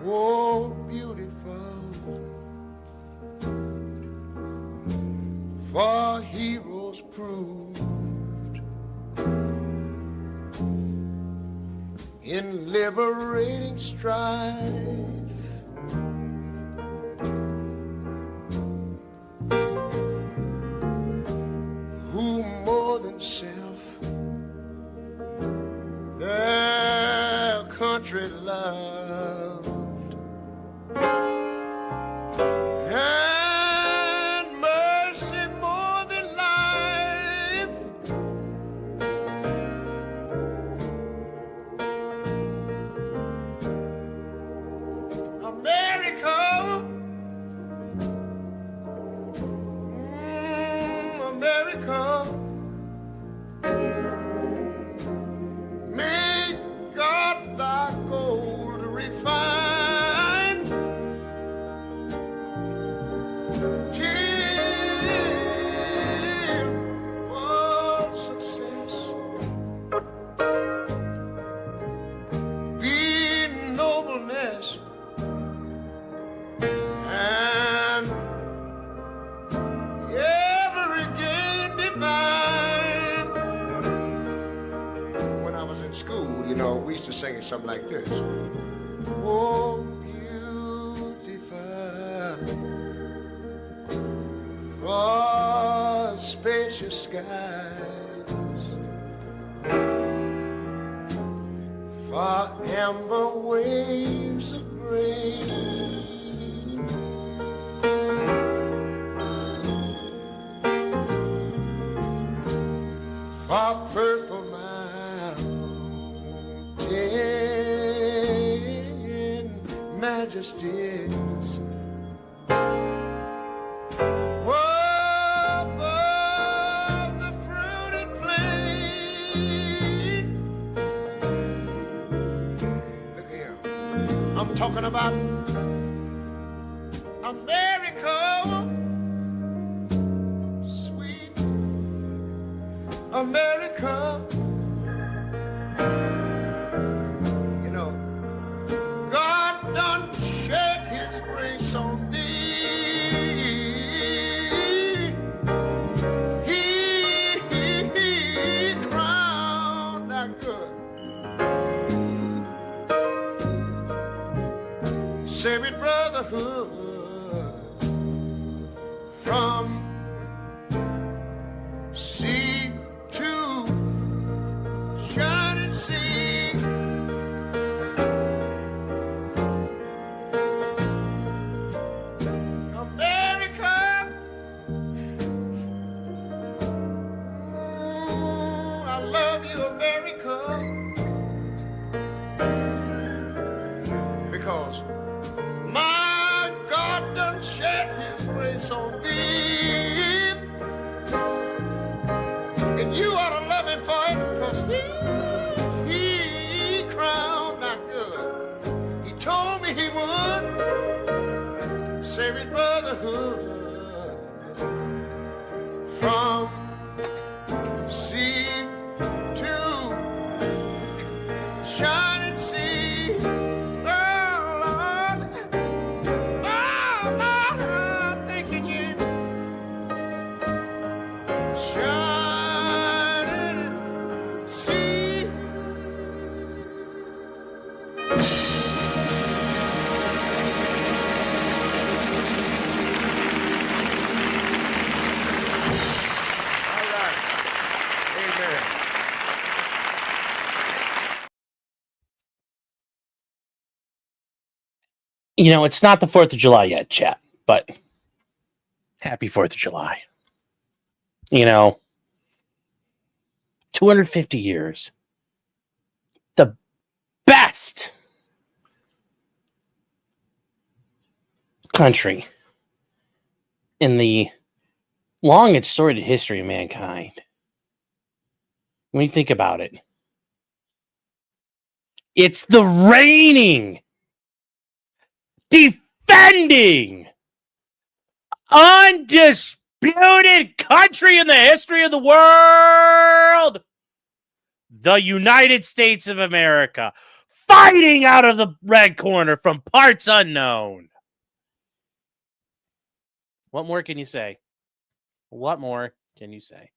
Oh, beautiful, for heroes proved in liberating strife. Who more than self their country loved, and mercy more than life. America, America, may God thy gold refine till all success be nobleness and every gain divine. When I was in school, we used to sing it something like this. Oh, beautiful, for spacious skies, for amber waves of grain, for purple mountain majesties, above the fruited plain. Look here, I'm talking about America, sweet America. God done shed his grace on thee. He crowned thy good, saving brotherhood from sea to shining sea. America, I love you, America, because my God done shed his grace on thee, and you ought to love him for it, because he crowned thy good. He told me he would save his brotherhood from sea to shining sea. Oh, Lord, thank you, Jesus. Shining sea. All right. Amen. It's not the 4th of July yet, chat, but happy 4th of July. 250 years. The best country in the long and storied history of mankind. When you think about it, it's the reigning, defending, undisputed undisputed country in the history of the world, the United States of America, fighting out of the red corner from parts unknown. What more can you say? What more can you say?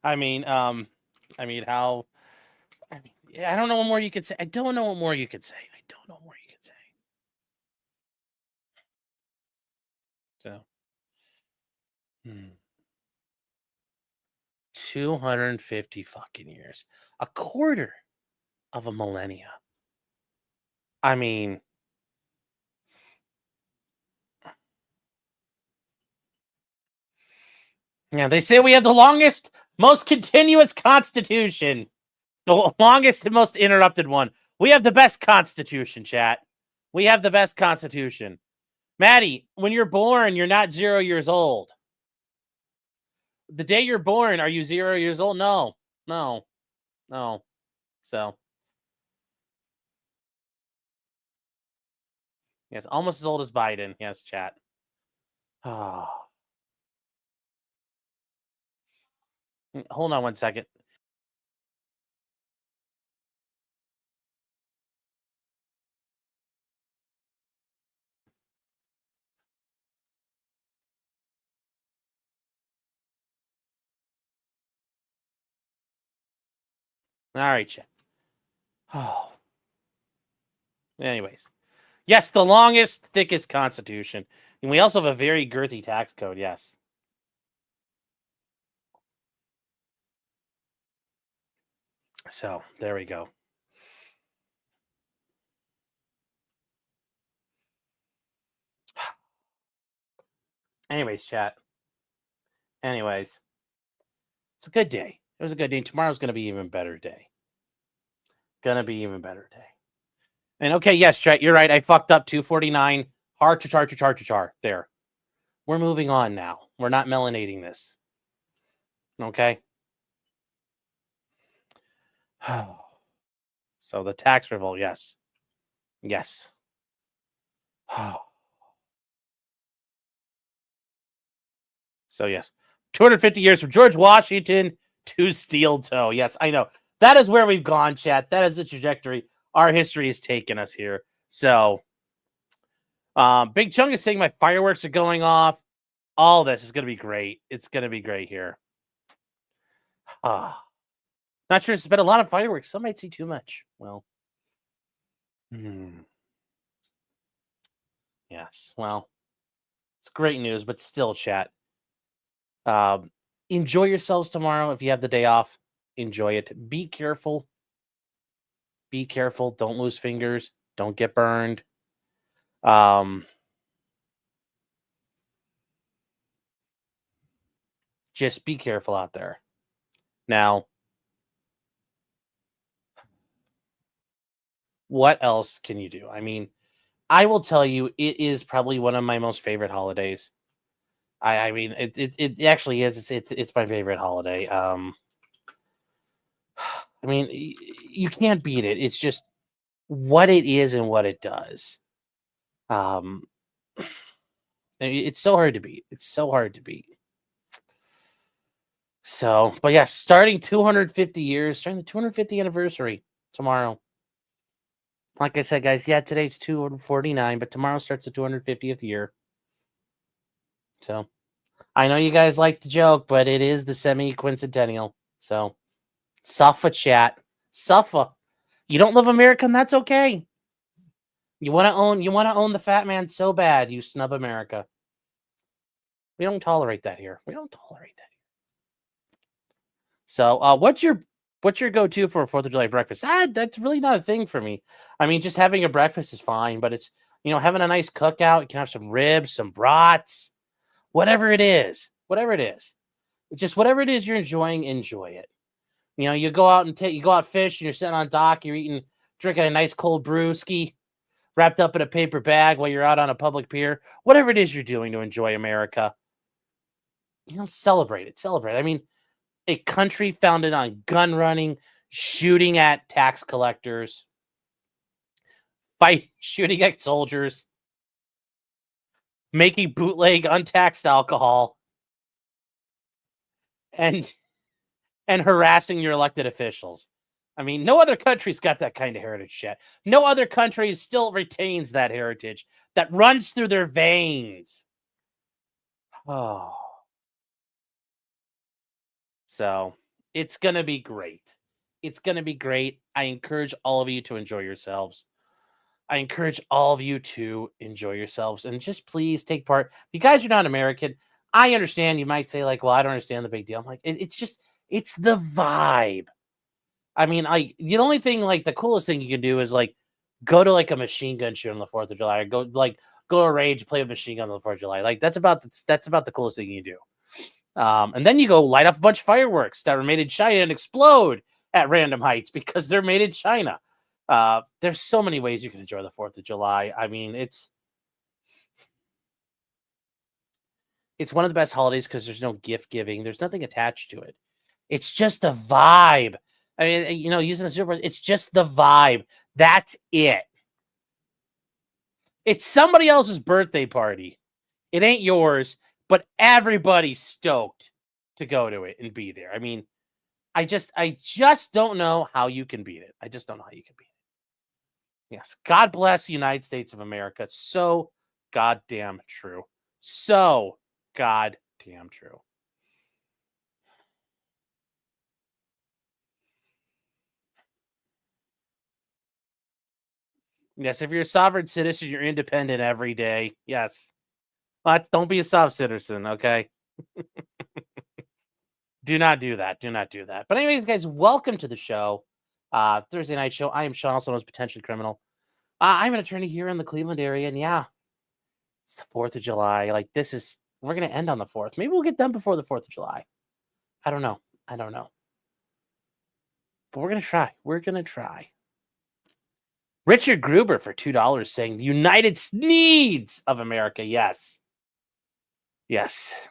I mean, how? I mean, I don't know what more you could say. I don't know what more you could say. I don't know what more you could say. So, 250 fucking years, a quarter of a millennia. I mean, yeah, they say we have the longest, most continuous constitution, the longest and most interrupted one. We have the best constitution, chat. We have the best constitution. Maddie, when you're born, you're not 0 years old. The day you're born, are you 0 years old? No. So, yes, almost as old as Biden. Yes, chat. Oh. Hold on 1 second. All right, chat. Oh. Anyways. Yes, the longest, thickest constitution. And we also have a very girthy tax code, yes. So, there we go. Anyways, chat. Anyways. It's a good day. It was a good day. Tomorrow's going to be an even better day. Gonna be even better day. And okay, yes, chat, you're right. I fucked up 249. Char. There. We're moving on now. We're not melanating this. Okay? So the tax revolt, yes. Yes. So yes. 250 years from George Washington to steel toe. Yes, I know. That is where we've gone, chat. That is the trajectory our history has taken us here. So Big Chunk is saying my fireworks are going off. All this is going to be great. It's going to be great here. Not sure it's been a lot of fireworks. Some might see too much. Well, yes. Well, it's great news, but still, chat. Enjoy yourselves tomorrow. If you have the day off, enjoy it. Be careful. Be careful. Don't lose fingers. Don't get burned. Just be careful out there. Now, what else can you do? I mean, I will tell you, it is probably one of my most favorite holidays. I mean, it actually is. It's my favorite holiday. I mean, you can't beat it. It's just what it is and what it does. It's so hard to beat. It's so hard to beat. So, but yeah, starting 250 years, starting the 250th anniversary tomorrow. Like I said, guys, yeah, today's 249, but tomorrow starts the 250th year. So, I know you guys like to joke, but it is the semi-quincentennial. So, suffer, chat. Suffer. You don't love America, and that's okay. You want to own the fat man so bad, you snub America. We don't tolerate that here. We don't tolerate that here. So, what's your go-to for a 4th of July breakfast? That's really not a thing for me. I mean, just having a breakfast is fine, but it's, having a nice cookout. You can have some ribs, some brats, whatever it is. Just whatever it is you're enjoying, enjoy it. You go out and you go out fish, and you're sitting on dock, you're drinking a nice cold brewski, wrapped up in a paper bag while you're out on a public pier. Whatever it is you're doing to enjoy America, celebrate it. Celebrate. I mean, a country founded on gun running, shooting at tax collectors. shooting at soldiers, making bootleg untaxed alcohol, and harassing your elected officials. I mean, no other country's got that kind of heritage yet. No other country still retains that heritage that runs through their veins. Oh. So it's going to be great. It's going to be great. I encourage all of you to enjoy yourselves. I encourage all of you to enjoy yourselves and just please take part. You guys are not American. I understand you might say like, well, I don't understand the big deal. I'm like, it's the vibe. I mean, the only thing, like the coolest thing you can do is like go to like a machine gun shoot on the 4th of July, or go to a rage, play a machine gun on the 4th of July. Like that's about the coolest thing you can do. And then you go light up a bunch of fireworks that were made in China and explode at random heights because they're made in China. There's so many ways you can enjoy the 4th of July. I mean, it's one of the best holidays because there's no gift giving. There's nothing attached to it. It's just a vibe. I mean, you know, using the super, it's just the vibe. That's it. It's somebody else's birthday party. It ain't yours, but everybody's stoked to go to it and be there. I mean, I just don't know how you can beat it. I just don't know how you can beat it. Yes. God bless the United States of America. So goddamn true. So goddamn true. Yes, if you're a sovereign citizen, you're independent every day. Yes. But don't be a soft citizen, okay? Do not do that. Do not do that. But anyways, guys, welcome to the show. Thursday night show. I am Sean, also known as Potentially Criminal. I'm an attorney here in the Cleveland area, and yeah, it's the 4th of July. Like, we're going to end on the 4th. Maybe we'll get done before the 4th of July. I don't know. But we're going to try. We're going to try. Richard Gruber for $2 saying the United needs of America. Yes. Yes.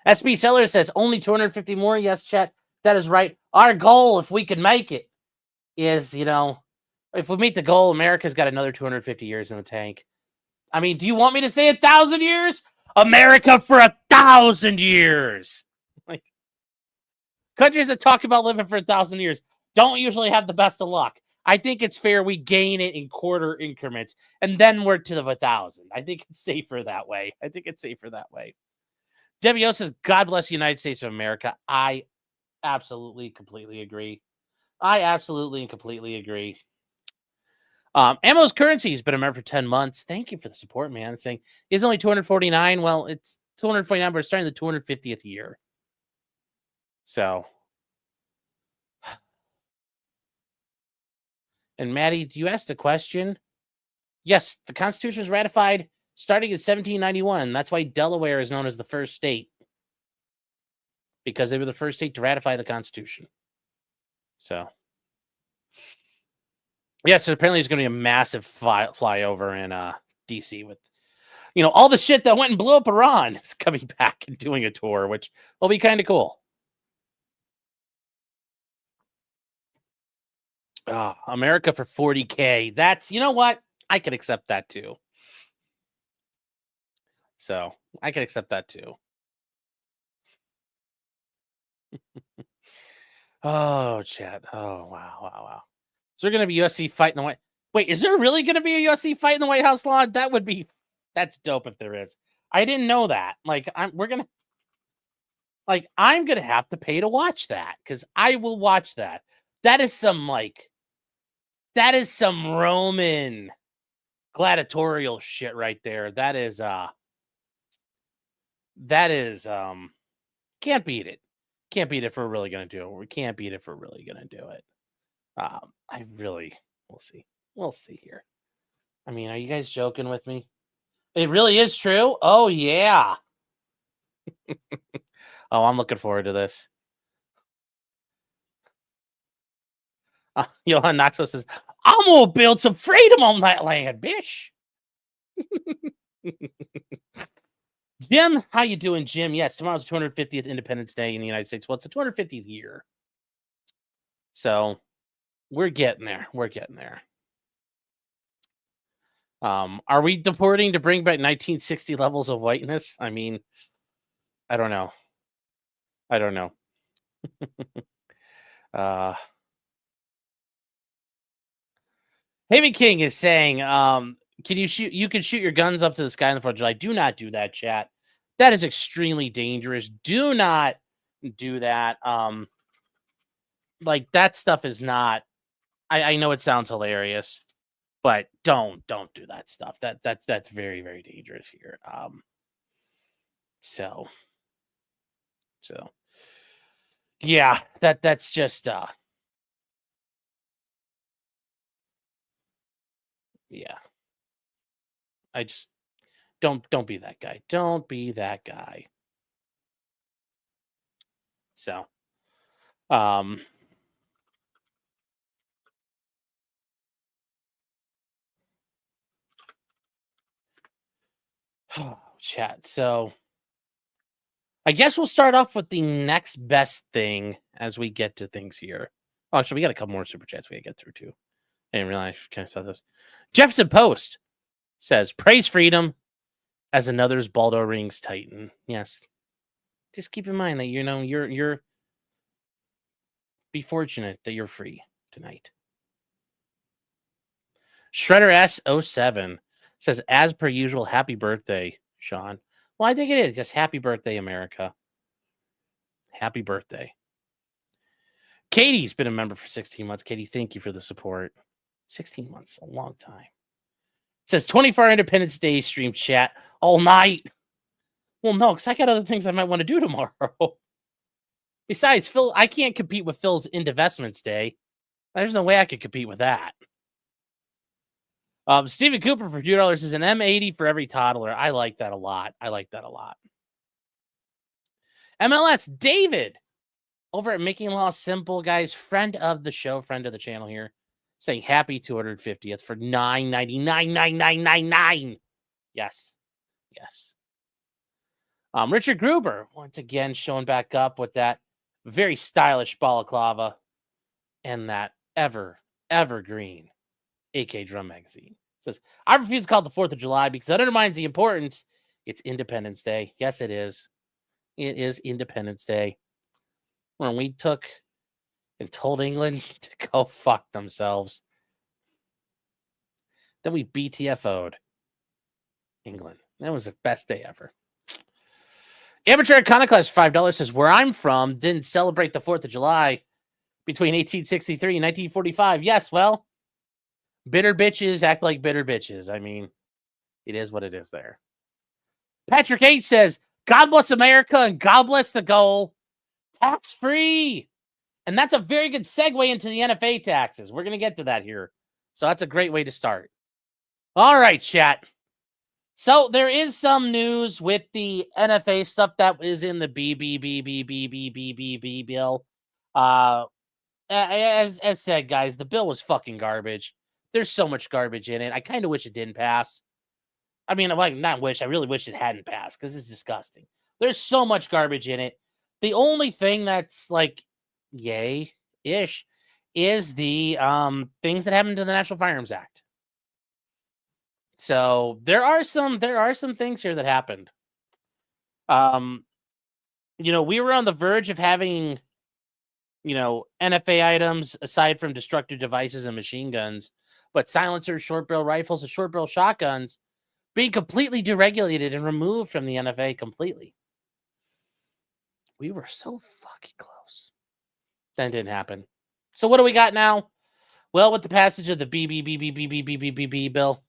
SB Seller says only 250 more. Yes, chat. That is right. Our goal, if we can make it, is, you know, if we meet the goal, America's got another 250 years in the tank. I mean, do you want me to say 1,000 years? America for 1,000 years. Like, countries that talk about living for 1,000 years don't usually have the best of luck. I think it's fair we gain it in quarter increments, and then we're to the 1,000. I think it's safer that way. Debbie O says, God bless the United States of America. I absolutely, completely agree. Ammo's currency has been a member for 10 months. Thank you for the support, man. It's saying it's only 249. Well, it's 249, but it's starting the 250th year. So. And Maddie, you asked a question. Yes, the Constitution was ratified starting in 1791. That's why Delaware is known as the first state. Because they were the first state to ratify the Constitution. So. Yeah, so apparently there's going to be a massive flyover in D.C. with, you know, all the shit that went and blew up Iran is coming back and doing a tour, which will be kind of cool. Oh, America for 40K. That's, you know what? I can accept that too. So I can accept that too. Oh, chat. Oh, wow. So there's going to be UFC fight in the White. Wait, is there really going to be a UFC fight in the White House lawn? That's dope if there is. I didn't know that. Like, I'm going to have to pay to watch that because I will watch that. That is some Roman gladiatorial shit right there. That is can't beat it. Can't beat it if we're really going to do it. We can't beat it if we're really going to do it. We'll see. We'll see here. I mean, are you guys joking with me? It really is true. Oh, yeah. Oh, I'm looking forward to this. Johan Knoxville says, I'm going to build some freedom on that land, bitch. Jim, how you doing, Jim? Yes, tomorrow's the 250th Independence Day in the United States. Well, it's the 250th year. So we're getting there. Are we deporting to bring back 1960 levels of whiteness? I mean, I don't know. I don't know. Heavy King is saying, can you shoot? You can shoot your guns up to the sky on the 4th of July. Do not do that, chat. That is extremely dangerous. Do not do that. Like that stuff is not. I know it sounds hilarious, but don't do that stuff. That's very, very dangerous here. So yeah, that's just yeah. I just don't be that guy. Don't be that guy. So oh, chat. So I guess we'll start off with the next best thing as we get to things here. Oh, actually, we got a couple more super chats we gotta get through too. I didn't realize I kind of saw this. Jefferson Post says, "Praise freedom as another's Baldo rings titan." Yes, just keep in mind that you're be fortunate that you're free tonight. Shredder S07 says, "As per usual, happy birthday, Sean." Well, I think it is just happy birthday, America. Happy birthday. Katie's been a member for 16 months. Katie, thank you for the support. 16 months, a long time. It says 24 Independence Day stream chat all night. Well, no, because I got other things I might want to do tomorrow. Besides, Phil, I can't compete with Phil's Indivestments Day. There's no way I could compete with that. Stephen Cooper for $2 is an M80 for every toddler. I like that a lot. MLS David over at Making Law Simple, guys, friend of the show, friend of the channel here, saying happy 250th for $9.99. Yes. Richard Gruber once again showing back up with that very stylish balaclava and that evergreen AK Drum magazine. Says, "I refuse to call it the 4th of July because it undermines the importance. It's Independence Day." Yes, it is. It is Independence Day. When we took and told England to go fuck themselves. Then we BTFO'd England. That was the best day ever. Amateur Iconoclast $5 says, "Where I'm from didn't celebrate the 4th of July between 1863 and 1945. Yes, well, bitter bitches act like bitter bitches. I mean, it is what it is there." Patrick H says, "God bless America and God bless the goal. Tax free." And that's a very good segue into the NFA taxes. We're going to get to that here. So that's a great way to start. All right, chat. So there is some news with the NFA stuff that is in the BBBBBBBBB bill. As said, guys, the bill was fucking garbage. There's so much garbage in it. I kind of wish it didn't pass. I mean, like, not wish. I really wish it hadn't passed because it's disgusting. There's so much garbage in it. The only thing that's like yay-ish is the things that happened to the National Firearms Act. So there are some things here that happened. We were on the verge of having, NFA items aside from destructive devices and machine guns, but silencers, short barrel rifles, and short barrel shotguns being completely deregulated and removed from the NFA completely. We were so fucking close. That didn't happen. So what do we got now? Well, with the passage of the BBBBBBBBB bill,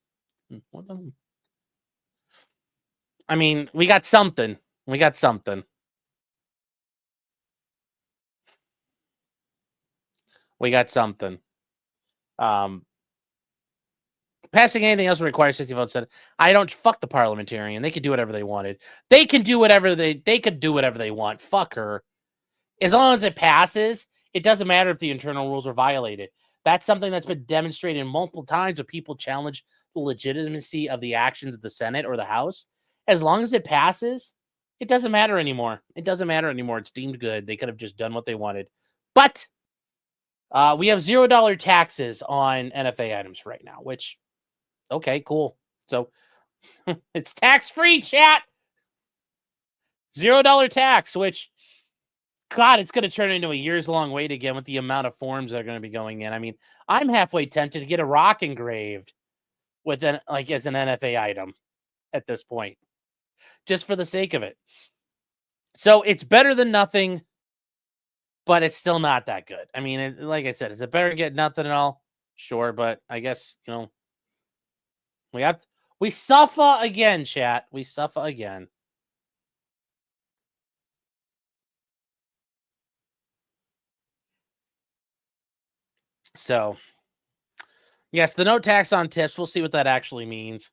I mean, we got something. Passing anything else would require 60 votes. I don't fuck the parliamentarian. They could do whatever they wanted. They could do whatever they want. Fuck her. As long as it passes, it doesn't matter if the internal rules are violated. That's something that's been demonstrated multiple times when people challenge the legitimacy of the actions of the Senate or the House. As long as it passes, it doesn't matter anymore. It's deemed good. They could have just done what they wanted. But we have $0 taxes on NFA items right now, which Okay, cool. So it's tax-free, chat. $0 tax, which, God, it's going to turn into a years-long wait again with the amount of forms that are going to be going in. I mean, I'm halfway tempted to get a rock engraved with an as an NFA item at this point, just for the sake of it. So it's better than nothing, but it's still not that good. I mean, like I said, is it better to get nothing at all? Sure, but I guess, we suffer again, chat. We suffer again. So, yes, the no tax on tips. We'll see what that actually means.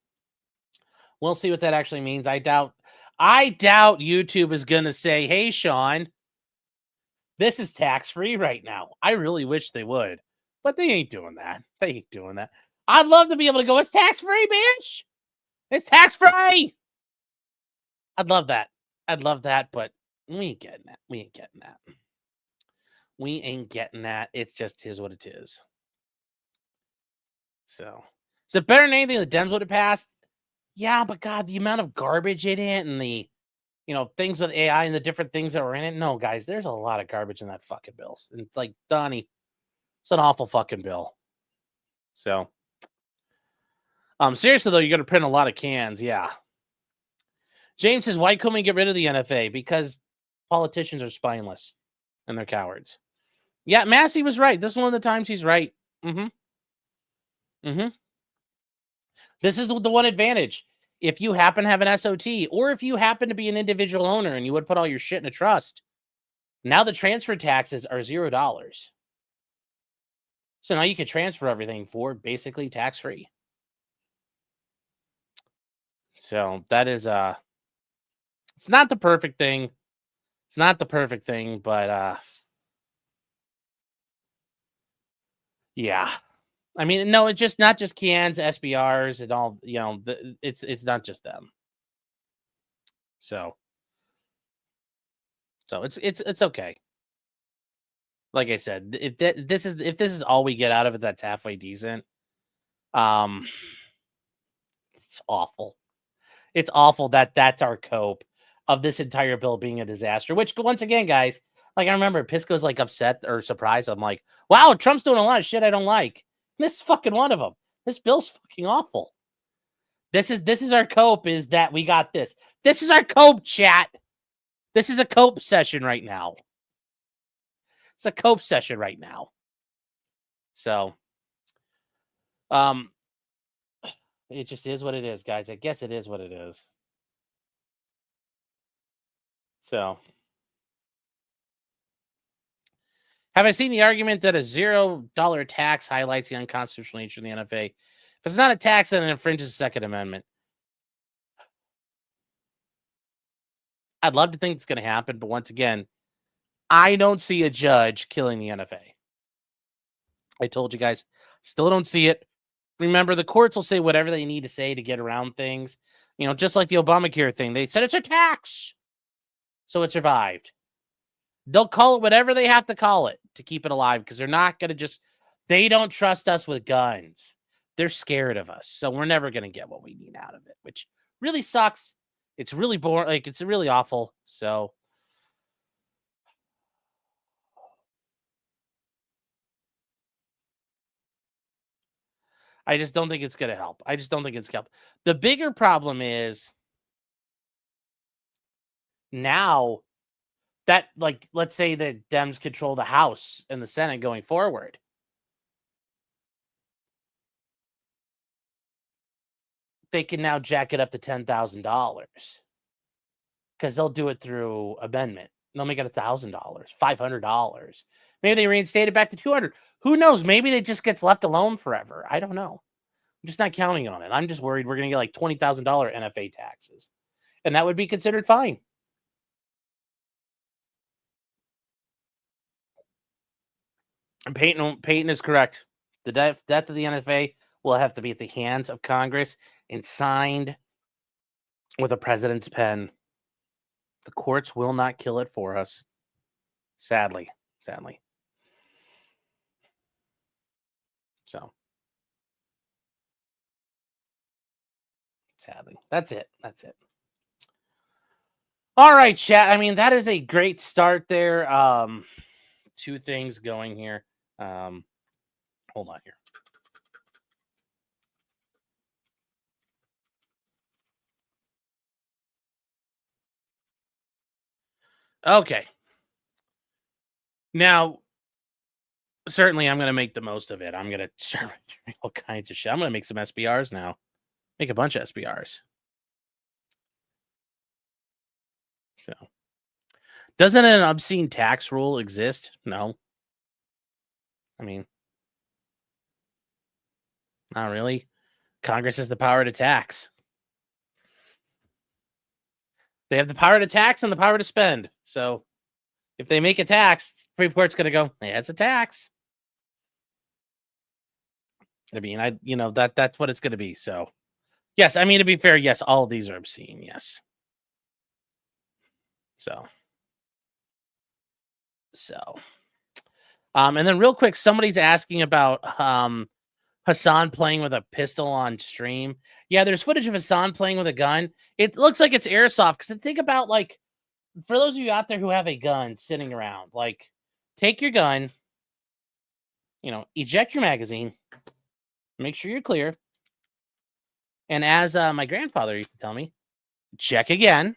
We'll see what that actually means. I doubt YouTube is going to say, "Hey, Sean, this is tax-free right now." I really wish they would, but they ain't doing that. They ain't doing that. I'd love to be able to go, "It's tax-free, bitch. It's tax-free." I'd love that. I'd love that, but we ain't getting that. We ain't getting that. We ain't getting that. It's just is what it is. So, is it better than anything the Dems would have passed? Yeah, but God, the amount of garbage in it and the, things with AI and the different things that were in it. No, guys, there's a lot of garbage in that fucking bill. And it's like, Donnie, it's an awful fucking bill. So, seriously though, you're gonna print a lot of cans, yeah. James says, why couldn't we get rid of the NFA? Because politicians are spineless and they're cowards. Yeah, Massey was right. This is one of the times he's right. This is the one advantage. If you happen to have an SOT, or if you happen to be an individual owner and you would put all your shit in a trust, now the transfer taxes are $0. So now you can transfer everything for basically tax-free. So that is it's not the perfect thing. It's not the perfect thing, but yeah. I mean, no, it's just not just cans, SBRs, and all. It's not just them. So it's okay. Like I said, if this is all we get out of it, that's halfway decent. It's awful. It's awful that that's our cope of this entire bill being a disaster. Which, once again, guys, like, I remember Pisco's like upset or surprised. I'm like, wow, Trump's doing a lot of shit I don't like. And this is fucking one of them. This bill's fucking awful. This is our cope, is that we got this. This is our cope, chat. This is a cope session right now. It's a cope session right now. So, it just is what it is, guys. I guess it is what it is. So, have I seen the argument that a $0 tax highlights the unconstitutional nature of the NFA? If it's not a tax, then it infringes the Second Amendment. I'd love to think it's going to happen, but once again, I don't see a judge killing the NFA. I told you guys, still don't see it. Remember, the courts will say whatever they need to say to get around things. Just like the Obamacare thing. They said it's a tax, so it survived. They'll call it whatever they have to call it to keep it alive, because they're not going to they don't trust us with guns. They're scared of us, so we're never going to get what we need out of it, which really sucks. It's really boring. Like, it's really awful. So, I just don't think it's going to help. I just don't think it's going to help. The bigger problem is now that, like, let's say that Dems control the House and the Senate going forward. They can now jack it up to $10,000 because they'll do it through amendment. They'll make it $1,000, $500. Maybe they reinstate it back to $200. Who knows? Maybe it just gets left alone forever. I don't know. I'm just not counting on it. I'm just worried we're going to get like $20,000 NFA taxes, and that would be considered fine. And Peyton is correct. The death of the NFA will have to be at the hands of Congress and signed with a president's pen. The courts will not kill it for us. Sadly. So, Sadly. That's it. All right, chat. I mean, that is a great start there. Two things going here. Hold on here. Okay. Now, certainly I'm going to make the most of it. I'm going to start doing all kinds of shit. I'm going to make some SBRs now. Make a bunch of SBRs. So, doesn't an obscene tax rule exist? No. I mean, not really. Congress has the power to tax. They have the power to tax and the power to spend. So, if they make a tax, Supreme Court's going to go, yeah, it's a tax. I mean, that's what it's going to be. So, yes, I mean, to be fair, yes, all of these are obscene. Yes. So, and then real quick, somebody's asking about Hassan playing with a pistol on stream. Yeah, there's footage of Hassan playing with a gun. It looks like it's airsoft. Because think about, like, for those of you out there who have a gun sitting around, like, take your gun, eject your magazine, make sure you're clear. And as my grandfather used to tell me, check again.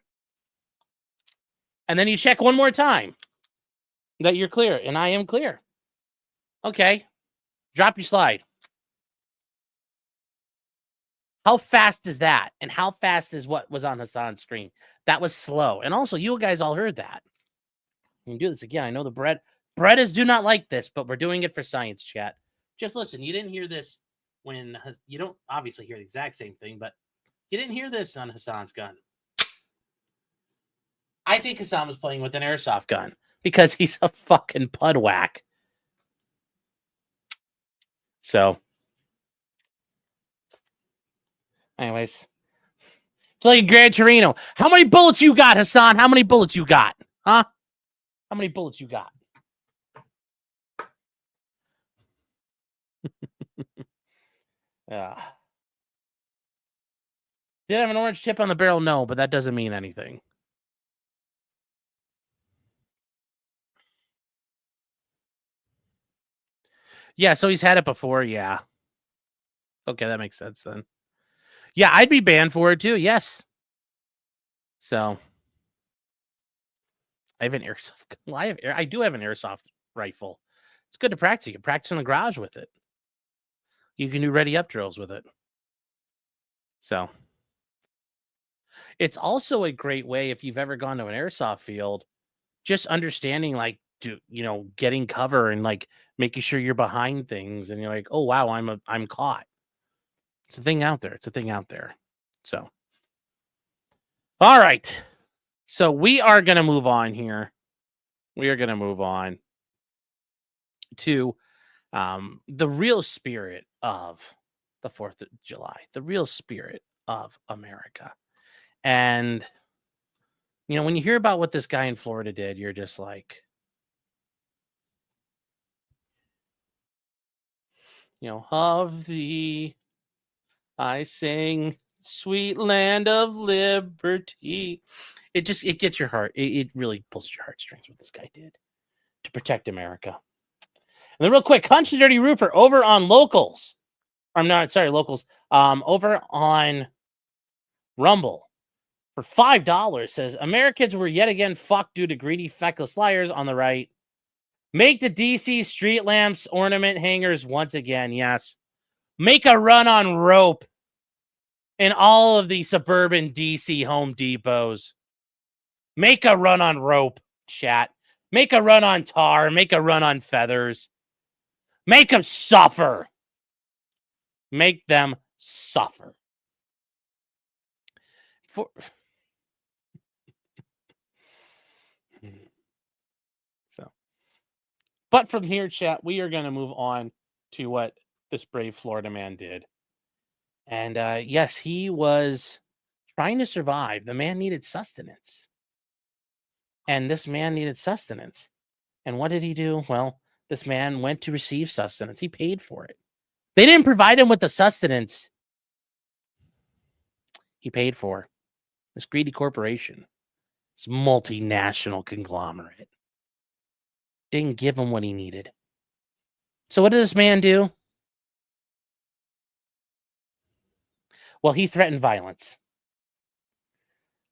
And then you check one more time that you're clear. And I am clear. Okay. Drop your slide. How fast is that? And how fast is what was on Hassan's screen? That was slow. And also, you guys all heard that. You can do this again. I know the breaders do not like this, but we're doing it for science, chat. Just listen. You didn't hear this when you don't obviously hear the exact same thing, but you didn't hear this on Hassan's gun. I think Hassan was playing with an airsoft gun because he's a fucking pudwhack. So, anyways, it's like Gran Torino. How many bullets you got, Hassan? How many bullets you got? Huh? How many bullets you got? Did I have an orange tip on the barrel? No, but that doesn't mean anything. Yeah, so he's had it before. Yeah. Okay, that makes sense then. Yeah, I'd be banned for it too. Yes. So I have an airsoft. Well, I do have an airsoft rifle. It's good to practice. You can practice in the garage with it. You can do ready up drills with it. So it's also a great way if you've ever gone to an airsoft field, just understanding like getting cover and like making sure you're behind things and you're like, oh wow, I'm caught. It's a thing out there. So all right. So we are gonna move on here. We are gonna move on to the real spirit of the 4th of July, the real spirit of America. And when you hear about what this guy in Florida did, you're just like, of thee I sing, sweet land of liberty. It gets your heart. It really pulls your heartstrings what this guy did to protect America. And then real quick, Hunch the Dirty Roofer over on Locals. Locals. Over on Rumble for $5 says Americans were yet again fucked due to greedy feckless liars on the right. Make the DC street lamps ornament hangers once again. Yes. Make a run on rope in all of the suburban DC Home Depots. Make a run on rope, chat. Make a run on tar. Make a run on feathers. Make them suffer. Make them suffer. But from here, chat, we are going to move on to what this brave Florida man did. And yes, he was trying to survive. The man needed sustenance. And this man needed sustenance. And what did he do? Well, this man went to receive sustenance. He paid for it. They didn't provide him with the sustenance. he paid for. This greedy corporation, this multinational conglomerate, didn't give him what he needed. So what did this man do? Well, he threatened violence.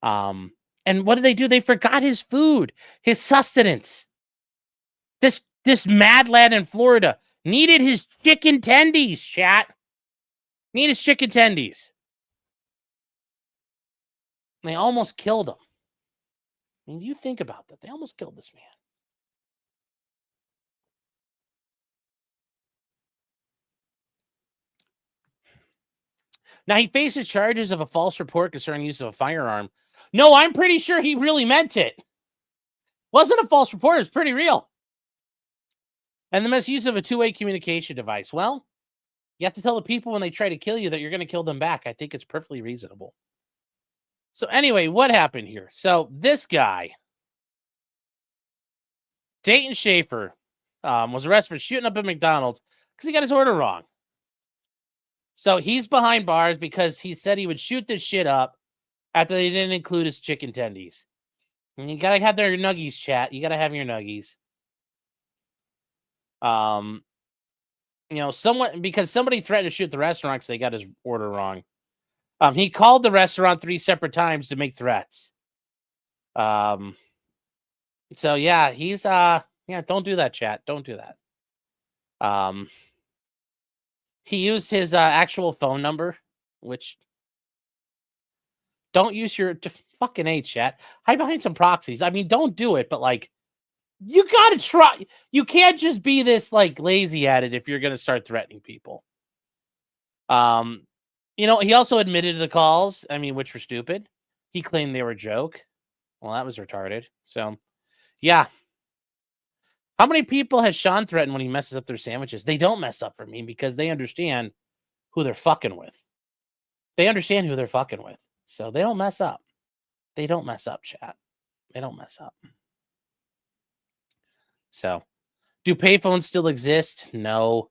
And what did they do? They forgot his food, his sustenance. This mad lad in Florida needed his chicken tendies, chat. Need his chicken tendies. They almost killed him. I mean, you think about that. They almost killed this man. Now, he faces charges of a false report concerning use of a firearm. No, I'm pretty sure he really meant it. Wasn't a false report. It was pretty real. And the misuse of a two-way communication device. Well, you have to tell the people when they try to kill you that you're going to kill them back. I think it's perfectly reasonable. So anyway, what happened here? So this guy, Dayton Schaefer, was arrested for shooting up at McDonald's because he got his order wrong. So he's behind bars because he said he would shoot this shit up after they didn't include his chicken tendies. And you gotta have their nuggies, chat. You gotta have your nuggies. Because somebody threatened to shoot the restaurant because they got his order wrong. He called the restaurant 3 separate times to make threats. So yeah, he's don't do that, chat. Don't do that. He used his actual phone number, which don't use your fucking A, chat. Hide behind some proxies. I mean, don't do it, but like, you gotta try. You can't just be this like lazy at it if you're gonna start threatening people. He also admitted to the calls, which were stupid. He claimed they were a joke. Well, that was retarded. So, yeah. How many people has Sean threatened when he messes up their sandwiches? They don't mess up for me because they understand who they're fucking with. They understand who they're fucking with. So they don't mess up. They don't mess up, chat. They don't mess up. So, do payphones still exist? No.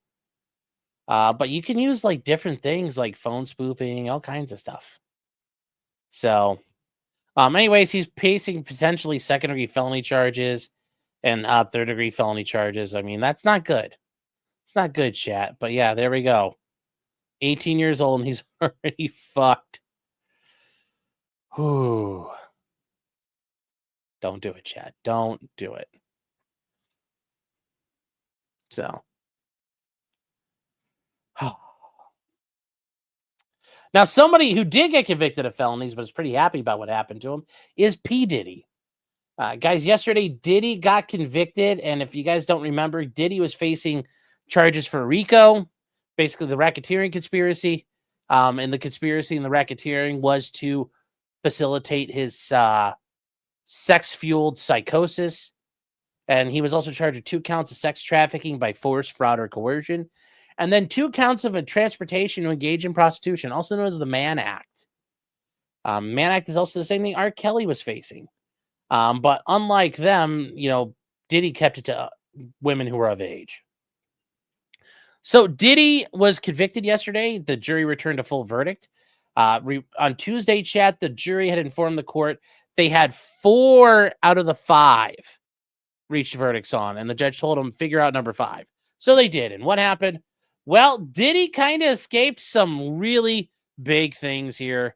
But you can use like different things like phone spoofing, all kinds of stuff. So, anyways, he's facing potentially second-degree felony charges and third-degree felony charges. I mean, that's not good. It's not good, chat. But yeah, there we go. 18 years old and he's already fucked. Whew. Don't do it, chat. Don't do it. So. Now, somebody who did get convicted of felonies but is pretty happy about what happened to him is P. Diddy. Guys, yesterday, Diddy got convicted. And if you guys don't remember, Diddy was facing charges for RICO, basically the racketeering conspiracy. And the conspiracy and the racketeering was to facilitate his sex-fueled psychosis. And he was also charged with 2 counts of sex trafficking by force, fraud, or coercion. And then 2 counts of a transportation to engage in prostitution, also known as the Mann Act. Mann Act is also the same thing R. Kelly was facing. But unlike them, Diddy kept it to women who were of age. So Diddy was convicted yesterday. The jury returned a full verdict. On Tuesday, chat, the jury had informed the court they had 4 out of the 5 reached verdicts on, and the judge told them figure out number 5. So they did. And what happened? Well, Diddy kind of escaped some really big things here.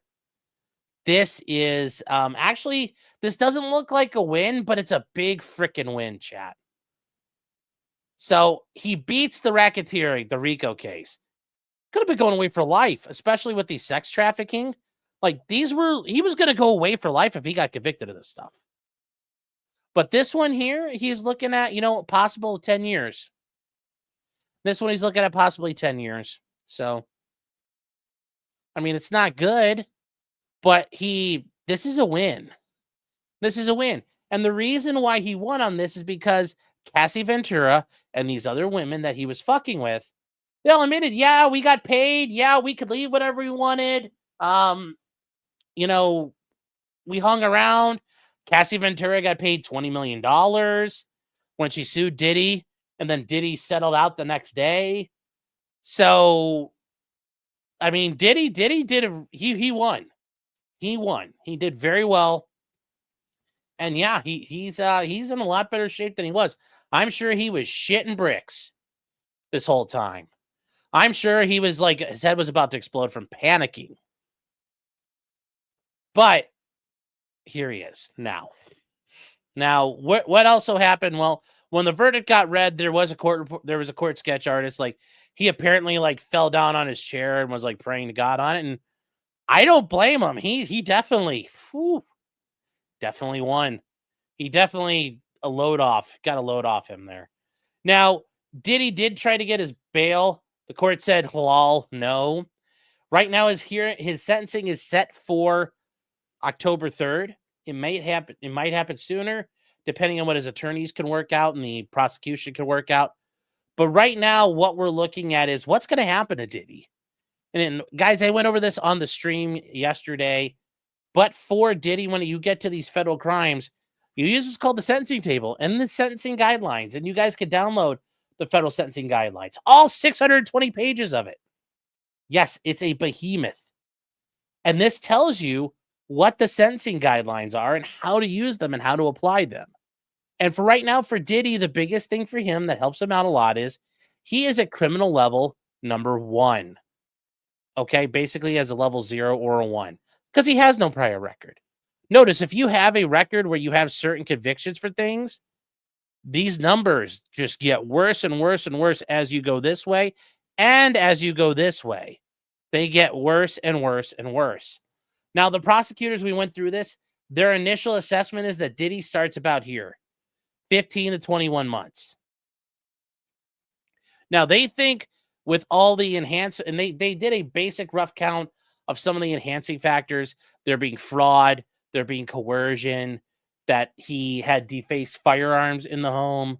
This is actually, this doesn't look like a win, but it's a big freaking win, chat. So he beats the racketeering, the RICO case. Could have been going away for life, especially with the sex trafficking. Like he was going to go away for life if he got convicted of this stuff. But this one here, he's looking at, possible 10 years. This one he's looking at possibly 10 years. So, it's not good, but this is a win. This is a win. And the reason why he won on this is because Cassie Ventura and these other women that he was fucking with, they all admitted, yeah, we got paid. Yeah, we could leave whatever we wanted. We hung around. Cassie Ventura got paid $20 million when she sued Diddy. And then Diddy settled out the next day. So, Diddy did he won. He won. He did very well. And yeah, he's in a lot better shape than he was. I'm sure he was shitting bricks this whole time. I'm sure he was like, his head was about to explode from panicking. But here he is now. Now, what also happened? Well, when the verdict got read, there was a court sketch artist. Like, he apparently like fell down on his chair and was like praying to God on it. And I don't blame him. He definitely won. He definitely got a load off him there. Now, Diddy did try to get his bail. The court said, lol, no. Right now, his sentencing is set for October 3rd. It might happen sooner, depending on what his attorneys can work out and the prosecution can work out. But right now, what we're looking at is what's going to happen to Diddy. And guys, I went over this on the stream yesterday. But for Diddy, when you get to these federal crimes, you use what's called the sentencing table and the sentencing guidelines. And you guys can download the federal sentencing guidelines, all 620 pages of it. Yes, it's a behemoth. And this tells you what the sentencing guidelines are and how to use them and how to apply them. And for right now, for Diddy, the biggest thing for him that helps him out a lot is he is at criminal level number 1. Okay, basically he has a level 0 or a 1 because he has no prior record. Notice if you have a record where you have certain convictions for things, these numbers just get worse and worse and worse as you go this way and as you go this way. They get worse and worse and worse. Now, the prosecutors, we went through this, their initial assessment is that Diddy starts about here, 15 to 21 months. Now, they think with all the and they did a basic rough count of some of the enhancing factors. There being fraud, there being coercion, that he had defaced firearms in the home,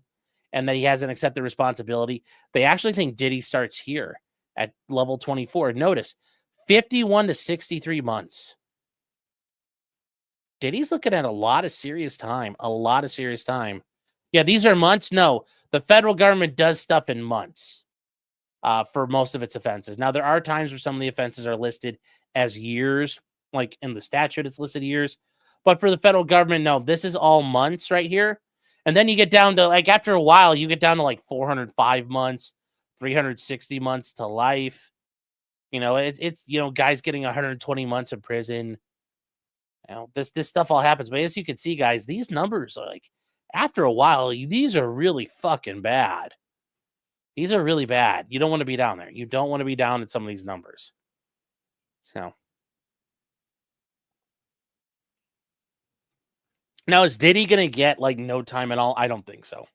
and that he hasn't accepted responsibility. They actually think Diddy starts here at level 24. Notice, 51 to 63 months. Diddy's looking at a lot of serious time. Yeah, these are months. No, the federal government does stuff in months for most of its offenses. Now, there are times where some of the offenses are listed as years, like in the statute, it's listed years. But for the federal government, no, this is all months right here. And then you get down to, like, after a while, you get down to like 405 months, 360 months to life. You know, it's guys getting 120 months in prison. You know, this stuff all happens. But as you can see, guys, these numbers are like, after a while, these are really fucking bad. These are really bad. You don't want to be down there. You don't want to be down at some of these numbers. So. Now, is Diddy going to get like no time at all? I don't think so.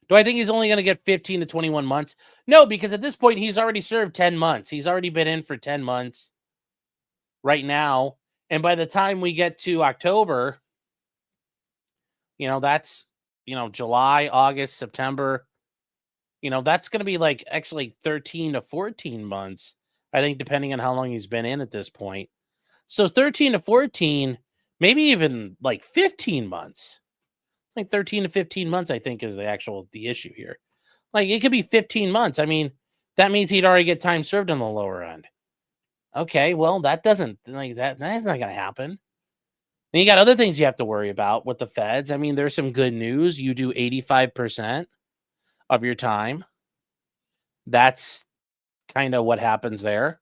Do I think he's only going to get 15 to 21 months? No, because at this point, he's already served 10 months. He's already been in for 10 months right now. And by the time we get to October, that's, July, August, September, that's going to be like actually 13 to 14 months, I think, depending on how long he's been in at this point. So 13 to 14, maybe even like 15 months. Like 13 to 15 months, I think, is the issue here. Like, it could be 15 months. I mean, that means he'd already get time served on the lower end. Okay, well, that's not going to happen. Then you got other things you have to worry about with the feds. I mean, there's some good news. You do 85% of your time. That's kind of what happens there.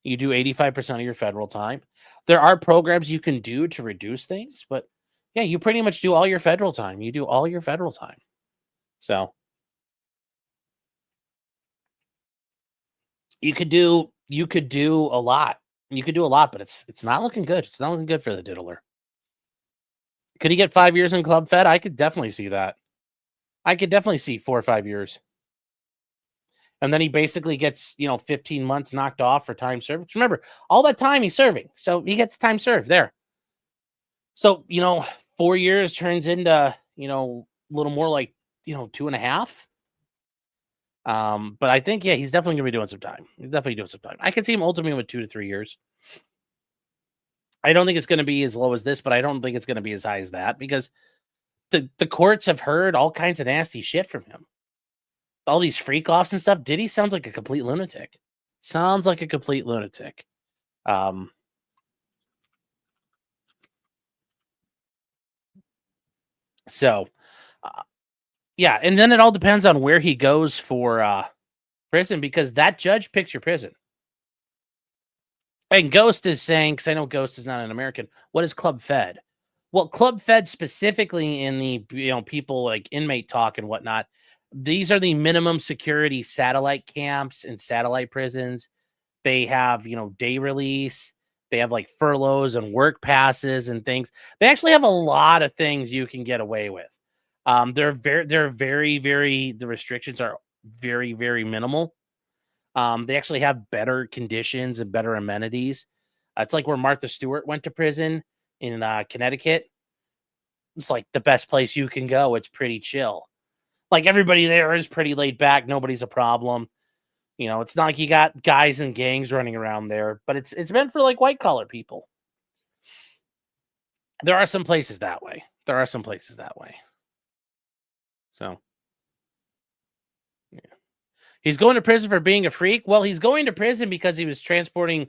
You do 85% of your federal time. There are programs you can do to reduce things, but yeah, you pretty much do all your federal time. You do all your federal time. So you could do a lot. You could do a lot, but it's not looking good. It's not looking good for the diddler. Could he get 5 years in Club Fed? I could definitely see that. I could definitely see 4 or 5 years. And then he basically gets, 15 months knocked off for time served. Remember, all that time he's serving. So he gets time served there. So, 4 years turns into, a little more like, 2.5. But I think, yeah, he's definitely going to be doing some time. I can see him ultimately with 2 to 3 years. I don't think it's going to be as low as this, but I don't think it's going to be as high as that because the courts have heard all kinds of nasty shit from him. All these freak offs and stuff. Diddy sounds like a complete lunatic. So, yeah, and then it all depends on where he goes for prison, because that judge picks your prison. And Ghost is saying, because I know Ghost is not an American, what is Club Fed? Well, Club Fed specifically in the people like inmate talk and whatnot, these are the minimum security satellite camps and satellite prisons. They have, day release. They have like furloughs and work passes and things. They actually have a lot of things you can get away with. They're very, very, the restrictions are very, very minimal. They actually have better conditions and better amenities. It's like where Martha Stewart went to prison in Connecticut. It's like the best place you can go. It's pretty chill. Like everybody there is pretty laid back. Nobody's a problem. It's not like you got guys and gangs running around there, but it's meant for like white collar people. There are some places that way. So, yeah. He's going to prison for being a freak. Well, he's going to prison because he was transporting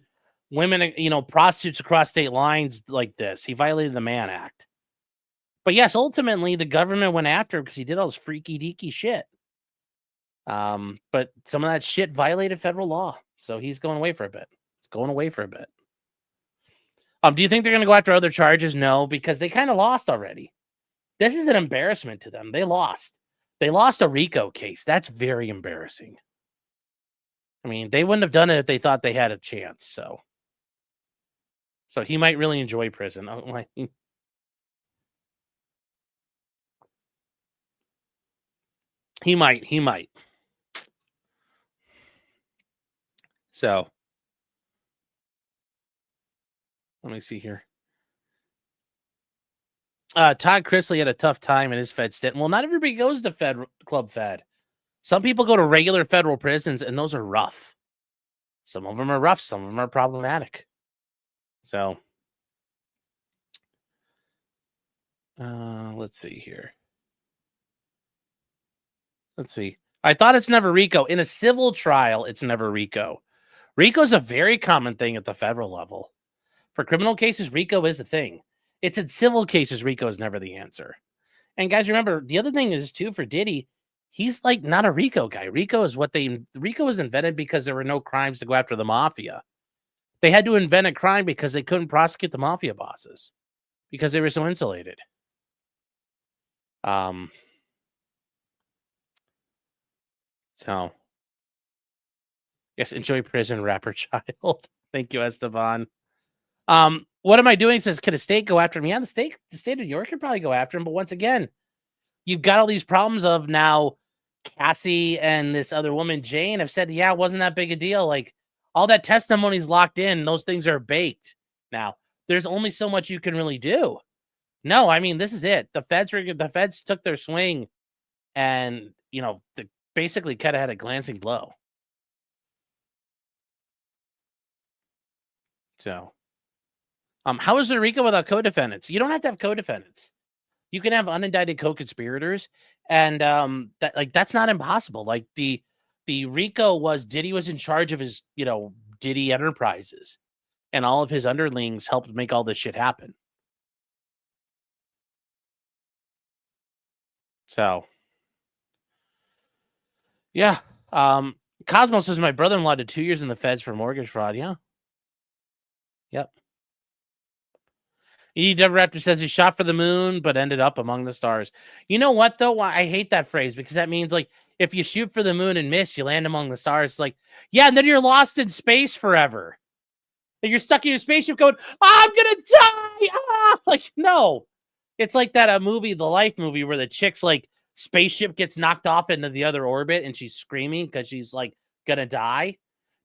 women, prostitutes across state lines like this. He violated the Mann Act. But yes, ultimately the government went after him because he did all this freaky deaky shit. But some of that shit violated federal law. So he's going away for a bit. Do you think they're going to go after other charges? No, because they kind of lost already. This is an embarrassment to them. They lost. They lost a RICO case. That's very embarrassing. I mean, they wouldn't have done it if they thought they had a chance. So he might really enjoy prison. He might. So let me see here. Todd Chrisley had a tough time in his Fed stint. Well, not everybody goes to Club Fed. Some people go to regular federal prisons, and those are rough. Some of them are rough. Some of them are problematic. So, let's see here. Let's see. I thought it's never RICO. In a civil trial, it's never RICO. RICO is a very common thing at the federal level. For criminal cases, RICO is a thing. It's in civil cases, RICO is never the answer. And guys, remember, the other thing is, too, for Diddy, he's like not a RICO guy. RICO was invented because there were no crimes to go after the mafia. They had to invent a crime because they couldn't prosecute the mafia bosses because they were so insulated. So, yes, enjoy prison, rapper child. Thank you, Esteban. What am I doing? Says, could a state go after him? Yeah, the state of New York could probably go after him. But once again, you've got all these problems of now Cassie and this other woman, Jane, have said, yeah, it wasn't that big a deal. Like all that testimony's locked in. Those things are baked. Now, there's only so much you can really do. No, I mean, this is it. The feds took their swing and, they basically kind of had a glancing blow. So, how is there RICO without co-defendants? You don't have to have co-defendants. You can have unindicted co-conspirators, and that's not impossible. Like the RICO was Diddy was in charge of his, Diddy Enterprises, and all of his underlings helped make all this shit happen. So, yeah. Cosmos says my brother-in-law did 2 years in the feds for mortgage fraud. Yeah. Yep. EW Raptor says he shot for the moon, but ended up among the stars. You know what, though? I hate that phrase because that means, like, if you shoot for the moon and miss, you land among the stars. It's like, yeah, and then you're lost in space forever. Like you're stuck in your spaceship going, I'm going to die. Like, no. It's like that movie, the Life movie, where the chick's, like, spaceship gets knocked off into the other orbit and she's screaming because she's, like, going to die.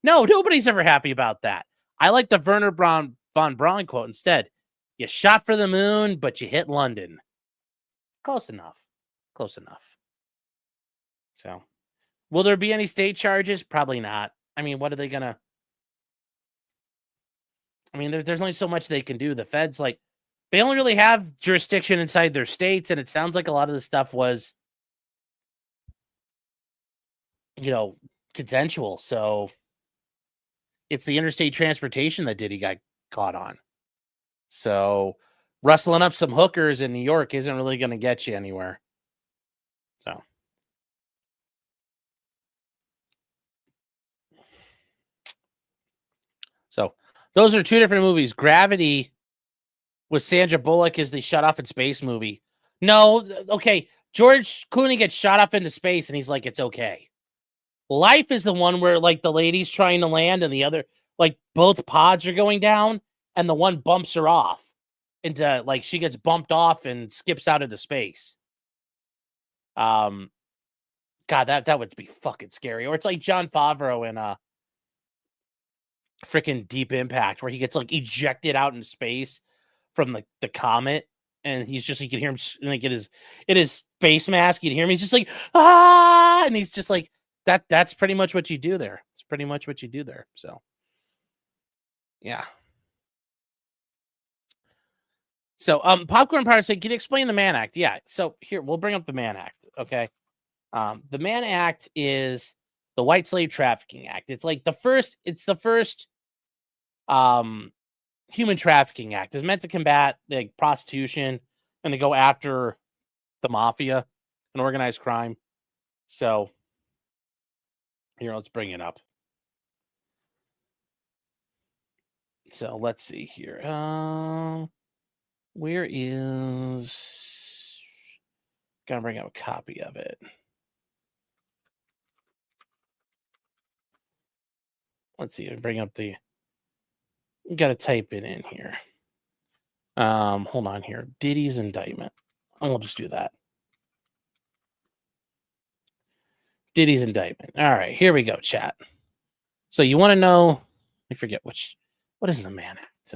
No, nobody's ever happy about that. I like the Werner von Braun quote instead. You shot for the moon, but you hit London. Close enough. So, will there be any state charges? Probably not. I mean, what are they going to... I mean, there's only so much they can do. The feds, like, they only really have jurisdiction inside their states, and it sounds like a lot of the stuff was, consensual. So, it's the interstate transportation that Diddy got caught on. So, rustling up some hookers in New York isn't really going to get you anywhere. So those are two different movies. Gravity with Sandra Bullock is the Shut Off in Space movie. No, okay. George Clooney gets shot off into space and he's like, it's okay. Life is the one where like the lady's trying to land and the other, like both pods are going down and the one bumps her off into like she gets bumped off and skips out into space. God, that would be fucking scary. Or it's like Jon Favreau in freaking Deep Impact where he gets like ejected out in space from the comet, and he's just, you can hear him like in his space mask, you can hear him, he's just like, ah, and he's just like that's pretty much what you do there. It's pretty much what you do there. So yeah. So Popcorn Power said, can you explain the Mann Act? Yeah, so here we'll bring up the Mann Act. Okay. The Mann Act is the White Slave Trafficking Act. It's like the first human trafficking act. Is meant to combat like prostitution and to go after the mafia and organized crime. So here, let's bring it up. So let's see here. Where is, gotta bring up a copy of it. Let's see, bring up the, you gotta type it in here. Hold on here. Diddy's indictment. And we'll just do that. Diddy's indictment. All right, here we go, chat. So you want to know, I forget what is the Mann Act?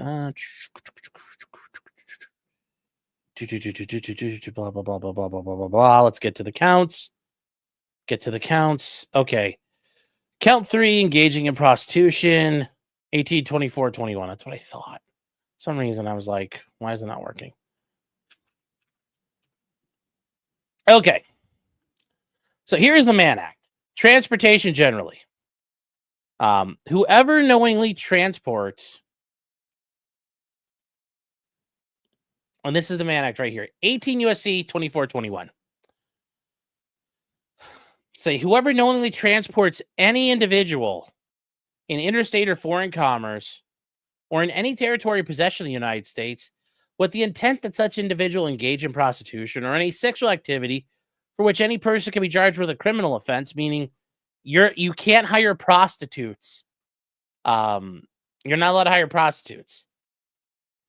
Blah, blah, blah, blah, blah, blah, blah, blah, blah. Let's get to the counts. Okay. Count 3, engaging in prostitution. 18, 24, 21. That's what I thought. For some reason I was like, why is it not working? Okay. So here's the Mann Act. Transportation generally. Whoever knowingly transports, and this is the Mann Act right here, 18 USC 2421. Say, whoever knowingly transports any individual in interstate or foreign commerce or in any territory or possession of the United States with the intent that such individual engage in prostitution or any sexual activity for which any person can be charged with a criminal offense, meaning you can't hire prostitutes. You're not allowed to hire prostitutes.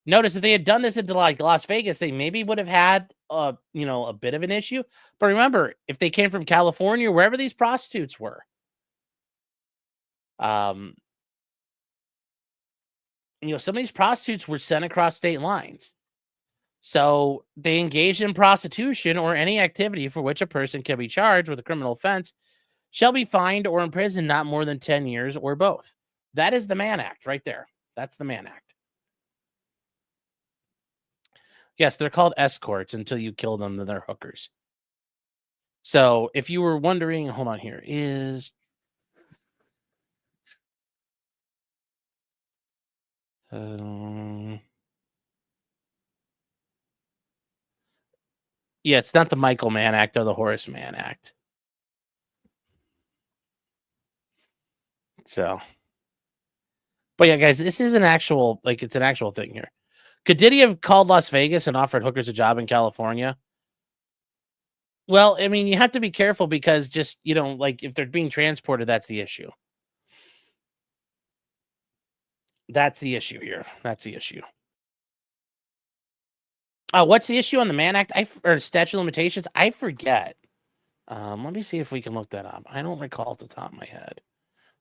Notice if they had done this into like Las Vegas, they maybe would have had a bit of an issue. But remember, if they came from California, wherever these prostitutes were, some of these prostitutes were sent across state lines. So they engaged in prostitution or any activity for which a person can be charged with a criminal offense shall be fined or imprisoned not more than 10 years or both. That is the Mann Act right there. That's the Mann Act. Yes, they're called escorts until you kill them, then they're hookers. So if you were wondering, hold on here, is... yeah, it's not the Michael Mann Act or the Horace Mann Act. So, but yeah, guys, this is an actual, it's an actual thing here. Could Diddy have called Las Vegas and offered hookers a job in California? Well, I mean, you have to be careful because just, if they're being transported, that's the issue. That's the issue here. That's the issue. What's the issue on the Mann Act or statute of limitations? I forget. Let me see if we can look that up. I don't recall at the top of my head.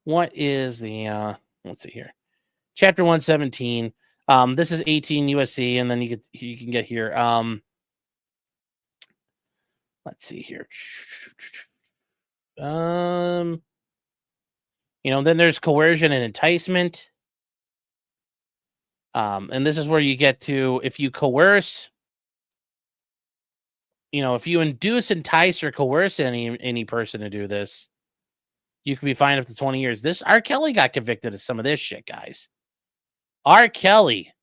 What is the, let's see here. Chapter 117. This is 18 USC, and then you can get here. Let's see here. Then there's coercion and enticement. And this is where you get to, if you coerce, if you induce, entice, or coerce any person to do this, you can be fined up to 20 years. R. Kelly got convicted of some of this shit, guys. R. Kelly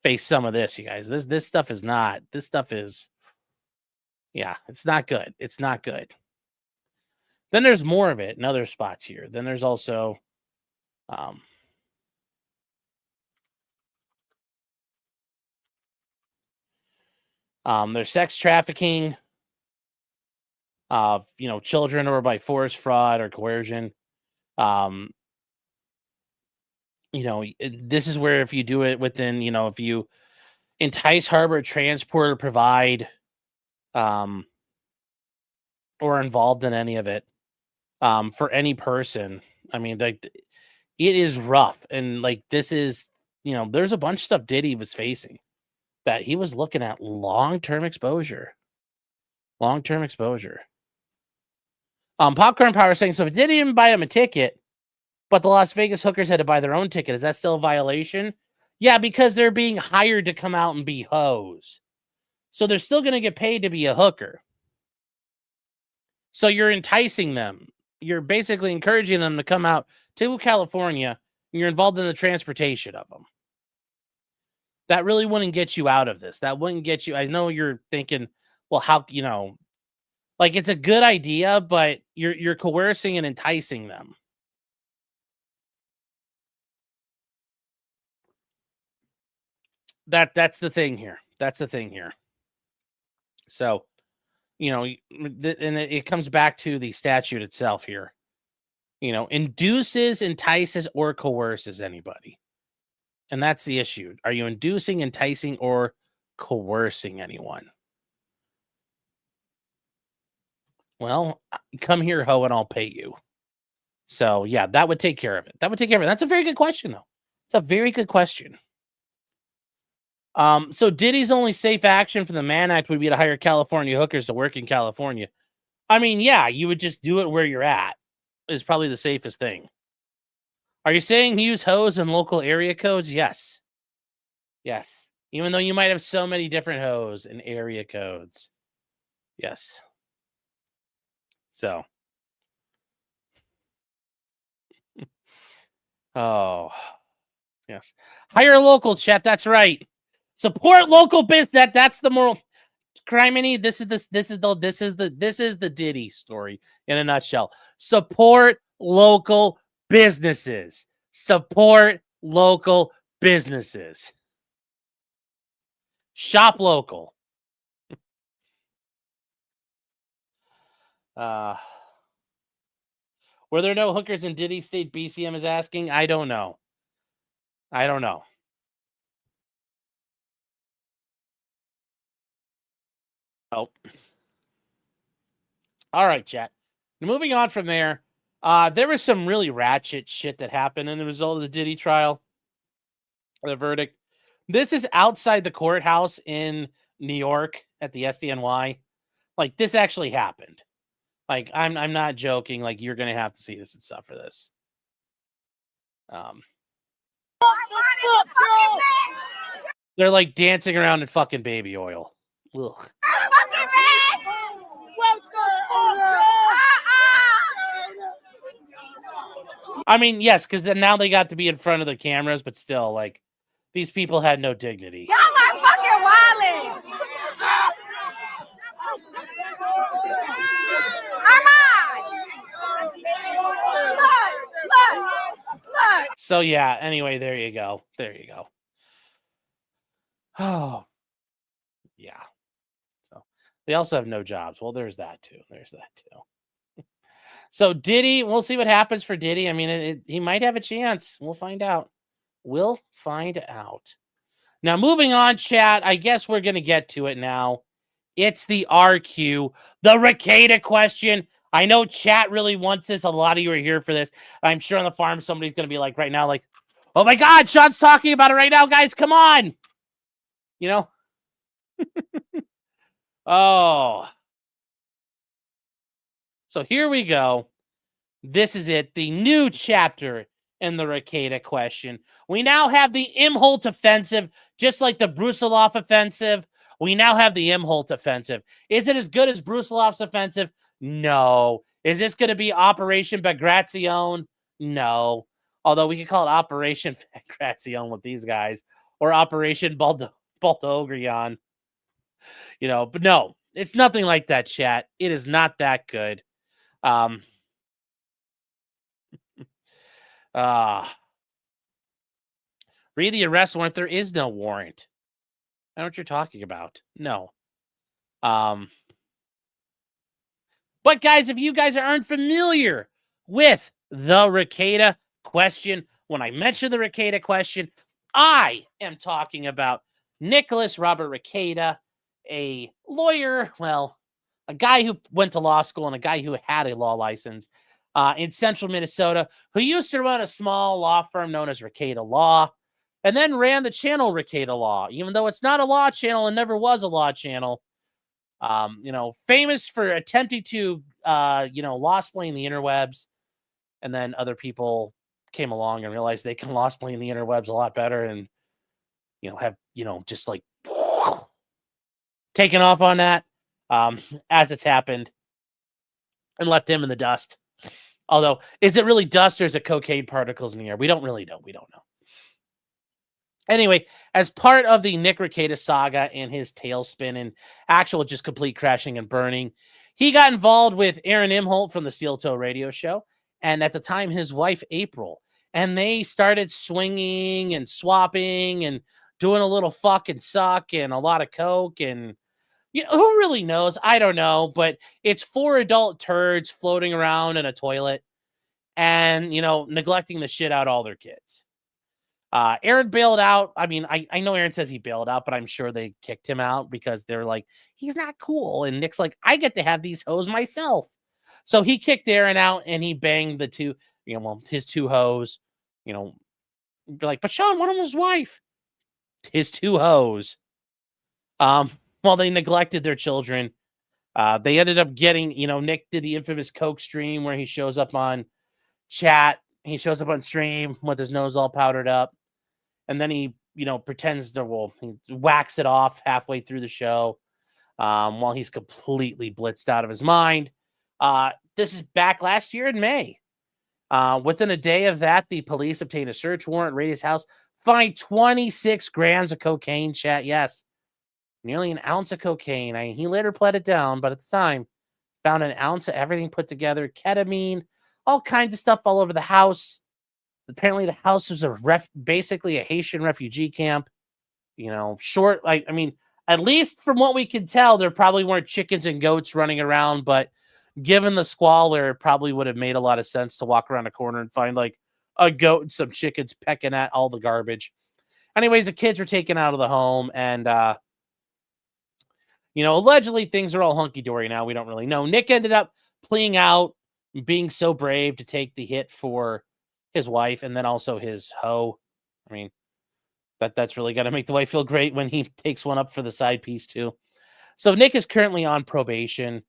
face some of this, you guys. This stuff is not. This stuff is, yeah, it's not good. It's not good. Then there's more of it in other spots here. Then there's also, there's sex trafficking, children or by force, fraud, or coercion. This is where if you do it within, if you entice, harbor, transport, or provide, or involved in any of it, for any person. I mean, like, it is rough. And like, this is, there's a bunch of stuff Diddy was facing that he was looking at long-term exposure. Long-term exposure. Popcorn Power saying, so if Diddy didn't buy him a ticket, but the Las Vegas hookers had to buy their own ticket, is that still a violation? Yeah, because they're being hired to come out and be hoes. So they're still going to get paid to be a hooker. So you're enticing them. You're basically encouraging them to come out to California, and you're involved in the transportation of them. That really wouldn't get you out of this. That wouldn't get you. I know you're thinking, well, how, like, it's a good idea, but you're coercing and enticing them. That's the thing here. That's the thing here. So, and it comes back to the statute itself here. Induces, entices, or coerces anybody. And that's the issue. Are you inducing, enticing, or coercing anyone? Well, come here, ho, and I'll pay you. So, yeah, that would take care of it. That's a very good question, though. It's a very good question. So Diddy's only safe action for the Mann Act would be to hire California hookers to work in California. I mean, yeah, you would just do it where you're at. Is probably the safest thing. Are you saying use hoes in local area codes? Yes. Yes. Even though you might have so many different hoes and area codes. Yes. So. Oh. Yes. Hire local, chat. That's right. Support local business. That's the moral. Criminy, this is the Diddy story in a nutshell. Support local businesses. Support local businesses. Shop local. Were there no hookers in Diddy State? BCM is asking. I don't know. Oh. All right, chat. Moving on from there, there was some really ratchet shit that happened in the result of the Diddy trial. The verdict. This is outside the courthouse in New York at the SDNY. Like, this actually happened. Like, I'm not joking. Like, you're gonna have to see this and stuff for this. They're like dancing around in fucking baby oil. Ugh. I mean, yes, because then now they got to be in front of the cameras, but still, like, these people had no dignity. Y'all are fucking wildin'. Look. So, yeah, anyway, there you go. Oh, yeah. So, they also have no jobs. Well, there's that, too. So Diddy, we'll see what happens for Diddy. I mean, he might have a chance. We'll find out. Now, moving on, chat. I guess we're going to get to it now. It's the RQ, the Rekeita question. I know chat really wants this. A lot of you are here for this. I'm sure on the farm, somebody's going to be like right now, like, oh my God, Sean's talking about it right now, guys. Come on. Oh. So here we go. This is it. The new chapter in the Rekeita question. We now have the Imholt offensive, just like the Brusilov offensive. We now have the Imholt offensive. Is it as good as Brusilov's offensive? No. Is this going to be Operation Bagration? No. Although we could call it Operation Bagration with these guys. or Operation Baldogrion. You know, but no, it's nothing like that, chat. It is not that good. Read the arrest warrant. There is no warrant. I know what you're talking about. No. But guys, if you guys aren't familiar with the Rekeita question, when I mention the Rekeita question, I am talking about Nicholas Robert Rekeita, a lawyer, well, a guy who went to law school and a guy who had a law license in central Minnesota, who used to run a small law firm known as Rekeita Law, and then ran the channel Rekeita Law, even though it's not a law channel and never was a law channel. You know, famous for attempting to, law explain the interwebs, and then other people came along and realized they can law explain the interwebs a lot better, and have just like taken off on that, as it's happened, and left him in the dust. Although, is it really dust or is it cocaine particles in the air? We don't really know. We don't know. Anyway, as part of the Nick Rekeita saga and his tailspin and actual just complete crashing and burning, he got involved with Aaron Imholt from the Steel Toe Radio Show, and at the time, his wife, April. And they started swinging and swapping and doing a little fuck and suck and a lot of coke. And who really knows? I don't know. But it's 4 adult turds floating around in a toilet and, neglecting the shit out of all their kids. Aaron bailed out. I mean, I know Aaron says he bailed out, but I'm sure they kicked him out because they're like, he's not cool. And Nick's like, I get to have these hoes myself. So he kicked Aaron out and he banged the two, his 2 hoes, like, but Sean, one of them was wife. His 2 hoes. While they neglected their children. They ended up getting, Nick did the infamous Coke stream where he shows up on chat. He shows up on stream with his nose all powdered up. And then he, pretends to, he whacks it off halfway through the show while he's completely blitzed out of his mind. This is back last year in May. Within a day of that, the police obtained a search warrant, raided his house, find 26 grams of cocaine, chat. Yes, nearly an ounce of cocaine. He later pled it down, but at the time, found an ounce of everything put together, ketamine, all kinds of stuff all over the house. Apparently, the house was basically a Haitian refugee camp. At least from what we can tell, there probably weren't chickens and goats running around, but given the squalor, it probably would have made a lot of sense to walk around a corner and find like a goat and some chickens pecking at all the garbage. Anyways, the kids were taken out of the home, and allegedly things are all hunky-dory now. We don't really know. Nick ended up pleading out, being so brave to take the hit for his wife and then also his hoe. I mean, that's really going to make the wife feel great when he takes one up for the side piece too. So Nick is currently on probation,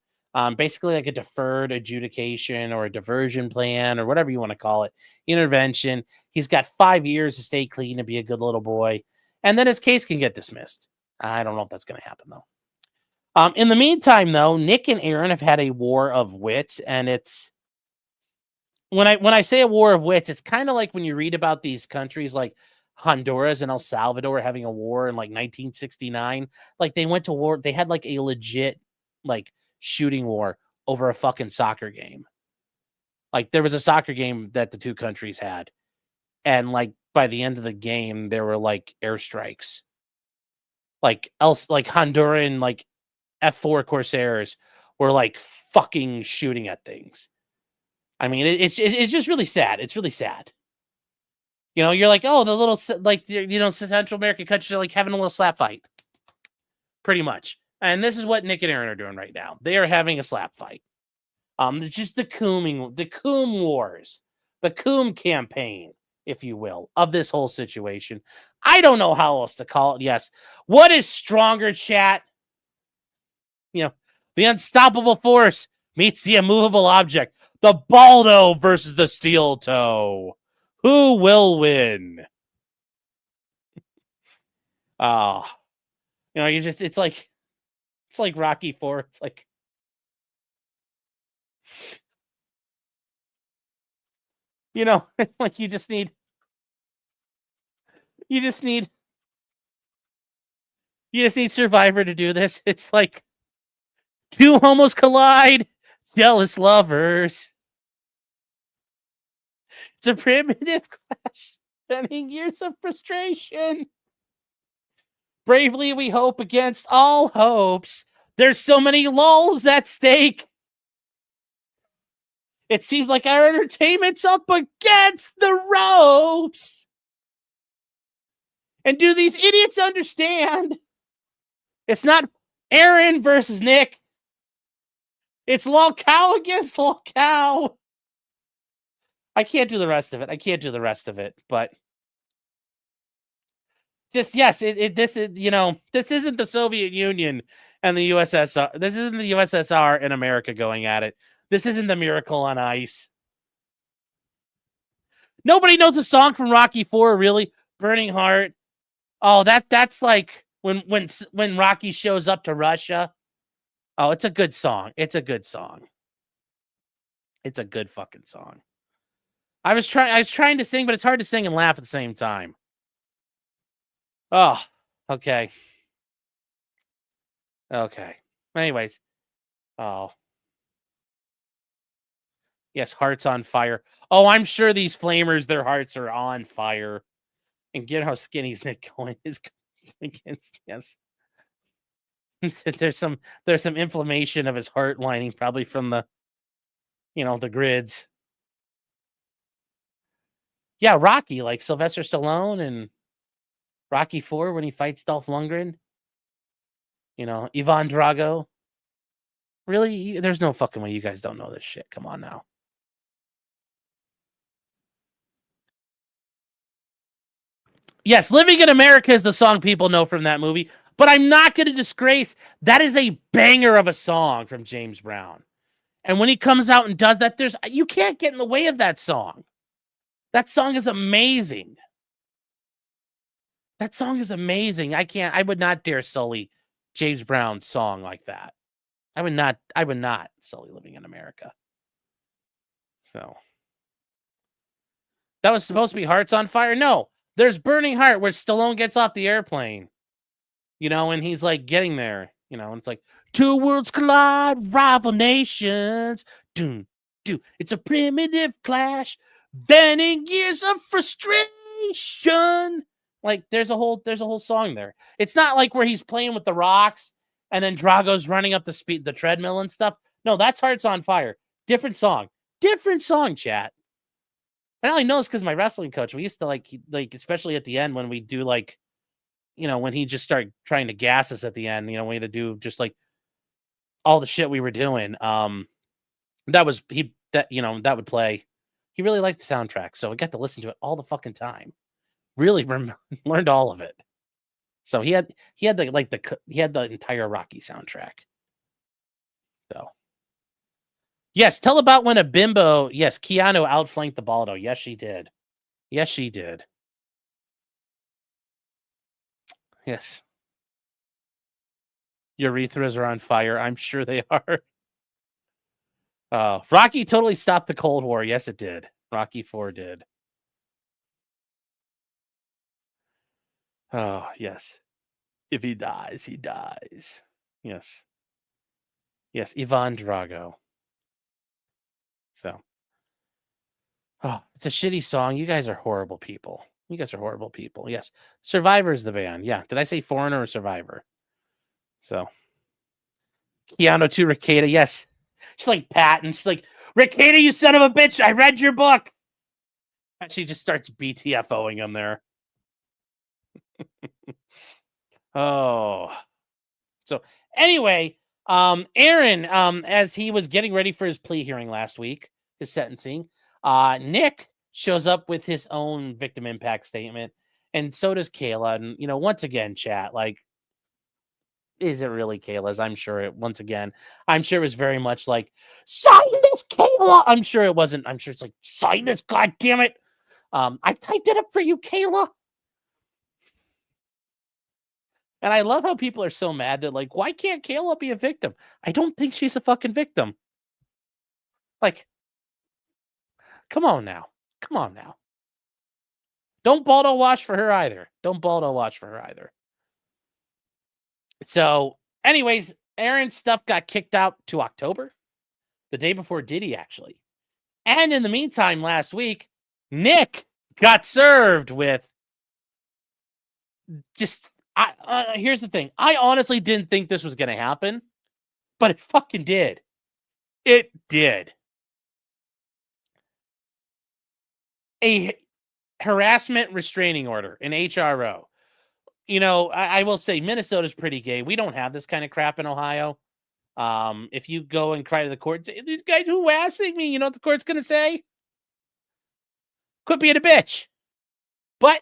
basically like a deferred adjudication or a diversion plan or whatever you want to call it, intervention. He's got 5 years to stay clean and be a good little boy. And then his case can get dismissed. I don't know if that's going to happen though. In the meantime though, Nick and Aaron have had a war of wits, and it's, when I say a war of wits, it's kind of like when you read about these countries like Honduras and El Salvador having a war in like 1969. Like they went to war. They had like a legit like shooting war over a fucking soccer game. Like there was a soccer game that the 2 countries had. And like by the end of the game, there were like airstrikes. Like Honduran, like F4 Corsairs were like fucking shooting at things. I mean, it's just really sad. It's really sad. You're like, oh, the little, like, Central American countries are like having a little slap fight. Pretty much. And this is what Nick and Aaron are doing right now. They are having a slap fight. It's just the Coom wars, the Coom campaign, if you will, of this whole situation. I don't know how else to call it. Yes. What is stronger, chat? The unstoppable force meets the immovable object. The Baldo versus the Steel Toe. Who will win? It's like Rocky 4. It's like, like you just need You just need Survivor to do this. It's like two almost collide, jealous lovers. It's a primitive clash, spending years of frustration. Bravely we hope against all hopes. There's so many lulls at stake. It seems like our entertainment's up against the ropes. And do these idiots understand? It's not Aaron versus Nick. It's Lol Cow against Lol Cow. I can't do the rest of it. But just, yes, this isn't the Soviet Union and the USSR. This isn't the USSR and America going at it. This isn't the Miracle on Ice. Nobody knows a song from Rocky IV, really. Burning Heart. Oh, that's like when Rocky shows up to Russia. Oh, it's a good song. It's a good fucking song. I was trying to sing, but it's hard to sing and laugh at the same time. Oh, okay. Anyways. Oh. Yes, hearts on fire. Oh, I'm sure these flamers, their hearts are on fire. And get how skinny's Nick going is against. Yes. there's some inflammation of his heart lining, probably from the grids. Yeah, Rocky, like Sylvester Stallone and Rocky IV when he fights Dolph Lundgren. Ivan Drago. Really? There's no fucking way you guys don't know this shit. Come on now. Yes, Living in America is the song people know from that movie, but I'm not going to disgrace. That is a banger of a song from James Brown. And when he comes out and does that, you can't get in the way of that song. That song is amazing. I would not dare sully James Brown's song like that. I would not sully Living in America. So that was supposed to be Hearts on Fire. No, there's Burning Heart where Stallone gets off the airplane, and he's like getting there, and it's like two worlds collide, rival nations. It's a primitive clash, venting years of frustration. Like there's a whole song there. It's not like where he's playing with the rocks and then Drago's running up the treadmill and stuff. No, that's Hearts on Fire. Different song, chat. And I only know this because my wrestling coach, we used to like especially at the end when we do when he just started trying to gas us at the end, we had to do just like all the shit we were doing. That would play. He really liked the soundtrack, so I got to listen to it all the fucking time. Really learned all of it. So he had the entire Rocky soundtrack. So yes, tell about when a bimbo. Yes, Keanu outflanked the Baldo. Yes, she did. Yes. Urethras are on fire. I'm sure they are. Rocky totally stopped the Cold War. Yes, it did. Rocky IV did. Oh, yes. If he dies, he dies. Yes. Yes, Ivan Drago. So. Oh, it's a shitty song. You guys are horrible people. Yes. Survivor's the band. Yeah. Did I say Foreigner or Survivor? So. Keanu to Rekeita. Yes. She's like Patton. She's like, Rekeita, you son of a bitch. I read your book. And she just starts BTFOing him there. Oh. So anyway, Aaron, as he was getting ready for his plea hearing last week, his sentencing, Nick shows up with his own victim impact statement, and so does Kayla. And once again, chat, like, is it really Kayla's? I'm sure it was very much like, sign this, Kayla. I'm sure it wasn't. I'm sure it's like, sign this, god damn it. I typed it up for you, Kayla. And I love how people are so mad that, like, why can't Kayla be a victim? I don't think she's a fucking victim. Like, come on now. Don't Baldo wash for her either. So, anyways, Aaron's stuff got kicked out to October, the day before Diddy, actually. And in the meantime, last week, Nick got served with just. Here's the thing. I honestly didn't think this was going to happen, but it fucking did. It did. A harassment restraining order, an HRO. You know, I will say Minnesota's pretty gay. We don't have this kind of crap in Ohio. If you go and cry to the court, these guys are harassing me, you know what the court's going to say? Quit being a bitch. But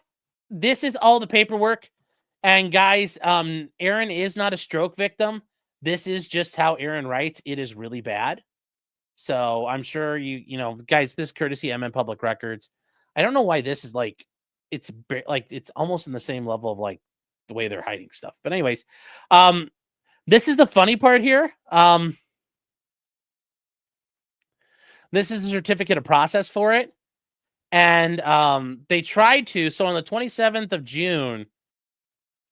this is all the paperwork. And guys, Aaron is not a stroke victim. This is just how Aaron writes. It is really bad. So I'm sure you know, guys, this courtesy MN Public Records. I don't know why this is like, it's almost in the same level of like the way they're hiding stuff. But anyways, this is the funny part here. This is a certificate of process for it. And they tried to, so on the 27th of June,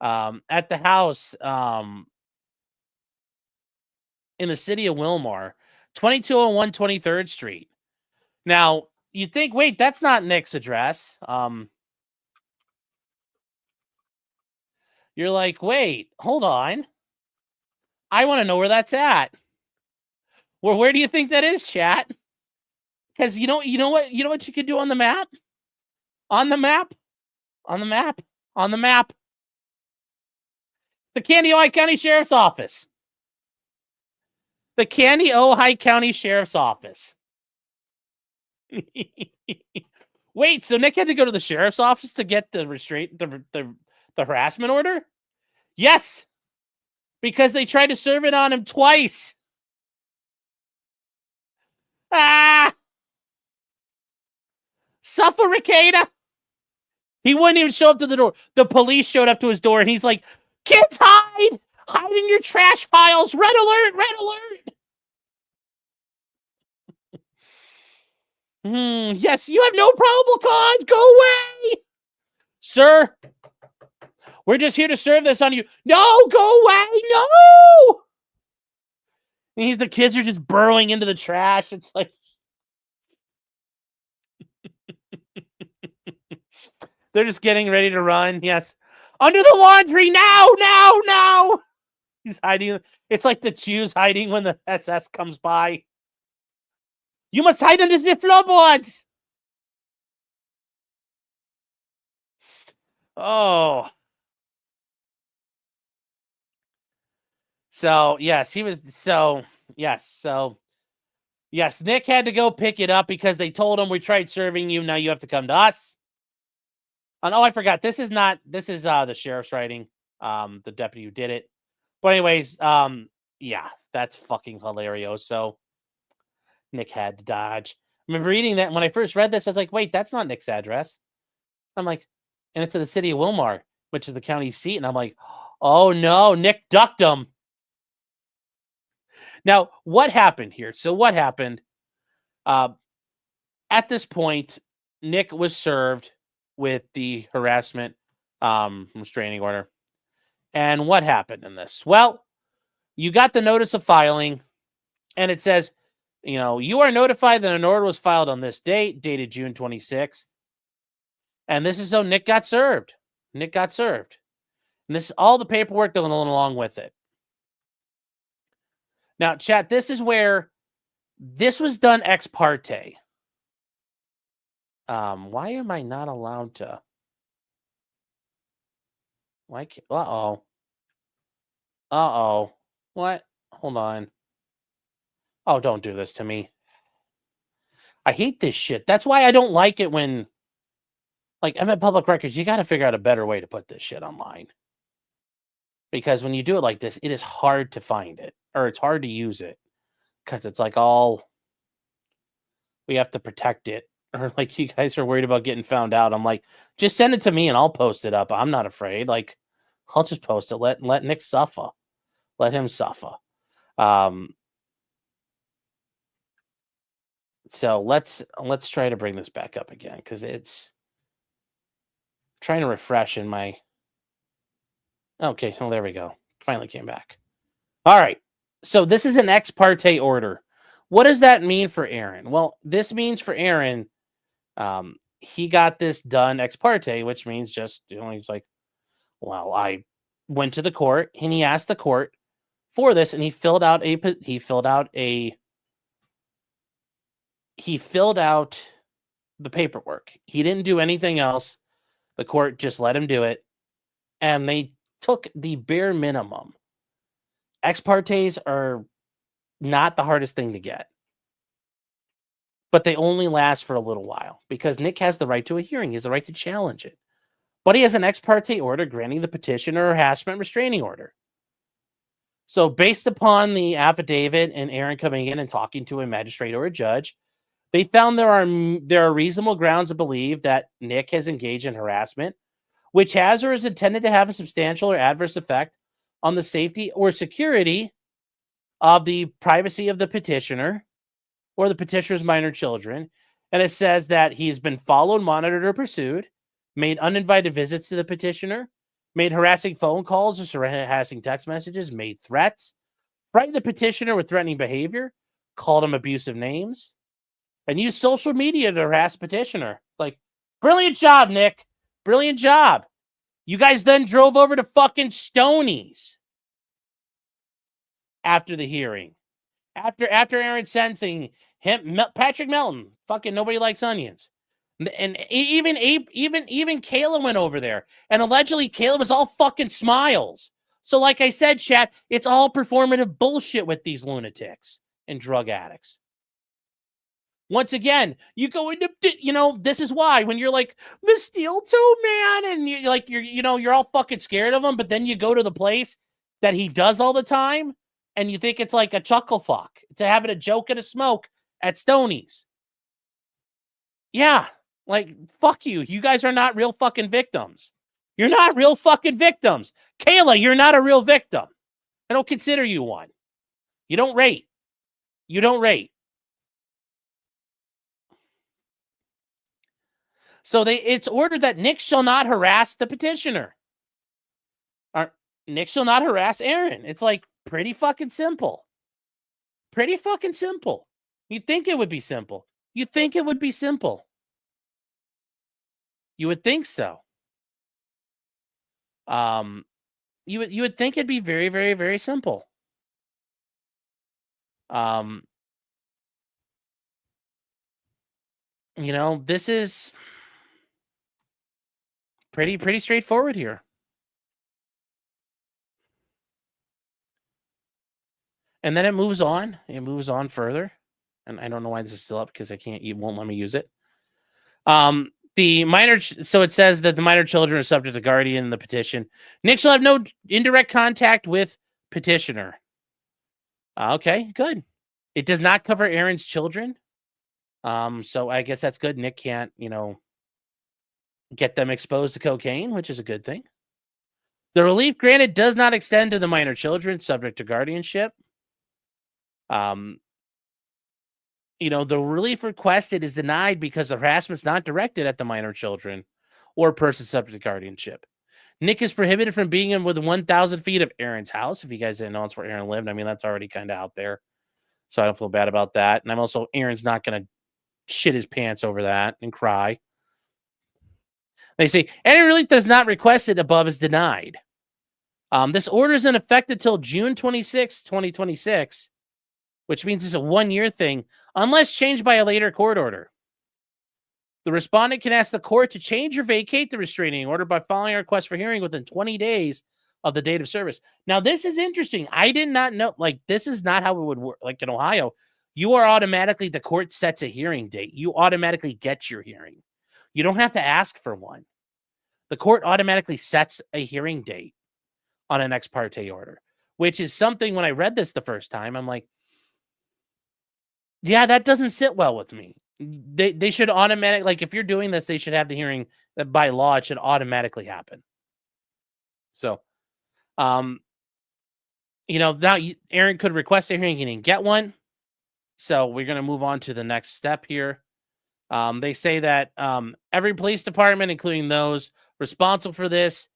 at the house in the city of Wilmar, 2201 23rd Street. Now, you think, wait, that's not Nick's address. You're like, wait, hold on. I want to know where that's at. Well, where do you think that is, chat? Because you know what you could do on the map? On the map? On the map? On the map? The Candy Ojai County Sheriff's Office. The Candy Ojai County Sheriff's Office. Wait, so Nick had to go to the sheriff's office to get the restraint, the harassment order? Yes, because they tried to serve it on him twice. Suffer Rekeita. He wouldn't even show up to the door. The police showed up to his door, and he's like, "Kids, hide! Hide in your trash piles! Red alert! Red alert!" Yes, you have no probable cause. Go away, sir. We're just here to serve this on you. No, go away. No. And the kids are just burrowing into the trash. It's like. They're just getting ready to run. Yes. Under the laundry. Now. He's hiding. It's like the Jews hiding when the SS comes by. You must hide under the floorboards. Oh. So, yes, yes, Nick had to go pick it up because they told him we tried serving you. Now you have to come to us. And I forgot. This is the sheriff's writing. The deputy who did it. But anyways, yeah, that's fucking hilarious. So Nick had to dodge. I remember reading that when I first read this, I was like, wait, that's not Nick's address. I'm like, and it's in the city of Wilmar, which is the county seat. And I'm like, oh no, Nick ducked him. Now, what happened here? So what happened? At this point, Nick was served with the harassment restraining order. And what happened in this? Well, you got the notice of filing, and it says, you know, you are notified that an order was filed on this date, dated June 26th. And this is how Nick got served. Nick got served. And this is all the paperwork that went along with it. Now, chat, this is where this was done ex parte. Why am I not allowed to? Why can't, Uh-oh. What? Hold on. Oh, don't do this to me. I hate this shit. That's why I don't like it when, like, I'm at Public Records. You got to figure out a better way to put this shit online. Because when you do it like this, it is hard to find it. Or it's hard to use it. Because it's like we have to protect it. Or like you guys are worried about getting found out. I'm like, just send it to me and I'll post it up. I'm not afraid. Like, I'll just post it. Let Nick suffer. Let him suffer. So let's try to bring this back up again because it's trying to refresh in my. Okay, so there we go. Finally came back. All right. So this is an ex parte order. What does that mean for Aaron? Well, this means for Aaron, he got this done ex parte, which means just, he's like, well, I went to the court and he asked the court for this, and he filled out the paperwork. He didn't do anything else. The court just let him do it, and they took the bare minimum. Ex partes are not the hardest thing to get, but they only last for a little while because Nick has the right to a hearing. He has the right to challenge it, but he has an ex parte order granting the petitioner a harassment restraining order. So based upon the affidavit and Aaron coming in and talking to a magistrate or a judge, they found there are reasonable grounds to believe that Nick has engaged in harassment, which has or is intended to have a substantial or adverse effect on the safety or security of the privacy of the petitioner or the petitioner's minor children. And it says that he's been followed, monitored, or pursued, made uninvited visits to the petitioner, made harassing phone calls or harassing text messages, made threats, frightened the petitioner with threatening behavior, called him abusive names, and used social media to harass petitioner. It's like, brilliant job, Nick. Brilliant job. You guys then drove over to fucking Stoney's after the hearing. After Aaron sentencing him, Patrick Melton, fucking nobody likes onions. And even Kayla went over there, and allegedly Kayla was all fucking smiles. So like I said, chat, it's all performative bullshit with these lunatics and drug addicts. Once again, you go into, this is why when you're like the steel toe man, and you're all fucking scared of him, but then you go to the place that he does all the time, and you think it's like a chuckle fuck to having a joke and a smoke at Stoney's. Yeah. Like, fuck you. You guys are not real fucking victims. You're not real fucking victims. Kayla, you're not a real victim. I don't consider you one. You don't rate. You don't rate. So it's ordered that Nick shall not harass the petitioner. Or Nick shall not harass Aaron. It's like pretty fucking simple. Pretty fucking simple. You'd think it would be simple. You think it would be simple. You would think so. You would think it'd be very, very, very simple. This is pretty straightforward here. And then it moves on. It moves on further. And I don't know why this is still up because it won't let me use it. So it says that the minor children are subject to guardian in the petition. Nick shall have no indirect contact with petitioner. Okay, good. It does not cover Aaron's children. So I guess that's good. Nick can't, get them exposed to cocaine, which is a good thing. The relief granted does not extend to the minor children subject to guardianship. The relief requested is denied because the harassment is not directed at the minor children or person subject to guardianship. Nick is prohibited from being within 1,000 feet of Aaron's house. If you guys didn't know, it's where Aaron lived. I mean, that's already kind of out there. So I don't feel bad about that. And Aaron's not going to shit his pants over that and cry. They say, any relief that is not requested above is denied. This order is in effect until June 26, 2026. Which means it's a 1-year thing, unless changed by a later court order. The respondent can ask the court to change or vacate the restraining order by filing a request for hearing within 20 days of the date of service. Now, this is interesting. I did not know, this is not how it would work. Like in Ohio, you are automatically, the court sets a hearing date. You automatically get your hearing. You don't have to ask for one. The court automatically sets a hearing date on an ex parte order, which is something when I read this the first time, I'm like, yeah, that doesn't sit well with me. They should automatically, if you're doing this, they should have the hearing that by law, it should automatically happen. So, now Aaron could request a hearing, he didn't get one. So we're going to move on to the next step here. They say that every police department, including those responsible for this,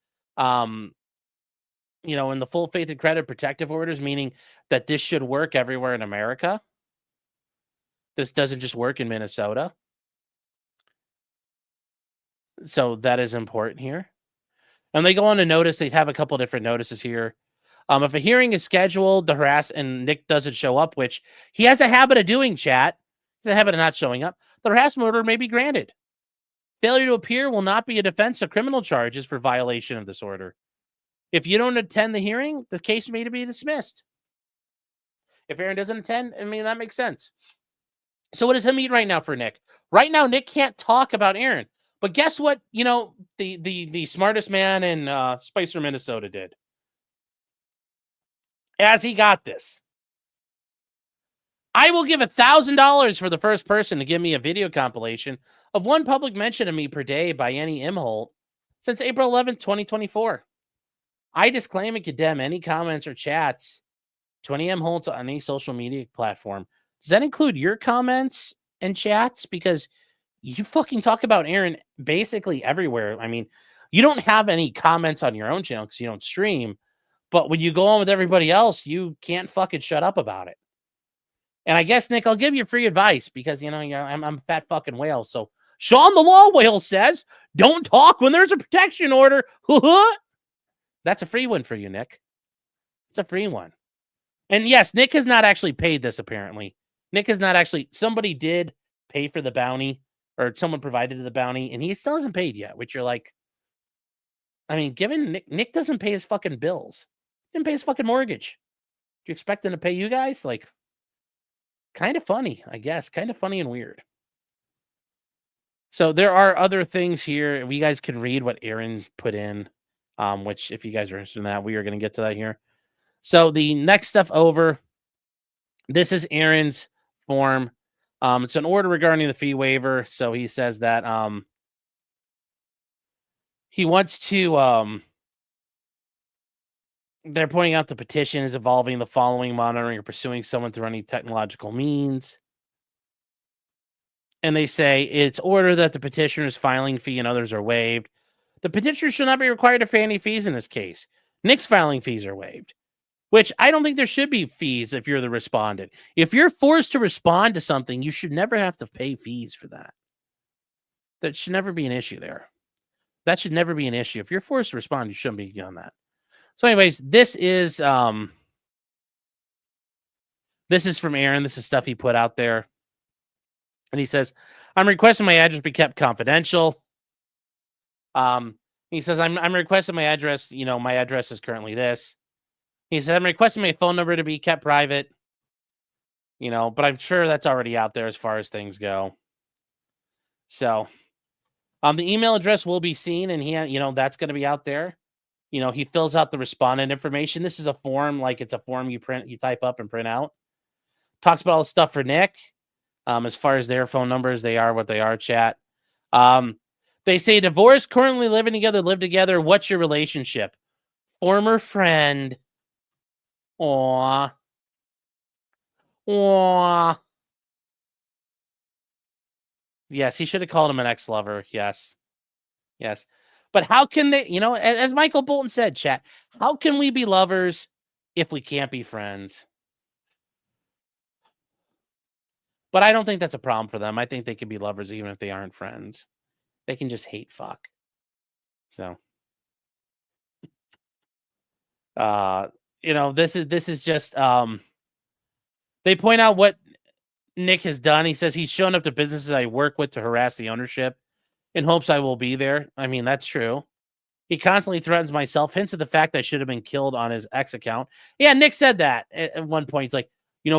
in the full faith and credit protective orders, meaning that this should work everywhere in America. This doesn't just work in Minnesota. So that is important here. And they go on to notice, they have a couple different notices here. If a hearing is scheduled, the harass and Nick doesn't show up, which he has a habit of doing, chat, the habit of not showing up, the harassment order may be granted. Failure to appear will not be a defense of criminal charges for violation of this order. If you don't attend the hearing, the case may be dismissed. If Aaron doesn't attend, I mean, that makes sense. So what does it mean right now for Nick? Right now, Nick can't talk about Aaron. But guess what, the smartest man in Spicer, Minnesota did? As he got this. I will give $1,000 for the first person to give me a video compilation of one public mention of me per day by any Imholt since April 11th, 2024. I disclaim and condemn any comments or chats to any Imholts on any social media platform. Does that include your comments and chats? Because you fucking talk about Aaron basically everywhere. I mean, you don't have any comments on your own channel because you don't stream. But when you go on with everybody else, you can't fucking shut up about it. And I guess, Nick, I'll give you free advice because, I'm a fat fucking whale. So Sean the Law Whale says, don't talk when there's a protection order. That's a free one for you, Nick. It's a free one. And yes, Nick has not actually paid this, apparently. Nick has not actually, somebody did pay for the bounty, or someone provided the bounty, and he still hasn't paid yet, which you're like, I mean, given Nick doesn't pay his fucking bills. Didn't pay his fucking mortgage. Do you expect him to pay you guys? Like, kind of funny, I guess. Kind of funny and weird. So there are other things here. You guys can read what Aaron put in, which if you guys are interested in that, we are going to get to that here. So the next stuff over, this is Aaron's form. It's an order regarding the fee waiver. So he says that he wants to, they're pointing out the petition is involving the following: monitoring or pursuing someone through any technological means. And they say it's order that the petitioner's filing fee and others are waived. The petitioner should not be required to pay any fees in this case. Nick's filing fees are waived, which I don't think there should be fees if you're the respondent. If you're forced to respond to something, you should never have to pay fees for that. That should never be an issue there. That should never be an issue. If you're forced to respond, you shouldn't be on that. So anyways, this is from Aaron. This is stuff he put out there. And he says, I'm requesting my address be kept confidential. He says, I'm requesting my address. My address is currently this. He said, I'm requesting my phone number to be kept private. But I'm sure that's already out there as far as things go. So, the email address will be seen, and that's going to be out there. He fills out the respondent information. This is a form, like it's a form you type up and print out. Talks about all the stuff for Nick. As far as their phone numbers, they are what they are, chat. They say divorce, currently living together, live together. What's your relationship? Former friend. Aww. Aww. Yes, he should have called him an ex-lover. Yes. Yes. But how can they, as Michael Bolton said, chat, how can we be lovers if we can't be friends? But I don't think that's a problem for them. I think they can be lovers even if they aren't friends. They can just hate fuck. So, this is just, they point out what Nick has done. He says he's shown up to businesses I work with to harass the ownership in hopes I will be there. I mean, that's true. He constantly threatens myself, hints at the fact I should have been killed on his ex account. Yeah, Nick said that at one point. He's like,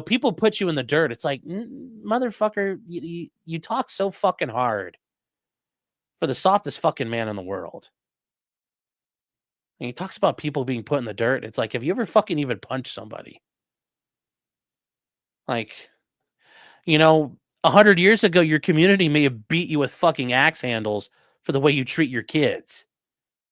people put you in the dirt. It's like, motherfucker, you talk so fucking hard for the softest fucking man in the world. And he talks about people being put in the dirt. It's like, have you ever fucking even punched somebody? Like, 100 years ago, your community may have beat you with fucking axe handles for the way you treat your kids.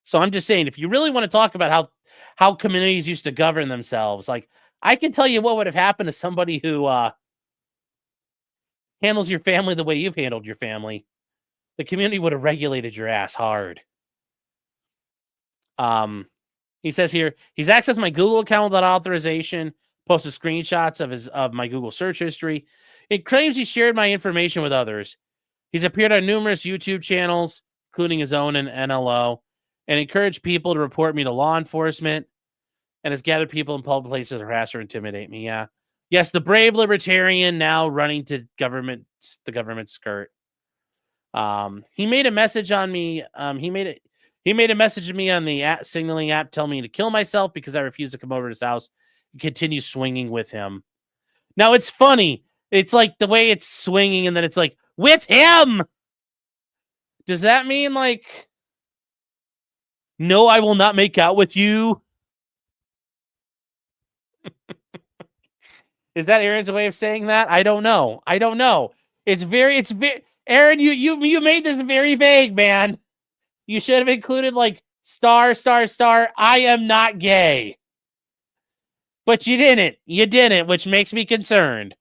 So I'm just saying, if you really want to talk about how communities used to govern themselves, like, I can tell you what would have happened to somebody who handles your family the way you've handled your family. The community would have regulated your ass hard. He says here, he's accessed my Google account without authorization, posted screenshots of my Google search history. It claims he shared my information with others. He's appeared on numerous YouTube channels, including his own and NLO, and encouraged people to report me to law enforcement, and has gathered people in public places to harass or intimidate me. Yeah. Yes, the brave libertarian now running to the government skirt. He made a message on me. He made a message to me on the signaling app telling me to kill myself because I refused to come over to his house and continue swinging with him. Now, it's funny. It's like the way it's swinging, and then it's like, with him! Does that mean, like, no, I will not make out with you? Is that Aaron's way of saying that? I don't know. It's very, Aaron, you made this very vague, man. You should have included, like, star, I am not gay. But you didn't, which makes me concerned.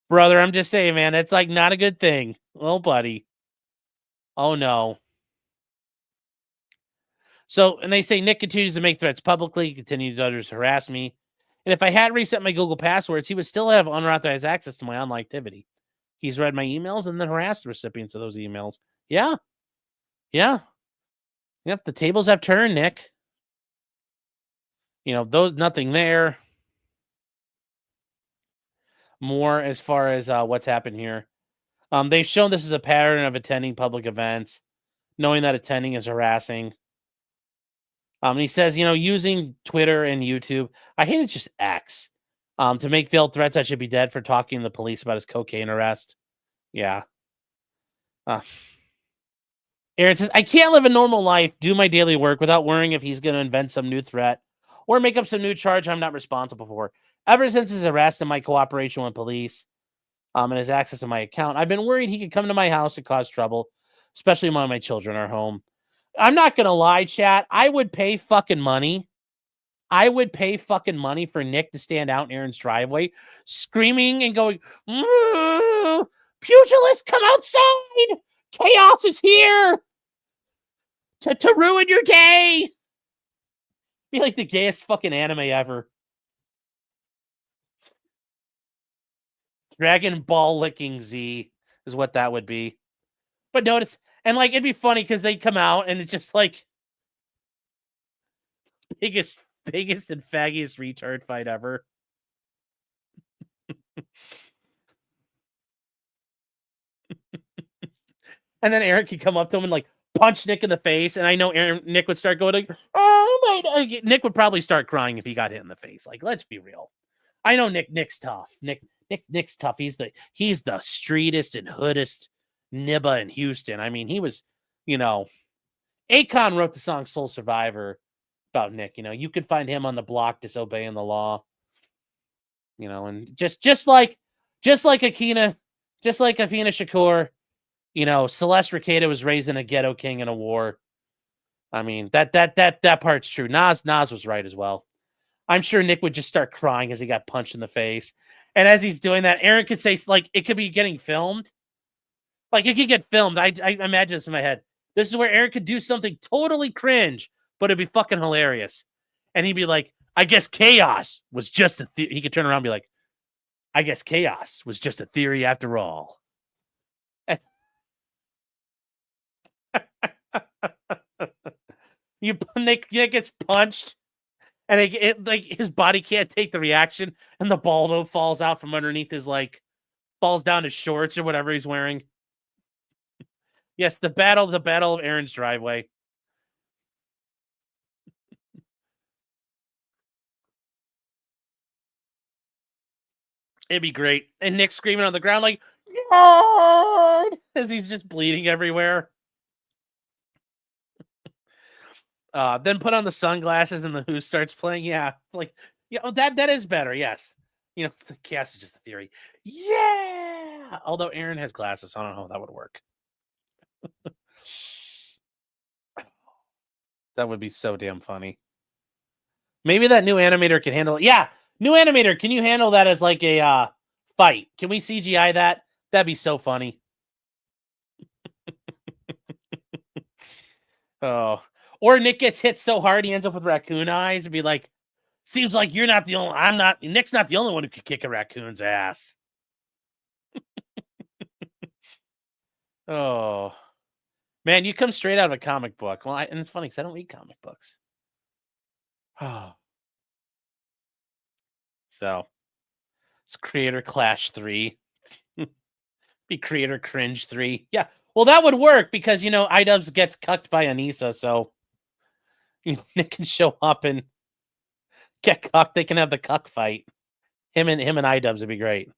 Brother, I'm just saying, man, that's, like, not a good thing. Oh, buddy. Oh, no. So, and they say Nick continues to make threats publicly, continues others to harass me. And if I had reset my Google passwords, he would still have unauthorized access to my online activity. He's read my emails and then harassed the recipients of those emails. Yeah. Yep, the tables have turned, Nick. Nothing there. More as far as what's happened here. They've shown this is a pattern of attending public events, knowing that attending is harassing. He says, using Twitter and YouTube, I hate it's just X, to make veiled threats I should be dead for talking to the police about his cocaine arrest. Yeah. Aaron says, I can't live a normal life, do my daily work without worrying if he's going to invent some new threat or make up some new charge I'm not responsible for. Ever since his arrest and my cooperation with police and his access to my account, I've been worried he could come to my house and cause trouble, especially when my children are home. I'm not going to lie, chat. I would pay fucking money. For Nick to stand out in Aaron's driveway screaming and going, pugilist, come outside. Chaos is here to ruin your day. Be like the gayest fucking anime ever. Dragon Ball licking Z is what that would be. But notice, and like, it'd be funny because they come out and it's just like biggest and faggiest retard fight ever. And then Aaron could come up to him and like punch Nick in the face. And I know Nick would start going like, oh my God. Nick would probably start crying if he got hit in the face. Like, let's be real. I know Nick's tough. Nick's tough. He's the streetest and hoodest nibba in Houston. I mean, he was, Akon wrote the song Soul Survivor about Nick. You could find him on the block disobeying the law. And just like Afina Shakur, Celeste Rekeita was raised in a ghetto king in a war. I mean, that part's true. Nas was right as well. I'm sure Nick would just start crying as he got punched in the face. And as he's doing that, Aaron could say, like, it could be getting filmed. Like, it could get filmed. I imagine this in my head. This is where Aaron could do something totally cringe, but it'd be fucking hilarious. And he'd be like, I guess chaos was just a theory. He could turn around and be like, I guess chaos was just a theory after all. Nick gets punched, and it like his body can't take the reaction, and the Baldo falls out from underneath his falls down his shorts or whatever he's wearing. Yes, the battle of Aaron's driveway. It'd be great. And Nick screaming on the ground like, Nerd! As he's just bleeding everywhere. Then put on the sunglasses and the Who starts playing. Yeah, that is better. Yes, the chaos is just a theory. Yeah, although Aaron has glasses, so I don't know how that would work. That would be so damn funny. Maybe that new animator can handle it. Yeah, new animator, can you handle that as like a fight? Can we CGI that? That'd be so funny. Oh. Or Nick gets hit so hard he ends up with raccoon eyes and be like, seems like you're not the only, Nick's not the only one who could kick a raccoon's ass. Oh, man, you come straight out of a comic book. Well, and it's funny because I don't read comic books. Oh. So, it's Creator Clash 3. Be Creator Cringe 3. Yeah, well, that would work because, iDubbbz gets cucked by Anissa, so Nick can show up and get cucked. They can have the cuck fight. Him and iDubbbz would be great.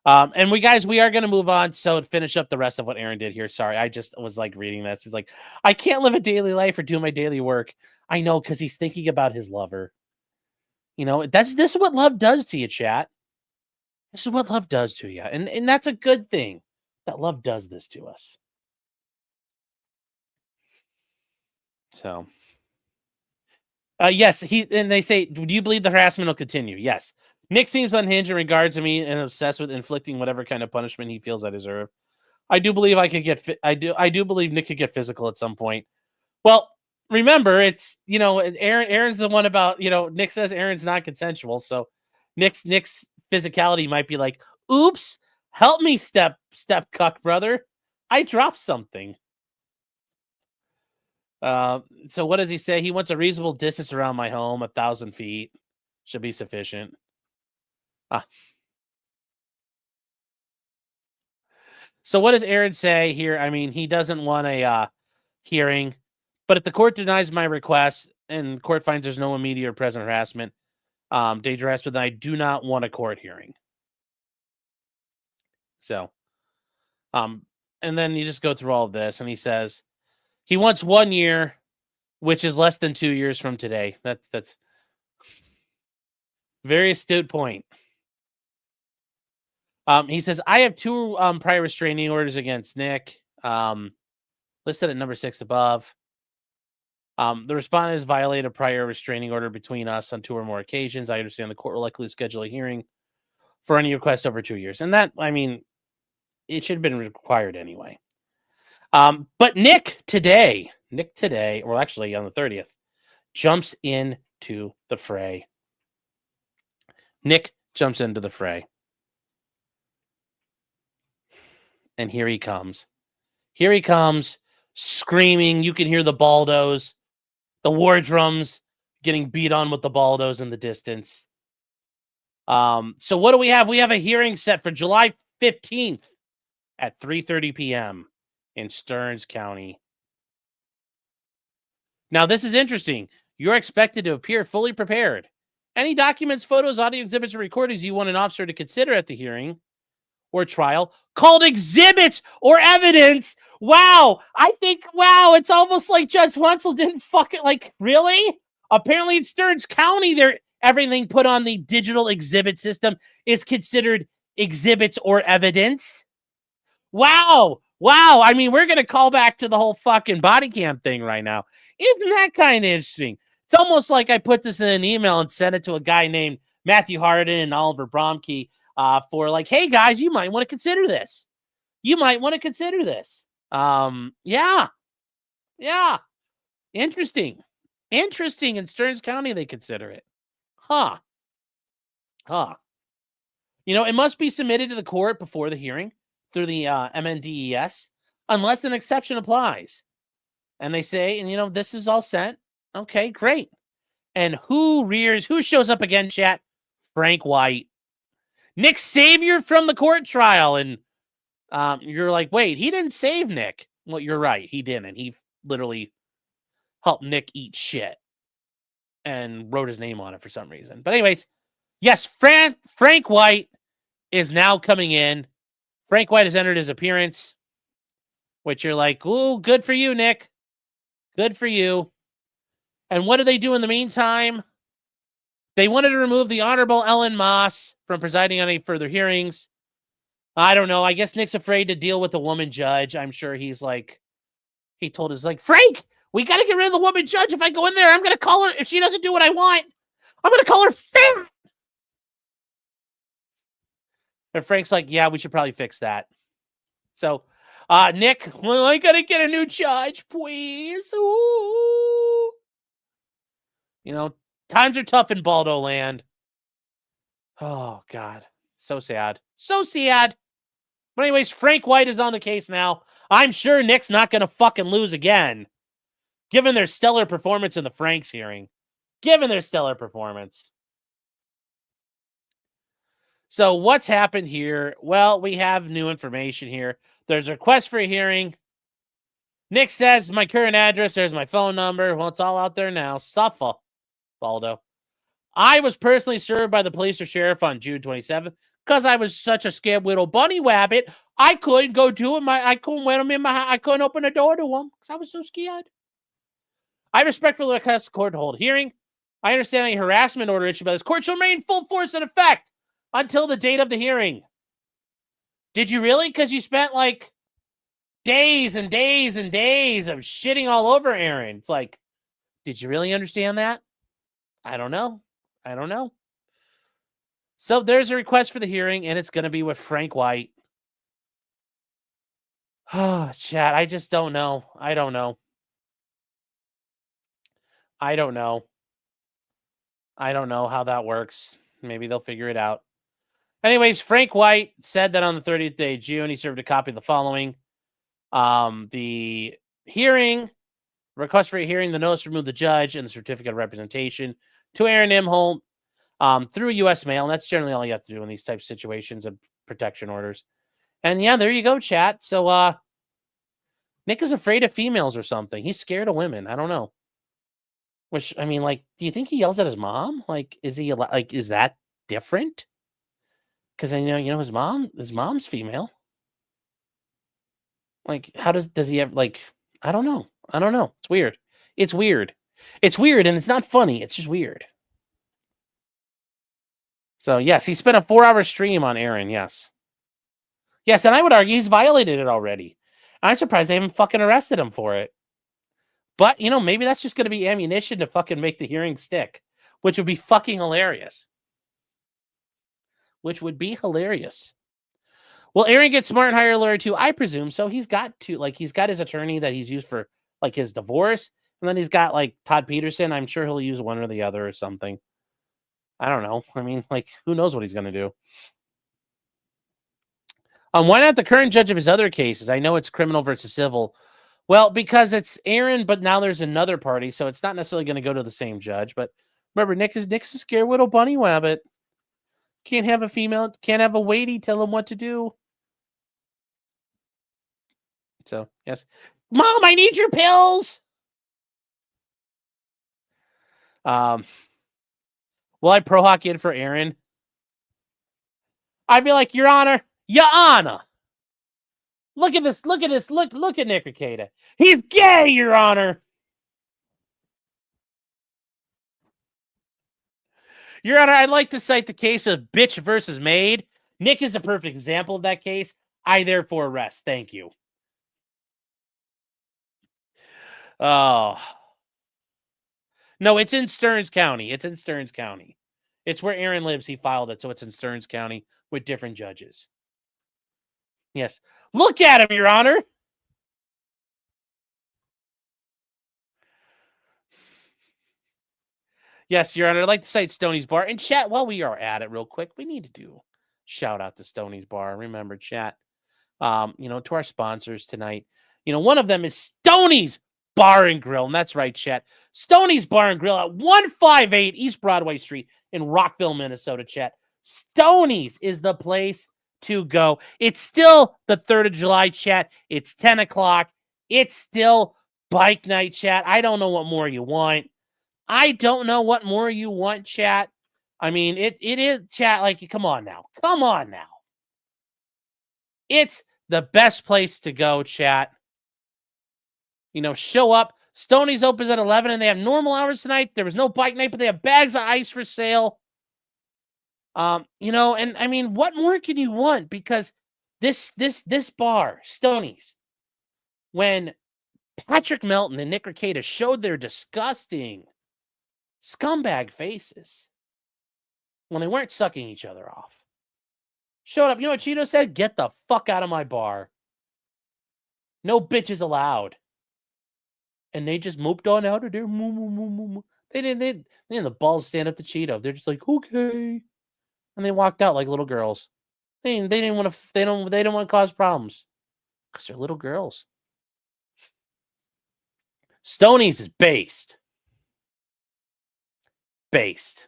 And we are going to move on. So to finish up the rest of what Aaron did here. Sorry, I just was like reading this. He's like, I can't live a daily life or do my daily work. I know, because he's thinking about his lover. This is what love does to you, chat. This is what love does to you. And that's a good thing that love does this to us. So, yes, and they say, do you believe the harassment will continue? Yes. Nick seems unhinged in regards to me and obsessed with inflicting whatever kind of punishment he feels I deserve. I do believe I do believe Nick could get physical at some point. Well, remember, it's Aaron's the one about Nick says Aaron's not consensual, so Nick's physicality might be like, oops, help me, step cuck brother, I dropped something. So what does he say? He wants a reasonable distance around my home. 1,000 feet should be sufficient. So what does Aaron say here? I mean, he doesn't want a hearing, but if the court denies my request and the court finds there's no immediate or present harassment, danger harassment, then I do not want a court hearing. So, and then you just go through all of this, and he says he wants 1 year, which is less than 2 years from today. That's very astute point. He says, I have 2 prior restraining orders against Nick, listed at number 6 above. The respondent has violated a prior restraining order between us on 2 or more occasions. I understand the court will likely schedule a hearing for any request over 2 years. And that, I mean, it should have been required anyway. But Nick today, or actually on the 30th, jumps into the fray. Nick jumps into the fray. And here he comes. Here he comes, screaming. You can hear the baldos, the war drums getting beat on with the baldos in the distance. So what do we have? We have a hearing set for July 15th at 3:30 p.m. in Stearns County. Now, this is interesting. You're expected to appear fully prepared. Any documents, photos, audio exhibits, or recordings you want an officer to consider at the hearing or trial called exhibits or evidence. Wow. It's almost like Judge Wenzel didn't really? Apparently in Stearns County, everything put on the digital exhibit system is considered exhibits or evidence. Wow. I mean, we're going to call back to the whole fucking body cam thing right now. Isn't that kind of interesting? It's almost like I put this in an email and sent it to a guy named Matthew Harden and Oliver Bromke for like, hey guys, you might want to consider this. Yeah. Interesting. In Stearns County, they consider it. Huh. It must be submitted to the court before the hearing through the MNDES, unless an exception applies. And they say, and this is all sent. Okay, great. And who shows up again, chat? Frank White. Nick's savior from the court trial. And you're like, wait, he didn't save Nick. Well, you're right. He didn't. He literally helped Nick eat shit and wrote his name on it for some reason. But anyways, yes, Frank White is now coming in. Frank White has entered his appearance, which you're like, ooh, good for you, Nick. Good for you. And what do they do in the meantime? They wanted to remove the Honorable Ellen Moss from presiding on any further hearings. I don't know. I guess Nick's afraid to deal with a woman judge. I'm sure he told us, Frank, we got to get rid of the woman judge. If I go in there, I'm going to call her. If she doesn't do what I want, I'm going to call her fat. And Frank's like, yeah, we should probably fix that. So Nick, well, I gotta get a new judge, please. Ooh. You know, times are tough in Baldo land. Oh, God. So sad. So sad. But anyways, Frank White is on the case now. I'm sure Nick's not going to fucking lose again, given their stellar performance in the Franks hearing. Given their stellar performance. So what's happened here? Well, we have new information here. There's a request for a hearing. Nick says, my current address, there's my phone number. Well, it's all out there now. Suffer, Baldo. I was personally served by the police or sheriff on June 27th because I was such a scared little bunny wabbit. I couldn't go to him. I couldn't let him in my house. I couldn't open the door to him because I was so scared. I respectfully request the court to hold a hearing. I understand a harassment order issued by this court shall remain full force and effect until the date of the hearing. Did you really? Because you spent like days and days and days of shitting all over Aaron. It's like, did you really understand that? I don't know. I don't know. So there's a request for the hearing, and it's going to be with Frank White. Oh, chat, I just don't know. I don't know. I don't know. I don't know how that works. Maybe they'll figure it out. Anyways, Frank White said that on the 30th day of June, he served a copy of the following. The hearing, request for a hearing, the notice to remove the judge, and the certificate of representation to Aaron Imholt through U.S. mail. And that's generally all you have to do in these types of situations of protection orders. And yeah, there you go, chat. So Nick is afraid of females or something. He's scared of women. I don't know. Which, I mean, like, do you think he yells at his mom? Like, is he like, is that different? Because you know, his mom's female. Like, how does he have, like, I don't know. It's weird. It's weird. It's weird, and it's not funny. It's just weird. So, yes, he spent a 4-hour stream on Aaron, yes. Yes, and I would argue he's violated it already. I'm surprised they haven't fucking arrested him for it. But, you know, maybe that's just going to be ammunition to fucking make the hearing stick, which would be fucking hilarious. Which would be hilarious. Well, Aaron gets smart and hire a lawyer too. I presume so. He's got his attorney that he's used for like his divorce, and then he's got like Todd Peterson. I'm sure he'll use one or the other or something. I don't know. I mean, like, who knows what he's going to do? Why not the current judge of his other cases? I know it's criminal versus civil. Well, because it's Aaron, but now there's another party, so it's not necessarily going to go to the same judge. But remember, Nick's a scared little bunny wabbit. Can't have a female, can't have a weighty tell him what to do. So, yes. Mom, I need your pills. Will I pro hockey it for Aaron? I'd be like, Your Honor. Look at this. Look at Nick Rekeita. He's gay, Your Honor. Your Honor, I'd like to cite the case of Bitch versus Maid. Nick is a perfect example of that case. I therefore rest. Thank you. Oh. No, it's in Stearns County. It's where Aaron lives. He filed it, so it's in Stearns County with different judges. Yes. Look at him, Your Honor. Yes, Your Honor. I'd like to cite Stoney's Bar. And chat, while we are at it real quick, we need to do shout out to Stoney's Bar. Remember, chat, to our sponsors tonight. One of them is Stoney's Bar and Grill. And that's right, chat. Stoney's Bar and Grill at 158 East Broadway Street in Rockville, Minnesota, chat. Stoney's is the place to go. It's still the 3rd of July, chat. It's 10 o'clock. It's still bike night, chat. I don't know what more you want. Chat. I mean, it is, chat, like, come on now. It's the best place to go, chat. Show up. Stoney's opens at 11, and they have normal hours tonight. There was no bike night, but they have bags of ice for sale. And I mean, what more can you want? Because this bar, Stoney's, when Patrick Melton and Nick Rekeita showed their disgusting scumbag faces when they weren't sucking each other off, showed up. You know what Cheeto said? Get the fuck out of my bar. No bitches allowed. And they just moped on out of there. They didn't the balls stand up to Cheeto. They're just like, okay. And they walked out like little girls. They didn't want to they don't want to cause problems. Because they're little girls. Stonies is based. Based.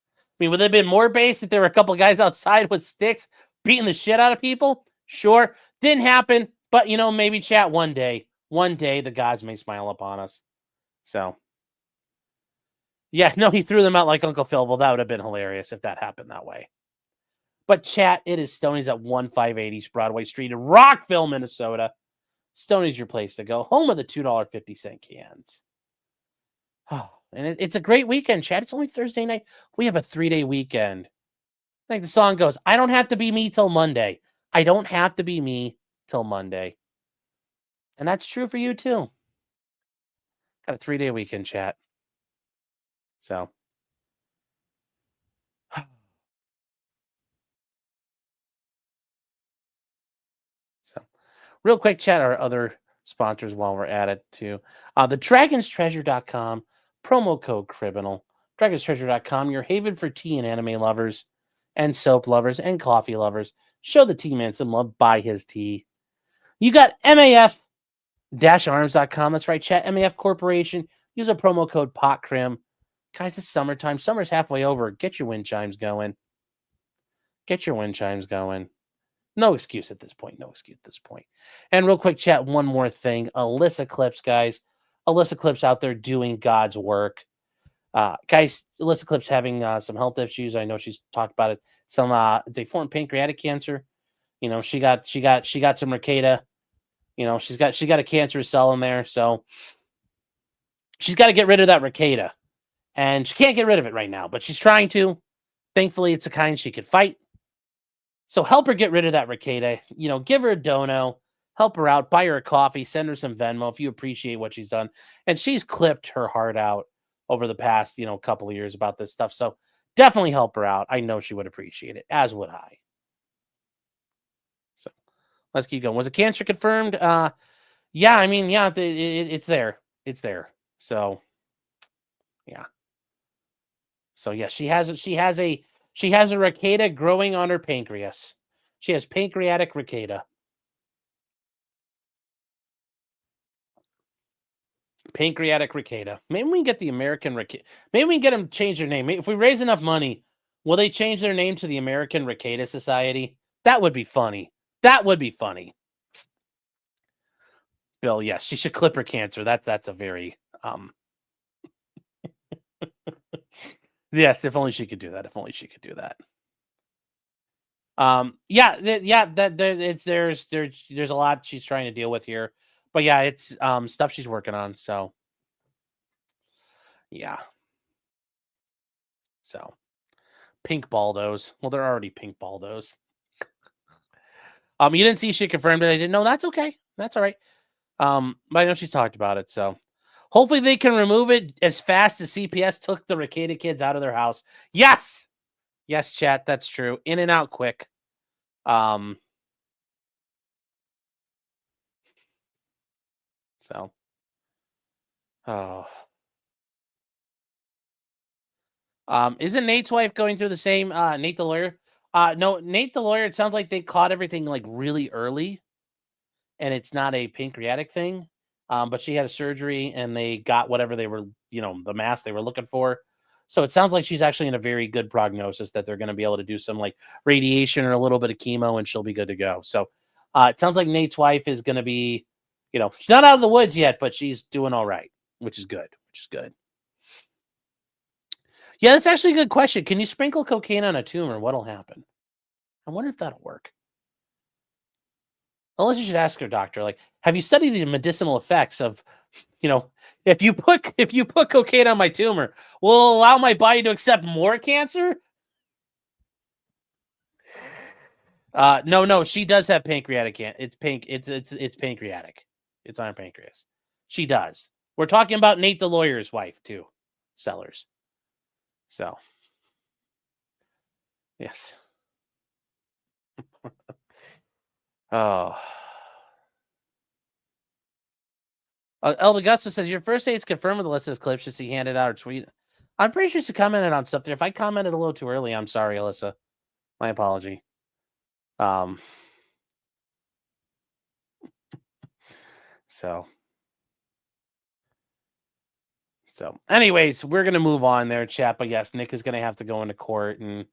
I mean, would they have been more based if there were a couple of guys outside with sticks beating the shit out of people? Sure. Didn't happen. But, maybe chat one day. One day the gods may smile upon us. So. Yeah, no, he threw them out like Uncle Phil. Well, that would have been hilarious if that happened that way. But chat, it is Stoney's at 1580 East Broadway Street in Rockville, Minnesota. Stoney's your place to go. Home of the $2.50 cans. Oh, and it's a great weekend, chat. It's only Thursday night. We have a 3-day weekend. Like the song goes, I don't have to be me till Monday. I don't have to be me till Monday. And that's true for you, too. Got a 3-day weekend, chat. So. Real quick, chat our other sponsors while we're at it, too. The dragonstreasure.com, promo code criminal. Dragonstreasure.com, your haven for tea and anime lovers, and soap lovers, and coffee lovers. Show the tea man some love, buy his tea. You got MAF-arms.com. That's right, chat. MAF Corporation. Use a promo code POTCRIM. Guys, it's summertime. Summer's halfway over. Get your wind chimes going. Get your wind chimes going. No excuse at this point. No excuse at this point. And real quick, chat, one more thing. Alyssa Clips, guys. Alyssa Clips out there doing God's work. Guys, Alyssa Clips having some health issues. I know she's talked about it. Some deformed pancreatic cancer. She got some Rekeita. She's got a cancerous cell in there. So she's got to get rid of that Rekeita. And she can't get rid of it right now, but she's trying to. Thankfully, it's a kind she could fight. So help her get rid of that Rekeita. Give her a dono, help her out, buy her a coffee, send her some Venmo if you appreciate what she's done. And she's clipped her heart out over the past, couple of years about this stuff. So definitely help her out. I know she would appreciate it, as would I. So let's keep going. Was it cancer confirmed? Yeah, I mean, yeah, it's there. It's there. So, yeah. So, yeah, she has a Rekieta growing on her pancreas. She has pancreatic Rekieta. Pancreatic Rekieta. Maybe we can get the American Rekieta. Maybe we can get them to change their name. If we raise enough money, will they change their name to the American Rekieta Society? That would be funny. That would be funny. Bill, yes, she should clip her cancer. That's a very yes, if only she could do that. If only she could do that. There's a lot she's trying to deal with here. But yeah, it's stuff she's working on, so yeah. So pink baldos. Well, they're already pink baldos. You didn't see she confirmed it. I didn't know. That's okay. That's all right. But I know she's talked about it, so hopefully they can remove it as fast as CPS took the Rekieta kids out of their house. Yes. Yes, chat, that's true. In and out quick. So. Oh. Isn't Nate's wife going through the same Nate the lawyer? No, Nate the lawyer, it sounds like they caught everything like really early and it's not a pancreatic thing. But she had a surgery and they got whatever they were, the mass they were looking for. So it sounds like she's actually in a very good prognosis that they're going to be able to do some like radiation or a little bit of chemo and she'll be good to go. So it sounds like Nate's wife is going to be, she's not out of the woods yet, but she's doing all right, which is good. Yeah, that's actually a good question. Can you sprinkle cocaine on a tumor? What'll happen? I wonder if that'll work. Unless you should ask your doctor, like, have you studied the medicinal effects of, if you put cocaine on my tumor, will it allow my body to accept more cancer? No, she does have pancreatic cancer. It's pancreatic. It's on her pancreas. She does. We're talking about Nate the lawyer's wife too, Sellers. So, yes. Oh. El Augusto says, your first date's confirmed with Alyssa's clip. Should she hand it out or tweet? I'm pretty sure she commented on stuff there. If I commented a little too early, I'm sorry, Alyssa. My apology. So anyways, we're going to move on there, chat. But yes, Nick is going to have to go into court and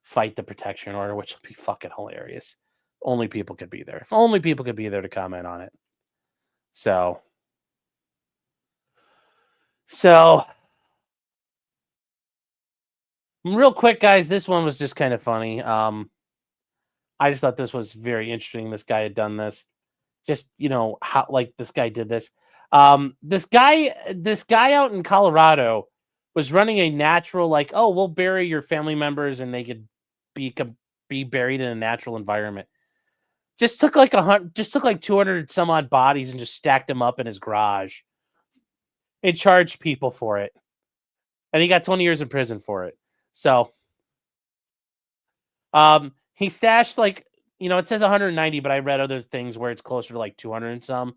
fight the protection order, which will be fucking hilarious. Only people could be there. If only people could be there to comment on it. So real quick, guys, this one was just kind of funny. I just thought this was very interesting. This guy had done this. Just, how like this guy did this. This guy out in Colorado was running a natural, like, oh, we'll bury your family members and they could be buried in a natural environment. Just took like 200 some odd bodies and just stacked them up in his garage and charged people for it. And he got 20 years in prison for it. So, he stashed it says 190, but I read other things where it's closer to like 200 and some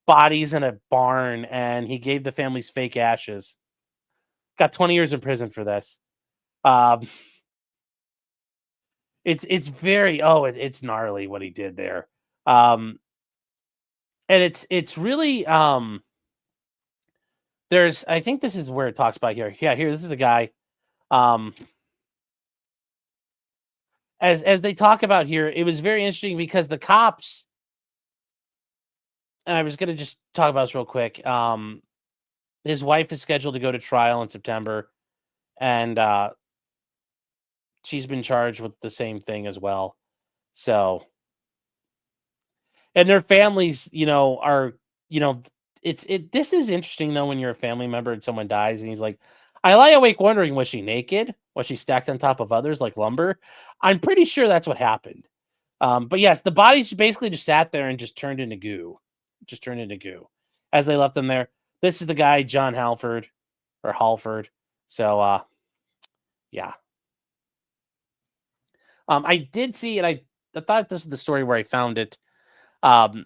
bodies in a barn, and he gave the families fake ashes. Got 20 years in prison for this. It's very it's gnarly what he did there. And it's really there's, I think this is where it talks about here. Yeah, here, this is the guy. As they talk about here, it was very interesting because the cops, and I was going to just talk about this real quick. His wife is scheduled to go to trial in September, and she's been charged with the same thing as well. So, and their families, are, this is interesting though, when you're a family member and someone dies and he's like, I lie awake wondering, was she naked? Was she stacked on top of others like lumber? I'm pretty sure that's what happened. But yes, the bodies basically just sat there and just turned into goo. As they left them there. This is the guy, John Halford. So, yeah. I did see, and I thought this is the story where I found it. The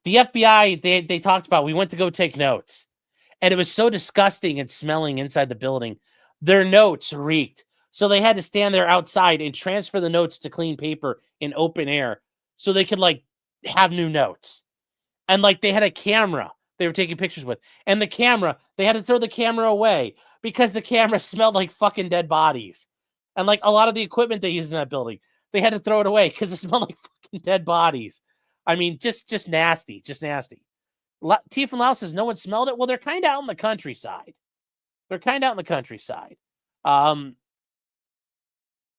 FBI, they talked about, we went to go take notes. And it was so disgusting and smelling inside the building. Their notes reeked. So they had to stand there outside and transfer the notes to clean paper in open air so they could have new notes. And they had a camera they were taking pictures with. And the camera, they had to throw the camera away because the camera smelled like fucking dead bodies. And a lot of the equipment they used in that building, they had to throw it away because it smelled like fucking dead bodies. I mean, just nasty. Tief and Lau says no one smelled it. Well, they're kind of out in the countryside.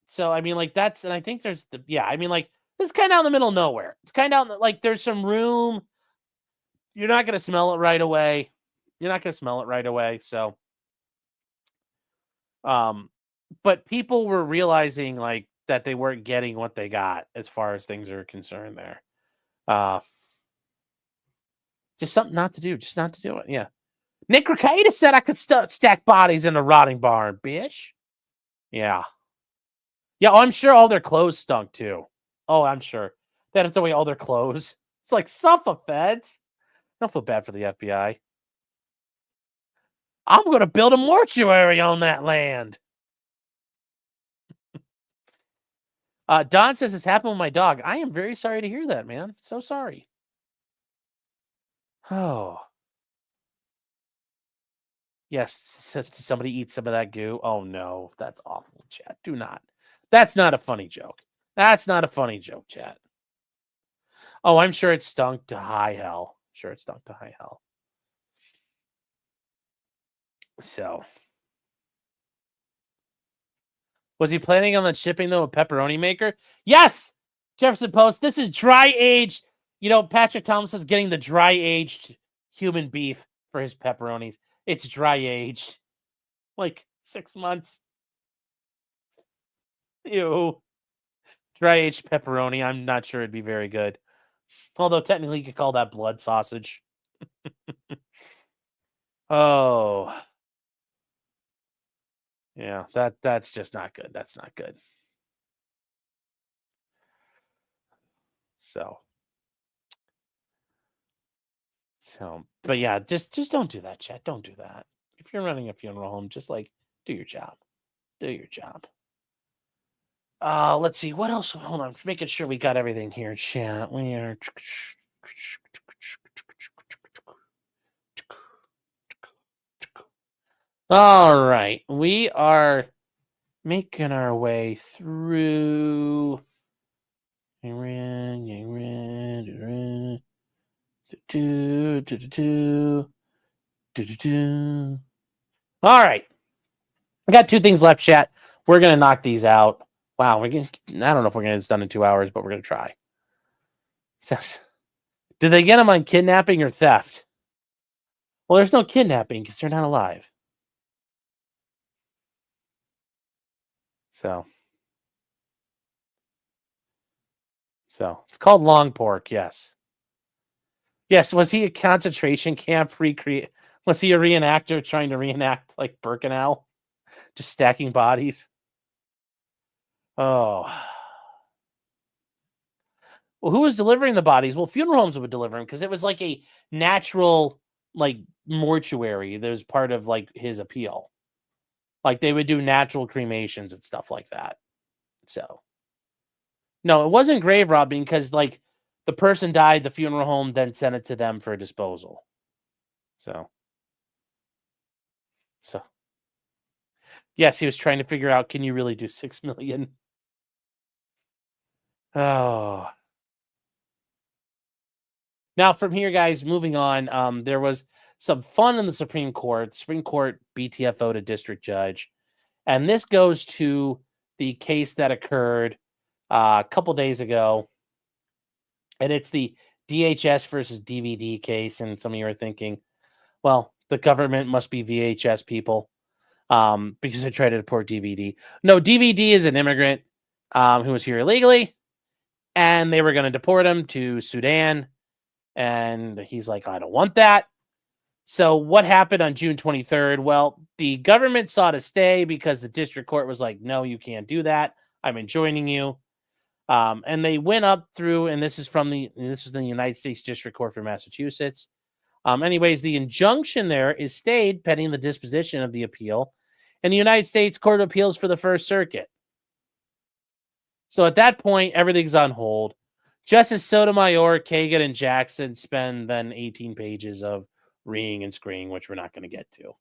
So I mean, that's, and I think there's this is kind of out in the middle of nowhere. It's kind of out in there's some room. You're not going to smell it right away. So, but people were realizing that they weren't getting what they got as far as things are concerned there. Just something not to do. Just not to do it. Yeah. Nick Rekeita said I could stack bodies in a rotting barn, bitch. Yeah. Yeah, I'm sure all their clothes stunk too. Oh, I'm sure. They had to throw away all their clothes. It's like, suffer, feds. I don't feel bad for the FBI. I'm going to build a mortuary on that land. Don says this happened with my dog. I am very sorry to hear that, man. So sorry. Oh. Yes, somebody eat some of that goo. Oh, no. That's awful, chat. Do not. That's not a funny joke. Chat. Oh, I'm sure it stunk to high hell. So. Was he planning on shipping, though, a pepperoni maker? Yes! Jefferson Post, this is dry-aged. Patrick Thomas is getting the dry-aged human beef for his pepperonis. It's dry-aged. 6 months. Ew. Dry-aged pepperoni. I'm not sure it'd be very good. Although, technically, you could call that blood sausage. Oh. Yeah, that's just not good. That's not good. So, but yeah, just don't do that, chat. Don't do that. If you're running a funeral home, just like do your job. Do your job. Let's see what else. Hold on, making sure we got everything here, chat. We are. All right, we are making our way through. All right. I got 2 things left, chat. We're going to knock these out. Wow. I don't know if we're going to get this done in 2 hours, but we're going to try. Says, did they get them on kidnapping or theft? Well, there's no kidnapping because they're not alive. So it's called long pork. Yes. Yes. Was he a concentration camp recreate? Was he a reenactor trying to reenact like Birkenau? Just stacking bodies. Oh. Well, who was delivering the bodies? Well, funeral homes would deliver them because it was like a natural like mortuary. That was part of like his appeal. Like they would do natural cremations and stuff like that. So no, it wasn't grave robbing because like the person died, the funeral home then sent it to them for disposal. So yes, he was trying to figure out, can you really do 6 million? Oh. Now from here, guys, moving on, there was some fun in the Supreme Court. The Supreme Court BTFO'd a district judge. And this goes to the case that occurred a couple days ago. And it's the DHS versus DVD case. And some of you are thinking, well, the government must be VHS people because they tried to deport DVD. No, DVD is an immigrant who was here illegally. And they were going to deport him to Sudan. And he's like, I don't want that. So what happened on June 23rd? Well, the government sought a stay because the district court was like, no, you can't do that. I'm enjoining you. And they went up through, and this is the United States District Court for Massachusetts. Anyways, the injunction there is stayed pending the disposition of the appeal in the United States Court of Appeals for the First Circuit. So at that point, everything's on hold. Justice Sotomayor, Kagan, and Jackson spend then 18 pages of reeing and screaming, which we're not going to get to.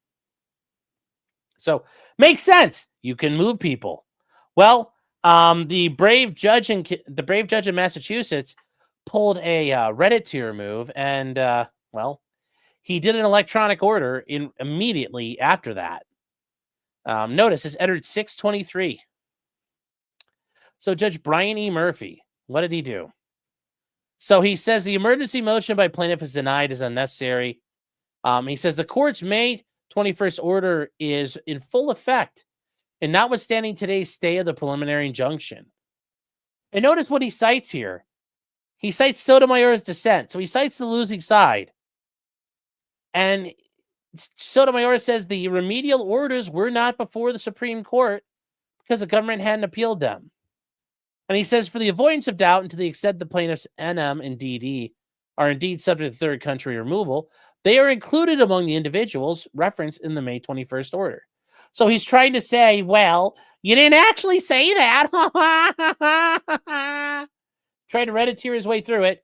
So makes sense. You can move people. Well, the brave judge in Massachusetts pulled a Reddit tier move, and he did an electronic order immediately after that. Notice it's entered 6/23. So Judge Brian E. Murphy, what did he do? So he says the emergency motion by plaintiff is denied is unnecessary. He says the court's May 21st order is in full effect, and notwithstanding today's stay of the preliminary injunction. And notice what he cites here. He cites Sotomayor's dissent. So he cites the losing side. And Sotomayor says the remedial orders were not before the Supreme Court because the government hadn't appealed them. And he says, for the avoidance of doubt and to the extent the plaintiffs NM and DD are indeed subject to third country removal, they are included among the individuals referenced in the May 21st order. So he's trying to say, well, you didn't actually say that. Trying to Redditeer his way through it.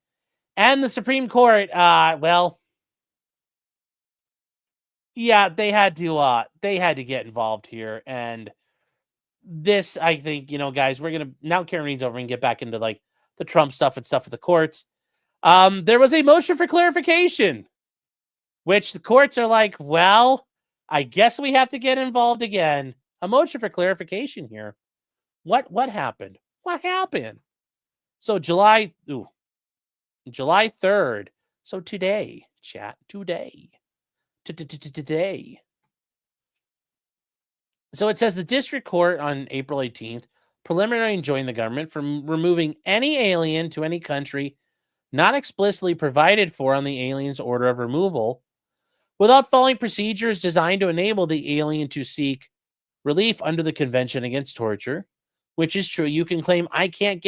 And the Supreme Court, they had to get involved here. And this, I think, guys, we're going to, now Karen Reed's over and get back into like the Trump stuff and stuff with the courts. There was a motion for clarification, which the courts are like, well, I guess we have to get involved again. A motion for clarification here. What happened? What happened? So July 3rd. So today, chat, today. So it says the district court on April 18th preliminarily enjoined the government from removing any alien to any country not explicitly provided for on the alien's order of removal without following procedures designed to enable the alien to seek relief under the Convention Against Torture, which is true. You can claim I can't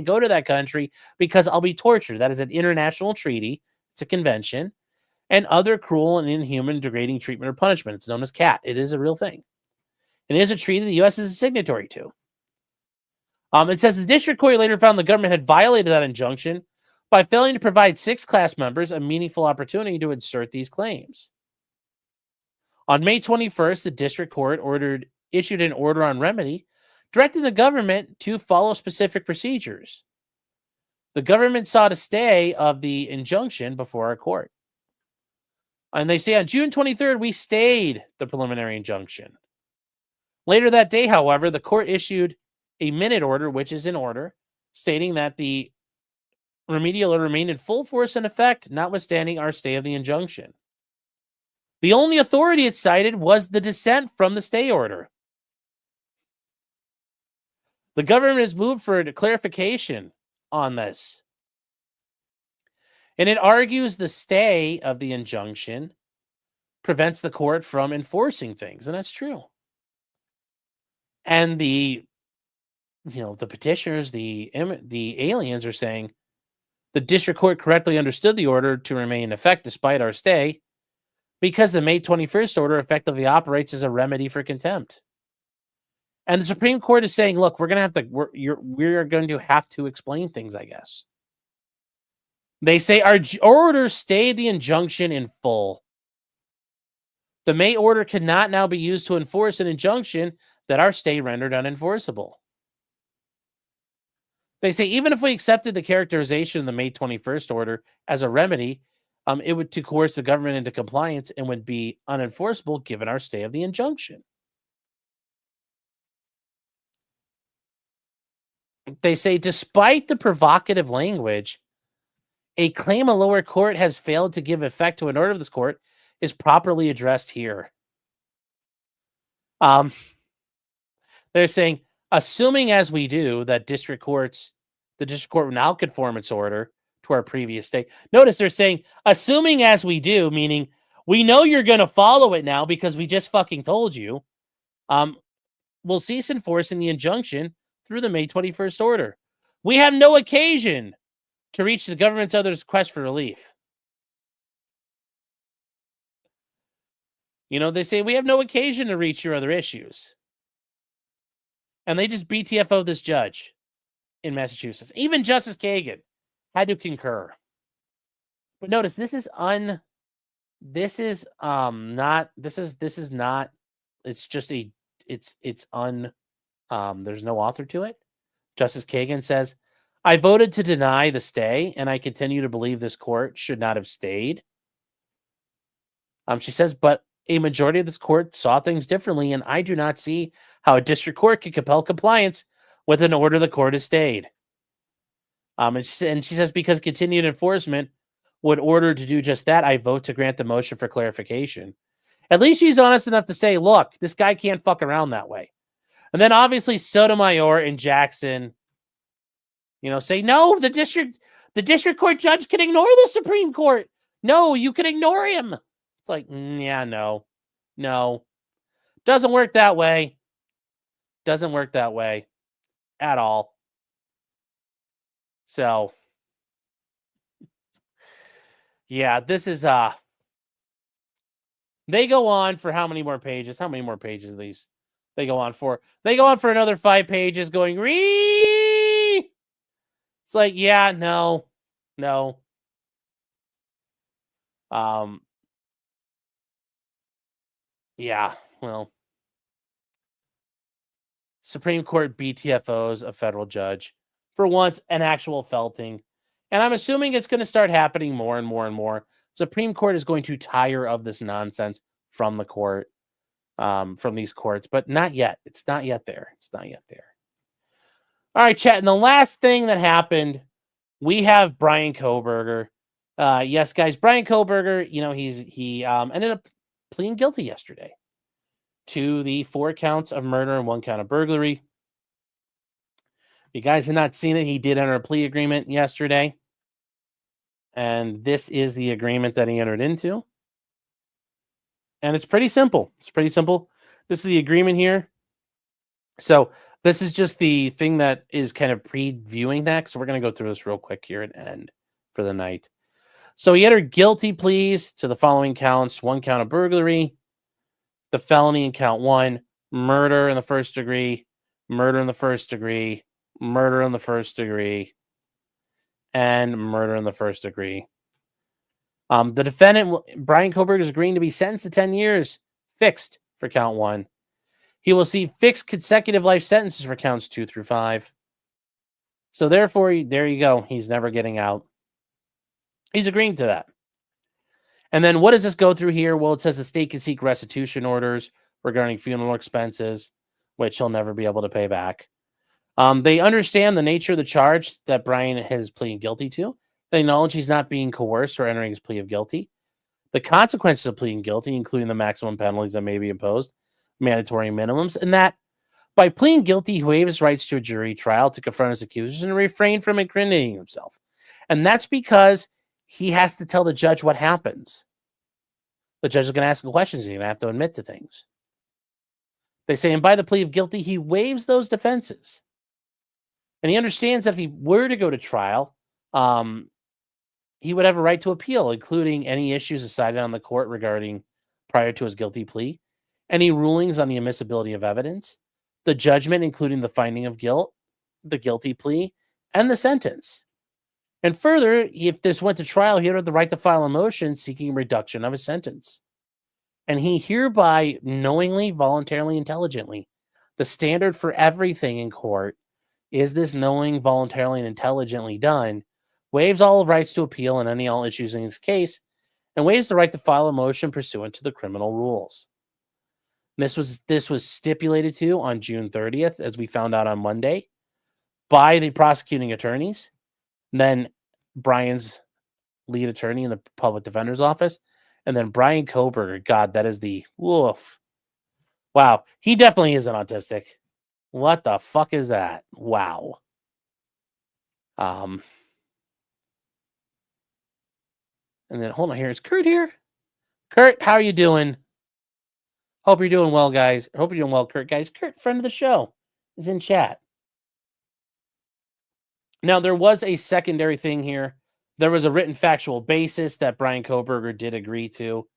go to that country because I'll be tortured. That is an international treaty. It's a convention. and other cruel and inhuman, degrading treatment or punishment. It's known as CAT. It is a real thing. It is a treaty the U.S. is a signatory to. It says the district court later found the government had violated that injunction by failing to provide 6 class members a meaningful opportunity to insert these claims. On May 21st, the district court issued an order on remedy, directing the government to follow specific procedures. The government sought a stay of the injunction before our court. And they say on June 23rd, we stayed the preliminary injunction. Later that day, however, the court issued a minute order, which is an order, stating that the remedial order remained in full force and effect, notwithstanding our stay of the injunction. The only authority it cited was the dissent from the stay order. The government has moved for a clarification on this. And it argues the stay of the injunction prevents the court from enforcing things, and that's true. And the petitioners, the aliens are saying the district court correctly understood the order to remain in effect despite our stay, because the May 21st order effectively operates as a remedy for contempt. And the Supreme Court is saying, look, we're going to have to explain things, I guess. They say our order stayed the injunction in full. The May order cannot now be used to enforce an injunction that our stay rendered unenforceable. They say even if we accepted the characterization of the May 21st order as a remedy, it would to coerce the government into compliance and would be unenforceable given our stay of the injunction. They say despite the provocative language, a claim a lower court has failed to give effect to an order of this court is properly addressed here. They're saying, assuming as we do that the district court will now conform its order to our previous stay. Notice they're saying, assuming as we do, meaning we know you're going to follow it now because we just fucking told you. We'll cease enforcing the injunction through the May 21st order. We have no occasion to reach the government's other request for relief. They say we have no occasion to reach your other issues. And they just BTFO this judge in Massachusetts. Even Justice Kagan had to concur. But notice it's there's no author to it. Justice Kagan says, I voted to deny the stay, and I continue to believe this court should not have stayed. She says, but a majority of this court saw things differently, and I do not see how a district court could compel compliance with an order the court has stayed. And she says, because continued enforcement would order to do just that, I vote to grant the motion for clarification. At least she's honest enough to say, look, this guy can't fuck around that way. And then obviously Sotomayor and Jackson, say, no, the district court judge can ignore the Supreme Court. No, you can ignore him. It's like, yeah, no. Doesn't work that way. Doesn't work that way at all. So, yeah, this is, they go on for how many more pages? How many more pages of these? They go on for another 5 pages going, it's like, yeah, no. Yeah, well, Supreme Court BTFOs a federal judge for once, an actual felting. And I'm assuming it's going to start happening more and more and more. Supreme Court is going to tire of this nonsense from the court, from these courts, but not yet. It's not yet there. All right, chat. And the last thing that happened, we have Bryan Kohberger. Yes, guys, Bryan Kohberger, he ended up pleading guilty yesterday to the 4 counts of murder and 1 count of burglary. If you guys have not seen it, he did enter a plea agreement yesterday. And this is the agreement that he entered into. And it's pretty simple. This is the agreement here. So this is just the thing that is kind of previewing that. So we're going to go through this real quick here and end for the night. So he entered guilty pleas to the following counts: 1 count of burglary, the felony in count 1, murder in the first degree, murder in the first degree, murder in the first degree, and murder in the first degree. The defendant, Bryan Kohberger, is agreeing to be sentenced to 10 years fixed for count 1. He will see fixed consecutive life sentences for counts 2 through 5. So therefore, there you go. He's never getting out. He's agreeing to that. And then what does this go through here? Well, it says the state can seek restitution orders regarding funeral expenses, which he'll never be able to pay back. They understand the nature of the charge that Bryan has pleaded guilty to. They acknowledge he's not being coerced or entering his plea of guilty. The consequences of pleading guilty, including the maximum penalties that may be imposed, mandatory minimums, and that by pleading guilty, he waives his rights to a jury trial to confront his accusers and refrain from incriminating himself. And that's because he has to tell the judge what happens. The judge is going to ask him questions. He's going to have to admit to things. They say, and by the plea of guilty, he waives those defenses. And he understands that if he were to go to trial, he would have a right to appeal, including any issues decided on the court regarding prior to his guilty plea, any rulings on the admissibility of evidence, the judgment, including the finding of guilt, the guilty plea, and the sentence. And further, if this went to trial, he would have the right to file a motion seeking reduction of his sentence. And he hereby knowingly, voluntarily, intelligently, the standard for everything in court is this knowing, voluntarily, and intelligently done, waives all rights to appeal and any all issues in his case, and waives the right to file a motion pursuant to the criminal rules. This was stipulated to on June 30th, as we found out on Monday, by the prosecuting attorneys, and then Bryan's lead attorney in the public defender's office, and then Bryan Kohberger. God, that is the woof. Wow, he definitely isn't autistic. What the fuck is that? Wow. And then hold on, here is Kurt here. Kurt, how are you doing? Hope you're doing well, guys. Hope you're doing well, Kurt, guys. Kurt, friend of the show, is in chat. Now, there was a secondary thing here. There was a written factual basis that Bryan Kohberger did agree to.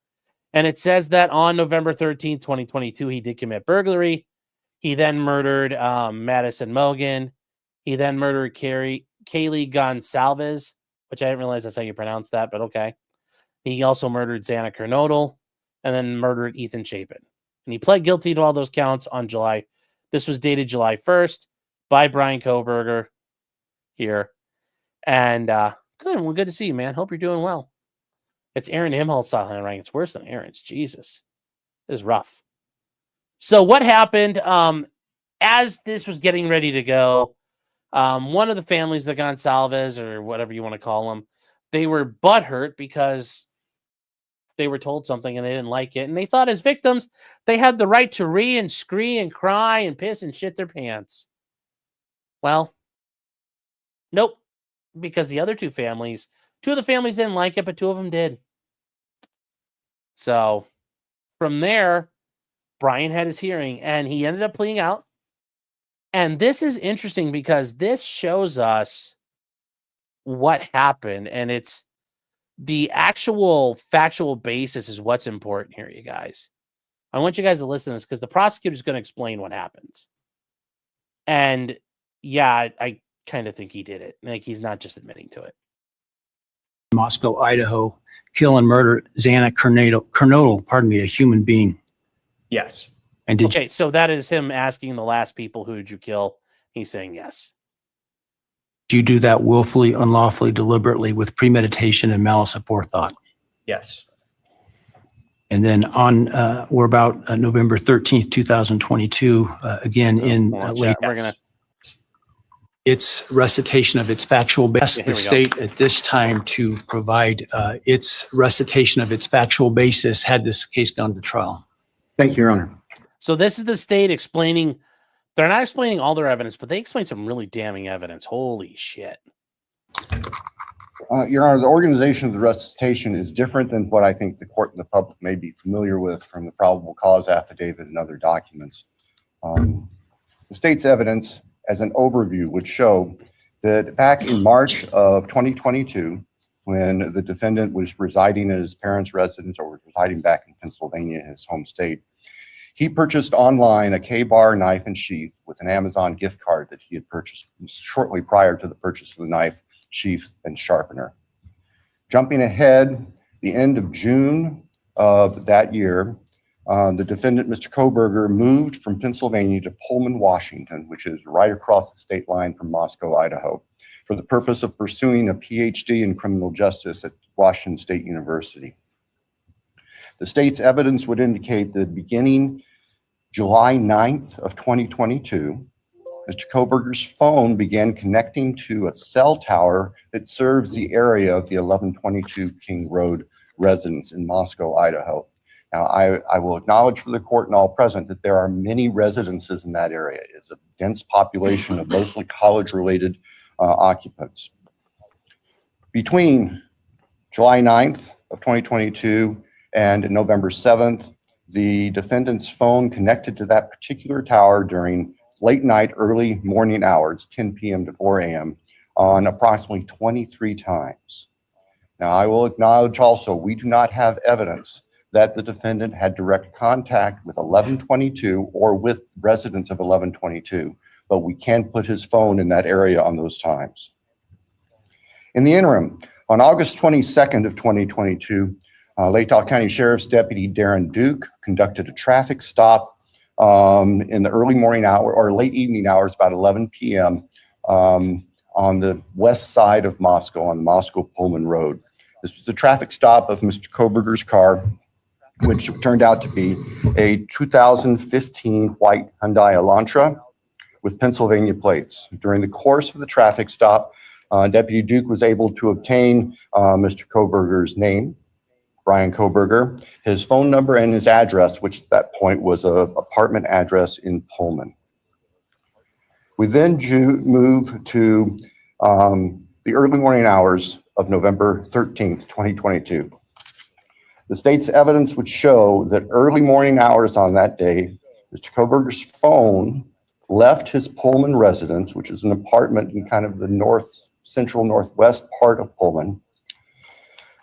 And it says that on November 13th, 2022, he did commit burglary. He then murdered Madison Mogan. He then murdered Kaylee Gonsalves, which I didn't realize that's how you pronounce that, but okay. He also murdered Xana Kernodle and then murdered Ethan Chapin. And he pled guilty to all those counts on July. This was dated July 1st by Bryan Kohberger here. And good. Well, good to see you, man. Hope you're doing well. It's Aaron Imholt style handwriting. It's worse than Aaron's. Jesus. This is rough. So what happened as this was getting ready to go, one of the families, the Gonsalves or whatever you want to call them, they were butthurt because they were told something and they didn't like it. And they thought as victims, they had the right to ree and scree and cry and piss and shit their pants. Well, nope. Because the other two of the families didn't like it, but 2 of them did. So from there, Bryan had his hearing and he ended up pleading out. And this is interesting because this shows us what happened. And it's the actual factual basis is what's important here, you guys. I want you guys to listen to this because the prosecutor is going to explain what happens. And yeah, I kind of think he did it. Like, he's not just admitting to it. Moscow, Idaho, kill and murder Xana Kernodle, a human being. Yes. And did Okay, so that is him asking the last people, who did you kill? He's saying yes. you do that willfully, unlawfully, deliberately, with premeditation and malice aforethought? Yes. And then on, we're about November 13th, 2022, again in late. We're gonna. Its recitation of its factual basis. Yeah, The state at this time to provide its recitation of its factual basis had this case gone to trial. Thank you, Your Honor. So this is the state explaining. They're not explaining all their evidence, but they explain some really damning evidence. Holy shit. Your Honor, the organization of the recitation is different than what I think the court and the public may be familiar with from the probable cause affidavit and other documents. The state's evidence, as an overview, would show that back in March of 2022, when the defendant was residing at his parents' residence or was residing back in Pennsylvania, his home state. He purchased online a K-bar knife and sheath with an Amazon gift card that he had purchased shortly prior to the purchase of the knife, sheath, and sharpener. Jumping ahead, the end of June of that year, the defendant, Mr. Kohberger, moved from Pennsylvania to Pullman, Washington, which is right across the state line from Moscow, Idaho, for the purpose of pursuing a PhD in criminal justice at Washington State University. The state's evidence would indicate that beginning July 9th of 2022, Mr. Kohberger's phone began connecting to a cell tower that serves the area of the 1122 King Road residence in Moscow, Idaho. Now, I will acknowledge for the court and all present that there are many residences in that area. It's a dense population of mostly college-related occupants. Between July 9th of 2022 and November 7th, the defendant's phone connected to that particular tower during late night, early morning hours, 10 p.m. to 4 a.m., on approximately 23 times. Now, I will acknowledge also, we do not have evidence that the defendant had direct contact with 1122 or with residents of 1122, but we can put his phone in that area on those times. In the interim, on August 22nd of 2022, Lake Tahoe County Sheriff's Deputy Darren Duke conducted a traffic stop in the early morning hour or late evening hours, about 11 p.m. On the west side of Moscow, on the Moscow-Pullman Road. This was a traffic stop of Mr. Kohberger's car, which turned out to be a 2015 white Hyundai Elantra with Pennsylvania plates. During the course of the traffic stop, Deputy Duke was able to obtain Mr. Kohberger's name, Bryan Kohberger, his phone number, and his address, which at that point was an apartment address in Pullman. We then move to the early morning hours of November 13th, 2022. The state's evidence would show that early morning hours on that day, Mr. Kohberger's phone left his Pullman residence, which is an apartment in kind of the central northwest part of Pullman.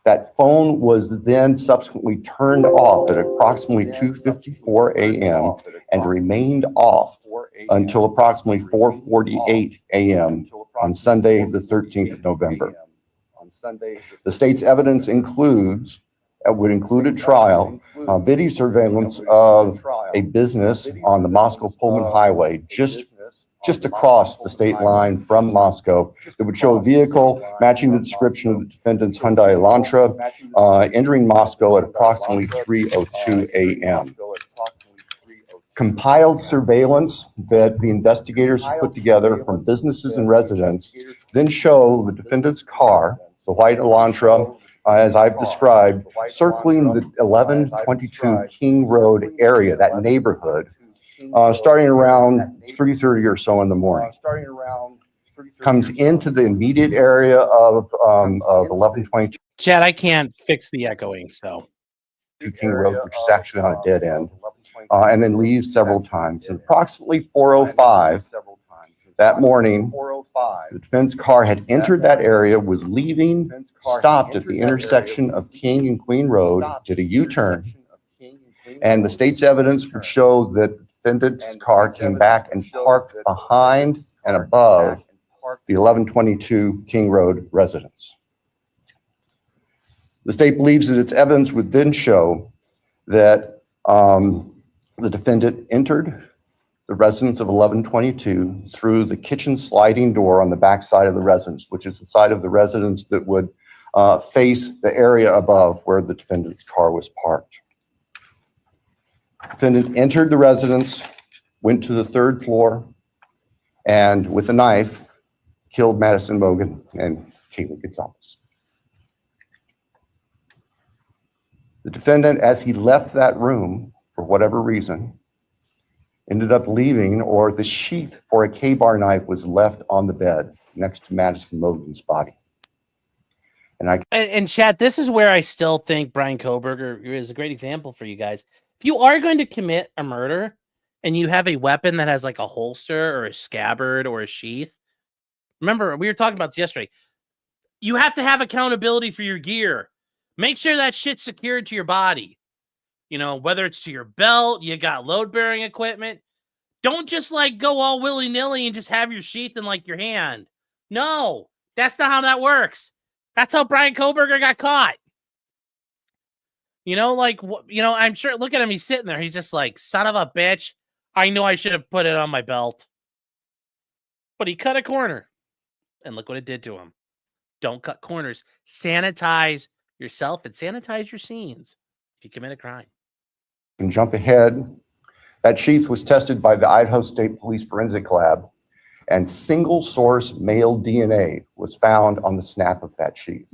That phone was then subsequently turned off at approximately 2:54 a.m. and remained off until approximately 4:48 a.m. on Sunday, the 13th of November. The state's evidence would include a trial, video surveillance of a business on the Moscow-Pullman Highway, just across the state line from Moscow. It would show a vehicle matching the description of the defendant's Hyundai Elantra entering Moscow at approximately 3:02 a.m. Compiled surveillance that the investigators put together from businesses and residents then show the defendant's car, the white Elantra, as I've described, circling the 1122 King Road area, that neighborhood, starting around 3:30 or so in the morning. Comes into the immediate area of 1122 Chad, I can't fix the echoing, so. King Road, which is actually on a dead end, and then leaves several times. And approximately 4:05 that morning, the defense car had entered that area, was leaving, stopped at the intersection of King and Queen Road, did a U-turn, and the state's evidence would show that the defendant's car came back and parked behind and above the 1122 King Road residence. The state believes that its evidence would then show that the defendant entered the residence of 1122 through the kitchen sliding door on the back side of the residence, which is the side of the residence that would face the area above where the defendant's car was parked. Defendant entered the residence, went to the third floor, and with a knife, killed Madison Mogan and Caitlin Gonzalez. The defendant, as he left that room, for whatever reason, ended up leaving, or the sheath for a K-bar knife was left on the bed next to Madison Mogan's body. And Chad, this is where I still think Bryan Kohberger is a great example for you guys. If you are going to commit a murder and you have a weapon that has like a holster or a scabbard or a sheath, remember, we were talking about this yesterday. you have to have accountability for your gear. Make sure that shit's secured to your body. You know, whether it's to your belt, you got load-bearing equipment. Don't just like go all willy-nilly and just have your sheath in like your hand. No, that's not how that works. That's how Bryan Kohberger got caught. You know, like, you know, I'm sure, look at him. He's sitting there. He's just like, son of a bitch. I know I should have put it on my belt. But he cut a corner. And look what it did to him. Don't cut corners. Sanitize yourself and sanitize your scenes if you commit a crime. And jump ahead. That sheath was tested by the Idaho State Police Forensic Lab, and single source male DNA was found on the snap of that sheath,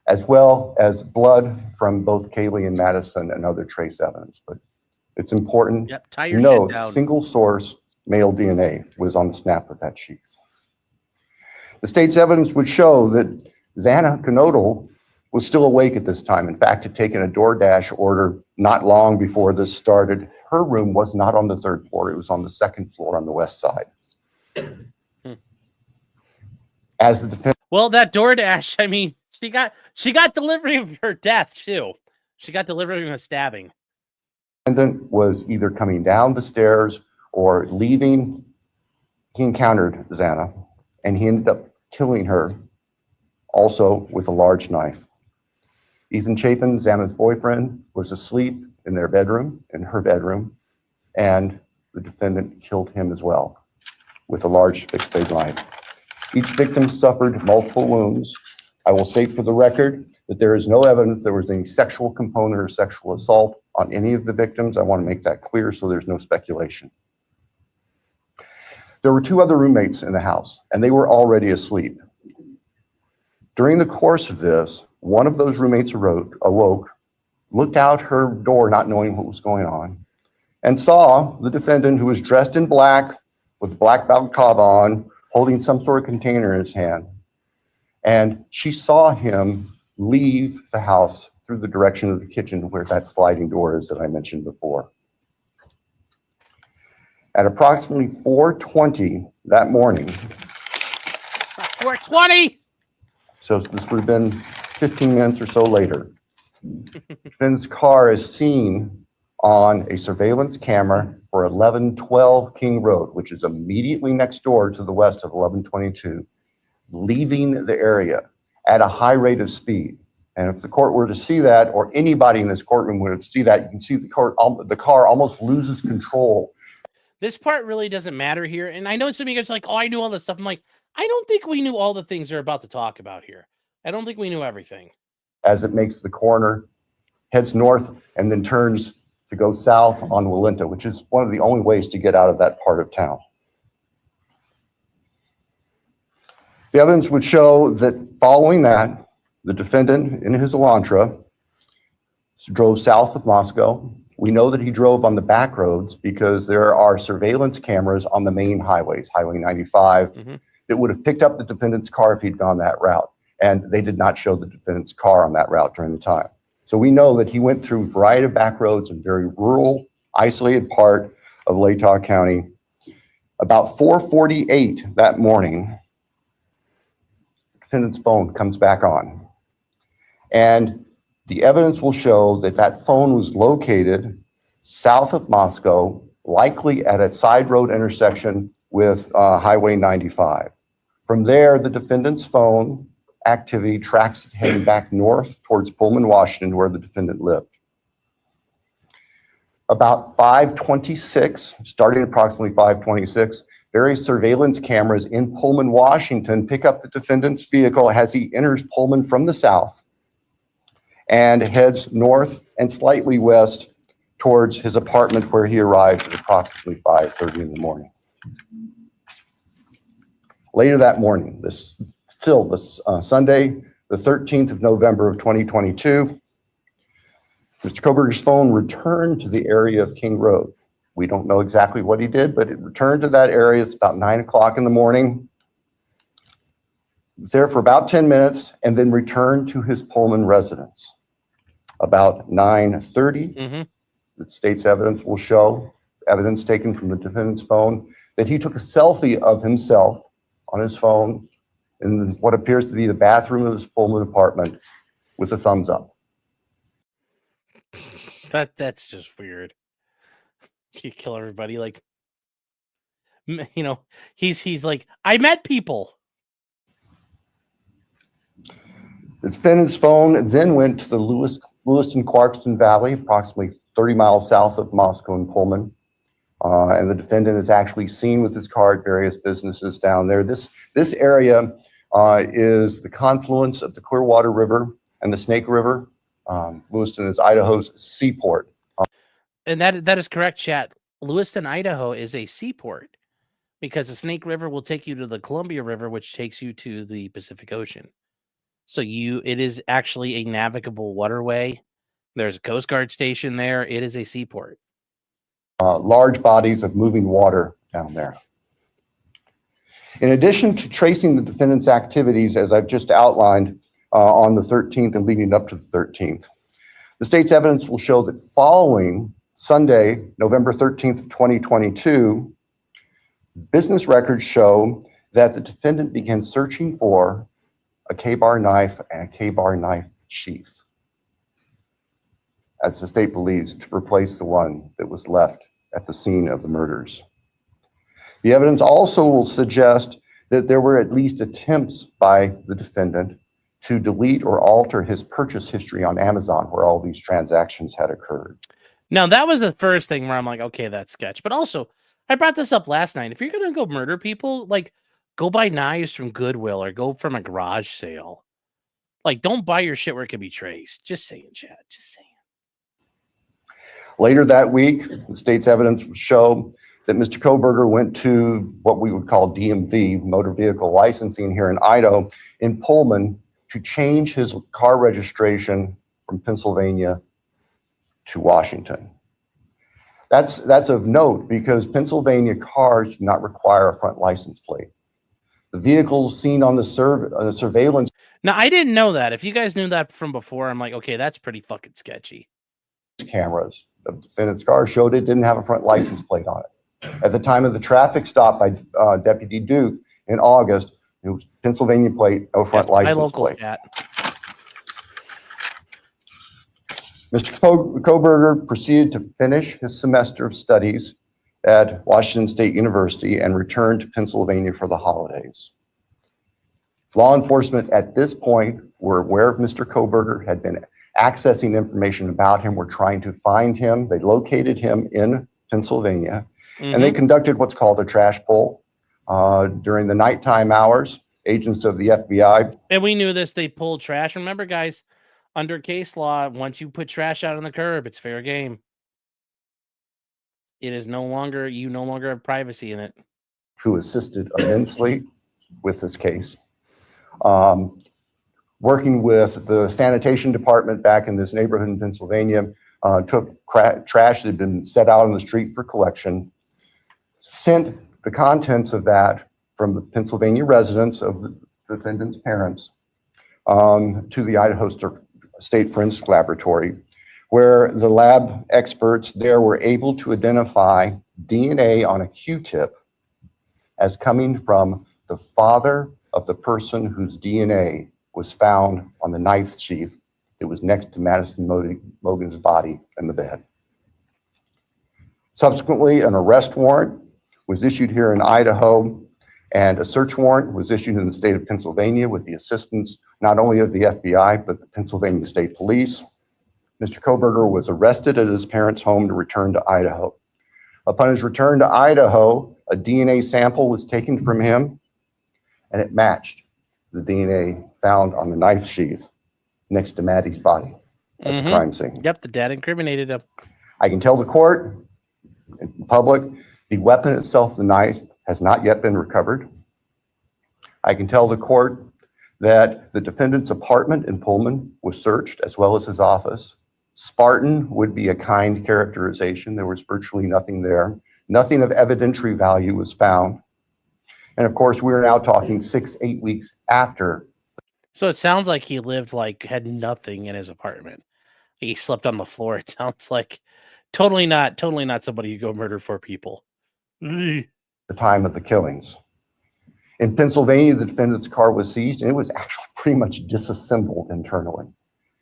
as well as blood from both Kaylee and Madison and other trace evidence. But it's important tie to your note shit down. single source male DNA was on the snap of that sheath. The state's evidence would show that Xana Knodel was still awake at this time. In fact, had taken a DoorDash order not long before this started. Her room was not on the 3rd floor. It was on the 2nd floor on the west side. As the defense, well, that DoorDash, I mean, she got delivery of her death too. She got delivery of a stabbing. defendant was either coming down the stairs or leaving. He encountered Xana, and he ended up killing her, also with a large knife. Ethan Chapin, Xana's boyfriend, was asleep in their bedroom, in her bedroom, and the defendant killed him as well with a large fixed blade knife. Each victim suffered multiple wounds. I will state for the record that there is no evidence there was any sexual component or sexual assault on any of the victims. I want to make that clear so there's no speculation. There were 2 other roommates in the house, and they were already asleep. During the course of this, one of those roommates awoke, looked out her door not knowing what was going on, and saw the defendant, who was dressed in black with a black balaclava on, holding some sort of container in his hand. And she saw him leave the house through the direction of the kitchen where that sliding door is that I mentioned before. At approximately 4:20 that morning, 4:20. so this would have been 15 minutes or so later, defendant's car is seen on a surveillance camera for 1112 King Road, which is immediately next door to the west of 1122, leaving the area at a high rate of speed. And if the court were to see that, or anybody in this courtroom were to see that, you can see the car almost loses control. This part really doesn't matter here. And I know some of you guys are like, oh, I knew all this stuff. I'm like, I don't think we knew all the things they're about to talk about here. I don't think we knew everything. As it makes the corner, heads north, and then turns to go south on Willoughby, which is one of the only ways to get out of that part of town. The evidence would show that following that, the defendant in his Elantra drove south of Moscow. We know that he drove on the back roads because there are surveillance cameras on the main highways, Highway 95, that would have picked up the defendant's car if he'd gone that route. And they did not show the defendant's car on that route during the time. So we know that he went through a variety of back roads in very rural, isolated part of Latah County. About 4:48 that morning, the defendant's phone comes back on. And the evidence will show that that phone was located south of Moscow, likely at a side road intersection with Highway 95. From there, the defendant's phone activity tracks it heading back north towards Pullman, Washington, where the defendant lived. About 5:26, starting approximately 5:26, various surveillance cameras in Pullman, Washington pick up the defendant's vehicle as he enters Pullman from the south and heads north and slightly west towards his apartment, where he arrived at approximately 5:30 in the morning. Later that morning, Sunday, the 13th of November of 2022, Mr. Kohberger's phone returned to the area of King Road. We don't know exactly what he did, but it returned to that area. It's about 9 o'clock in the morning. He was there for about 10 minutes and then returned to his Pullman residence. About 9:30, the state's evidence will show, evidence taken from the defendant's phone, that he took a selfie of himself on his phone in what appears to be the bathroom of his Pullman apartment with a thumbs up. That's just weird. You kill everybody, like, you know, he's like, I met people. The defendant's phone then went to the Lewiston-Clarkston Valley, approximately 30 miles south of Moscow and Pullman. And the defendant is actually seen with his car at various businesses down there. This area is the confluence of the Clearwater River and the Snake River. Lewiston is Idaho's seaport. And that is correct, chat. Lewiston, Idaho is a seaport because the Snake River will take you to the Columbia River, which takes you to the Pacific Ocean. So it is actually a navigable waterway. There's a Coast Guard station there. It is a seaport. Large bodies of moving water down there. In addition to tracing the defendant's activities, as I've just outlined on the 13th and leading up to the 13th, the state's evidence will show that following Sunday, November 13th, 2022, business records show that the defendant began searching for a K-bar knife and a K-bar knife sheath, as the state believes, to replace the one that was left at the scene of the murders. The evidence also will suggest that there were at least attempts by the defendant to delete or alter his purchase history on Amazon, where all these transactions had occurred. Now, that was the first thing where I'm like, okay, that's sketch. But also, I brought this up last night. If you're going to go murder people, like, go buy knives from Goodwill or go from a garage sale. Like, don't buy your shit where it can be traced. Just saying, chat. Just saying. Later that week, the state's evidence will show that Mr. Kohberger went to what we would call DMV, motor vehicle licensing here in Idaho, in Pullman, to change his car registration from Pennsylvania to Washington. That's of note because Pennsylvania cars do not require a front license plate. The vehicles seen on the surveillance. Now, I didn't know that. If you guys knew that from before, I'm like, okay, that's pretty fucking sketchy. Cameras of the defendant's car showed it didn't have a front license plate on it. At the time of the traffic stop by Deputy Duke in August, it was Pennsylvania plate, no front license plate. Chat. Mr. Kohberger proceeded to finish his semester of studies at Washington State University and returned to Pennsylvania for the holidays. Law enforcement at this point were aware of Mr. Kohberger, had been accessing information about him, were trying to find him. They located him in Pennsylvania, and they conducted what's called a trash pull during the nighttime hours. Agents of the FBI. And we knew this. They pulled trash. Remember, guys, under case law, once you put trash out on the curb, it's fair game. It is no longer, you no longer have privacy in it. Who assisted immensely with this case. Working with the sanitation department back in this neighborhood in Pennsylvania, took trash that had been set out on the street for collection, sent the contents of that from the Pennsylvania residence of the defendant's parents to the Idaho State Forensic Laboratory, where the lab experts there were able to identify DNA on a Q-tip as coming from the father of the person whose DNA was found on the knife sheath that was next to Madison Mogen's body in the bed. Subsequently, an arrest warrant was issued here in Idaho, and a search warrant was issued in the state of Pennsylvania with the assistance not only of the FBI, but the Pennsylvania State Police. Mr. Kohberger was arrested at his parents' home to return to Idaho. Upon his return to Idaho, a DNA sample was taken from him, and it matched the DNA found on the knife sheath next to Maddie's body at the crime scene. Yep, the dad incriminated him. I can tell the court, in public, the weapon itself, the knife, has not yet been recovered. I can tell the court that the defendant's apartment in Pullman was searched, as well as his office. Spartan would be a kind characterization. There was virtually nothing there. Nothing of evidentiary value was found. And of course, we're now talking 6-8 weeks after. So it sounds like he lived had nothing in his apartment. He slept on the floor. It sounds like totally not somebody who go murder 4 people. The time of the killings. In Pennsylvania, the defendant's car was seized, and it was actually pretty much disassembled internally.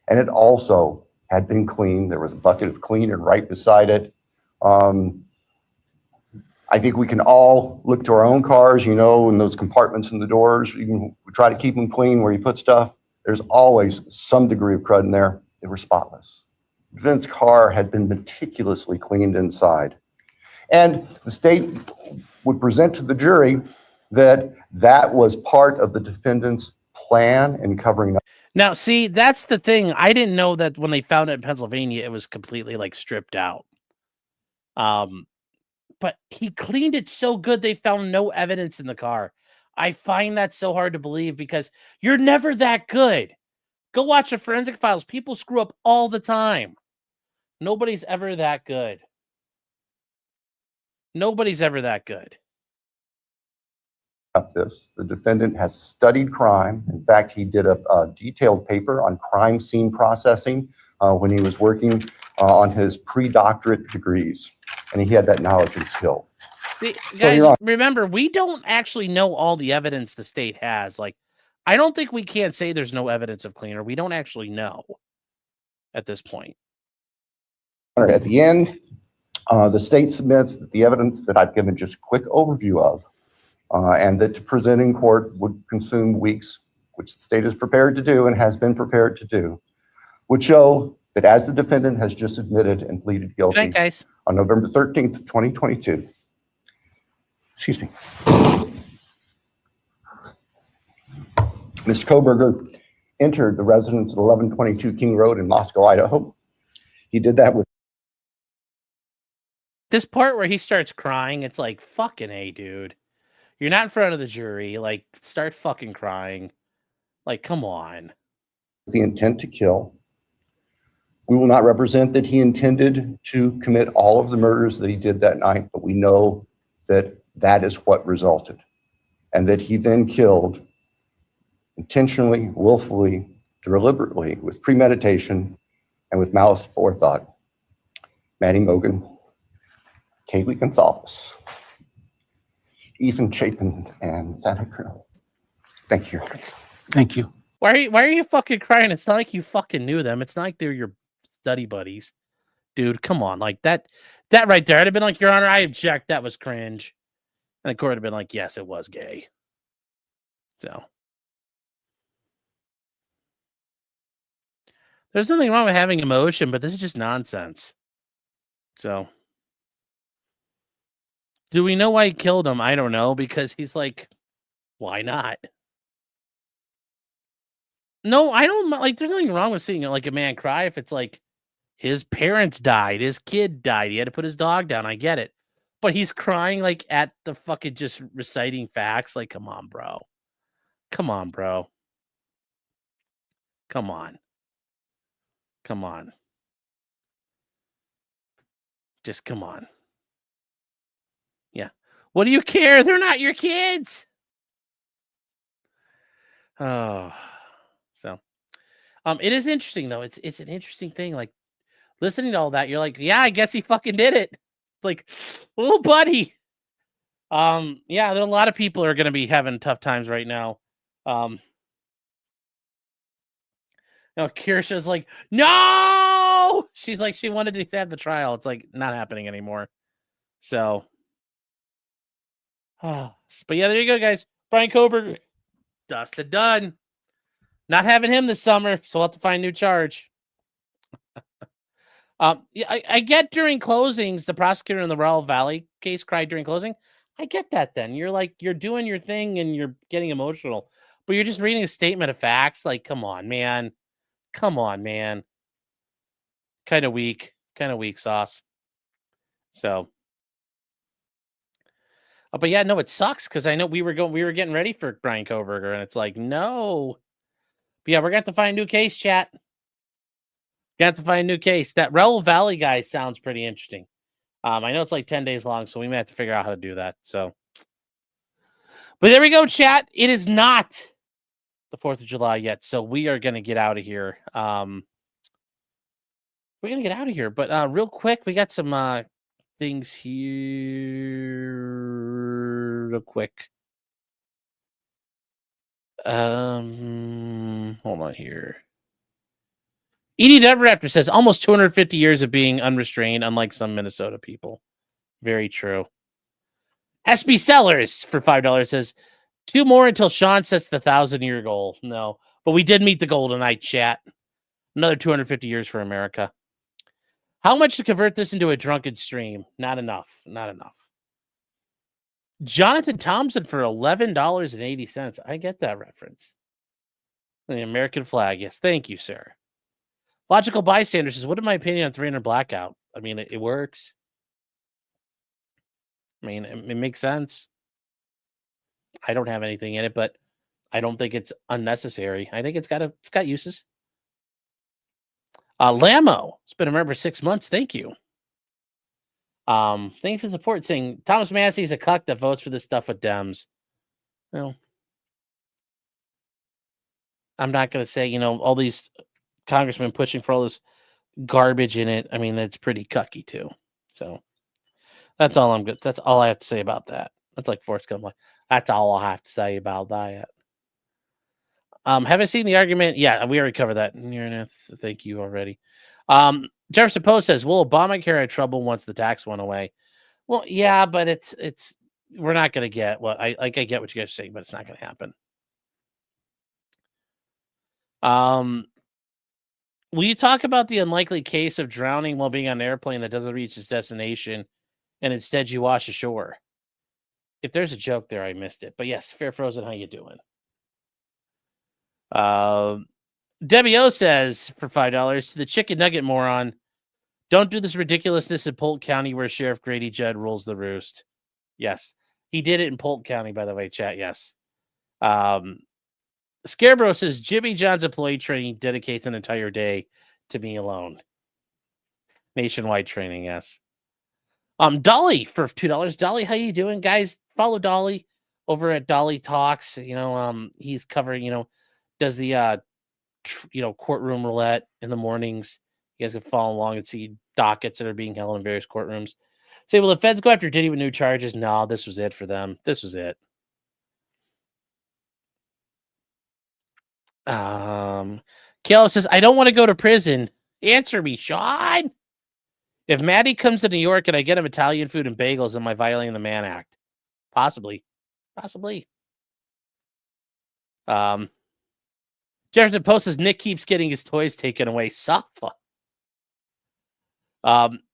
And it also had been cleaned. There was a bucket of cleaner right beside it. I think we can all look to our own cars, you know, in those compartments in the doors. Even we try to keep them clean where you put stuff. There's always some degree of crud in there. They were spotless. The defendant's car had been meticulously cleaned inside. And the state would present to the jury that that was part of the defendant's plan in covering up. Now, see, that's the thing. I didn't know that when they found it in Pennsylvania, it was completely like stripped out. But he cleaned it so good they found no evidence in the car. I find that so hard to believe because you're never that good. Go watch the Forensic Files. People screw up all the time. Nobody's ever that good. Nobody's ever that good. This. The defendant has studied crime. In fact, he did a detailed paper on crime scene processing when he was working on his pre-doctorate degrees, and he had that knowledge and skill. See, guys, remember, we don't actually know all the evidence the state has. Like, I don't think we can say there's no evidence of cleaner. We don't actually know at this point. At the end, the state submits that the evidence that I've given just a quick overview of and that to present in court would consume weeks, which the state is prepared to do and has been prepared to do, would show that as the defendant has just admitted and pleaded guilty Good night, guys. On November 13th, 2022, excuse me, Mr. Kohberger entered the residence at 1122 King Road in Moscow, Idaho. He did that with this part where he starts crying. It's like, fucking A, dude. You're not in front of the jury. Like, start fucking crying. Like, come on. The intent to kill. We will not represent that he intended to commit all of the murders that he did that night, but we know that that is what resulted, and that he then killed intentionally, willfully, deliberately, with premeditation, and with malice forethought. Manny Mogan, Kaylee Gonzalez, Ethan Chapin, and Santa Colonel. Thank you. Thank you. Why are you fucking crying? It's not like you fucking knew them. It's not like they're your study buddies. Dude, come on. Like that right there, I'd have been like, Your Honor, I object. That was cringe. And the court would have been like, yes, it was gay. So there's nothing wrong with having emotion, but this is just nonsense. So do we know why he killed him? I don't know, because he's like, why not? No, I don't like. There's nothing wrong with seeing like a man cry if it's like his parents died, his kid died, he had to put his dog down. I get it, but he's crying like at the fucking just reciting facts. Like, come on, bro. Come on, bro. Come on. Come on. Just come on. Yeah. What do you care? They're not your kids. Oh. So, it is interesting though. It's an interesting thing. Like listening to all that, you're like, yeah, I guess he fucking did it. It's like, little buddy. Yeah, there are a lot of people are gonna be having tough times right now. Kirsha's like, no. She's like, she wanted to have the trial. It's like not happening anymore. So, but yeah, there you go, guys. Bryan Kohberger, dusted, done. Not having him this summer, so we'll have to find a new charge. Yeah, I get during closings, the prosecutor in the Royal Valley case cried during closing. I get that then. You're like, you're doing your thing and you're getting emotional, but you're just reading a statement of facts. Like, come on, man. Come on, man. Kind of weak sauce. So, but yeah, no, it sucks because I know we were getting ready for Bryan Kohberger, and it's like, no. But yeah, we're going to have to find a new case, chat. Got to find a new case. That Royal Valley guy sounds pretty interesting. I know it's like 10 days long, so we may have to figure out how to do that. So, but there we go, chat. It is not the 4th of July yet, so we are going to get out of here. We're going to get out of here, but real quick, we got some things here real quick. Hold on here. Edie Raptor says almost 250 years of being unrestrained, unlike some Minnesota people. Very true. SB Sellers for $5 says 2 more until Sean sets the 1,000-year goal. No, but we did meet the goal tonight, chat. Another 250 years for America. How much to convert this into a drunken stream? Not enough. Not enough. Jonathan Thompson for $11.80. I get that reference. The American flag. Yes, thank you, sir. Logical Bystander says, what is my opinion on 300 Blackout? I mean, it works. I mean, it makes sense. I don't have anything in it, but I don't think it's unnecessary. I think it's got uses. Lamo, it's been a member 6 months. Thank you. Thank you for the support. Saying Thomas Massey is a cuck that votes for this stuff with Dems. Well, I'm not going to say, all these congressmen pushing for all this garbage in it. I mean, that's pretty cucky too. So that's all I'm good. That's all I have to say about that. That's like Forrest Gump. That's all I have to say about that. Haven't seen the argument. Yeah, we already covered that. Thank you already. Jefferson Post says, will Obamacare have trouble once the tax went away? Well, yeah, but it's we're not going to get what I get what you guys are saying, but it's not going to happen. Will you talk about the unlikely case of drowning while being on an airplane that doesn't reach its destination and instead you wash ashore? If there's a joke there, I missed it. But yes, Fair Frozen, how you doing? Debbie O says for $5 to the chicken nugget moron, don't do this ridiculousness in Polk County where Sheriff Grady Judd rules the roost. Yes, he did it in Polk County, by the way, chat. Yes. Scarebro says Jimmy John's employee training dedicates an entire day to me alone. Nationwide training, yes. Dolly for $2. Dolly, how you doing, guys? Follow Dolly over at Dolly Talks. He's covering, does the courtroom roulette in the mornings. You guys can follow along and see dockets that are being held in various courtrooms. Say, will the feds go after Diddy with new charges? No, this was it for them. This was it. Kayla says, I don't want to go to prison. Answer me, Sean. If Maddie comes to New York and I get him Italian food and bagels, am I violating the Mann Act? Possibly. Jefferson Post says Nick keeps getting his toys taken away. Safa.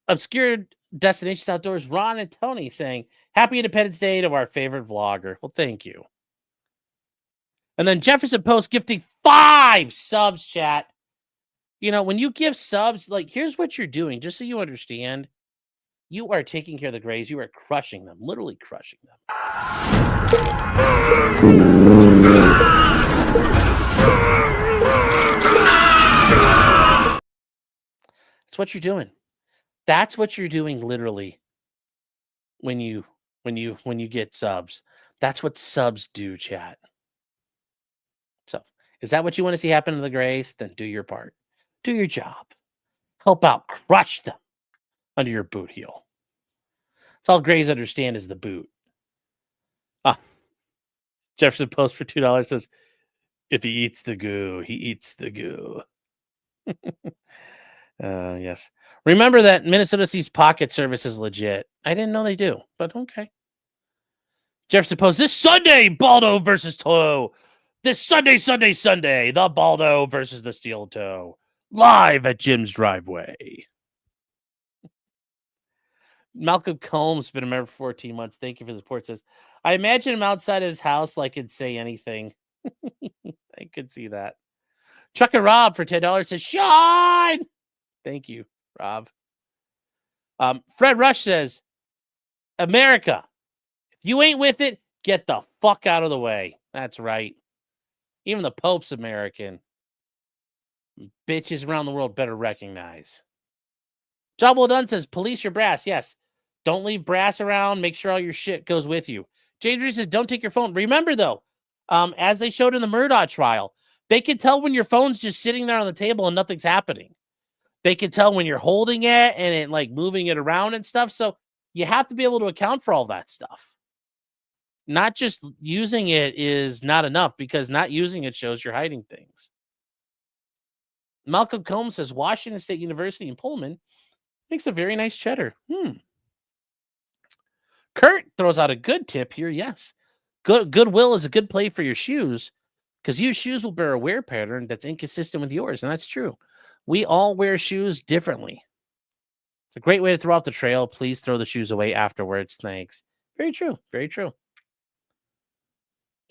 Obscured Destinations Outdoors, Ron and Tony saying, Happy Independence Day to our favorite vlogger. Well, thank you. And then Jefferson Post gifting 5 subs, chat. When you give subs, here's what you're doing, just so you understand. You are taking care of the Grays. You are crushing them, literally crushing them. That's what you're doing. That's what you're doing, literally. When you get subs, that's what subs do, chat. So, is that what you want to see happen to the Grays? Then do your part. Do your job. Help out. Crush them under your boot heel. That's all Grays understand is the boot. Jefferson Post for $2 says, if he eats the goo, he eats the goo. Yes. Remember that Minnesota sees pocket service is legit. I didn't know they do, but okay. Jefferson Post, this Sunday, Baldo versus Toe. This Sunday, the Baldo versus the Steel Toe. Live at Jim's driveway. Malcolm Combs been a member for 14 months. Thank you for the support. Says, I imagine him outside of his house like he'd say anything. I could see that. Chuck and Rob for $10 says, Sean! Thank you, Rob. Fred Rush says, America, if you ain't with it, get the fuck out of the way. That's right. Even the Pope's American. Bitches around the world better recognize. Job well done says, police your brass. Yes. Don't leave brass around. Make sure all your shit goes with you. James Reese says, don't take your phone. Remember, though, as they showed in the Murdaugh trial, they can tell when your phone's just sitting there on the table and nothing's happening. They can tell when you're holding it and it moving it around and stuff. So you have to be able to account for all that stuff. not just using it is not enough, because not using it shows you're hiding things. Malcolm Combs says Washington State University in Pullman makes a very nice cheddar. Kurt throws out a good tip here. Yes. Goodwill is a good play for your shoes, because your shoes will bear a wear pattern that's inconsistent with yours. And that's true. We all wear shoes differently. It's a great way to throw off the trail. Please throw the shoes away afterwards. Thanks. Very true. Very true.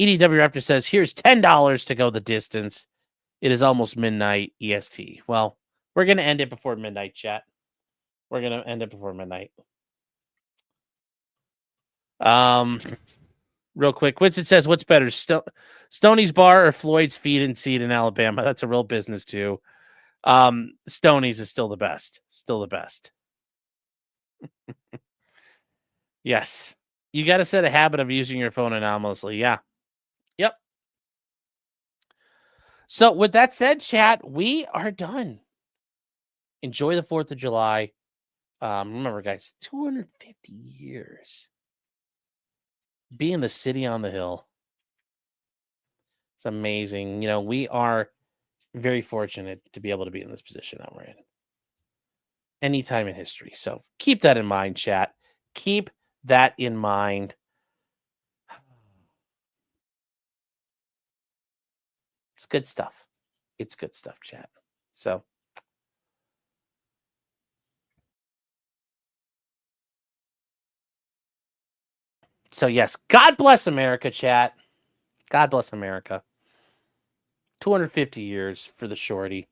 EDW Raptor says, here's $10 to go the distance. It is almost midnight EST. Well, we're going to end it before midnight, chat. We're going to end it before midnight. Real quick, Winston says, what's better, Stoney's Bar or Floyd's Feed and Seed in Alabama? That's a real business, too. Stoney's is still the best. Still the best. Yes. You got to set a habit of using your phone anomalously. Yeah. Yep. So with that said, chat, we are done. Enjoy the 4th of July. Remember, guys, 250 years. Being the city on the hill. It's amazing. You know, we are very fortunate to be able to be in this position that we're in. Any time in history. So keep that in mind, chat. Keep that in mind. It's good stuff. It's good stuff, chat. So yes, God bless America, chat. God bless America. 250 years for the shorty.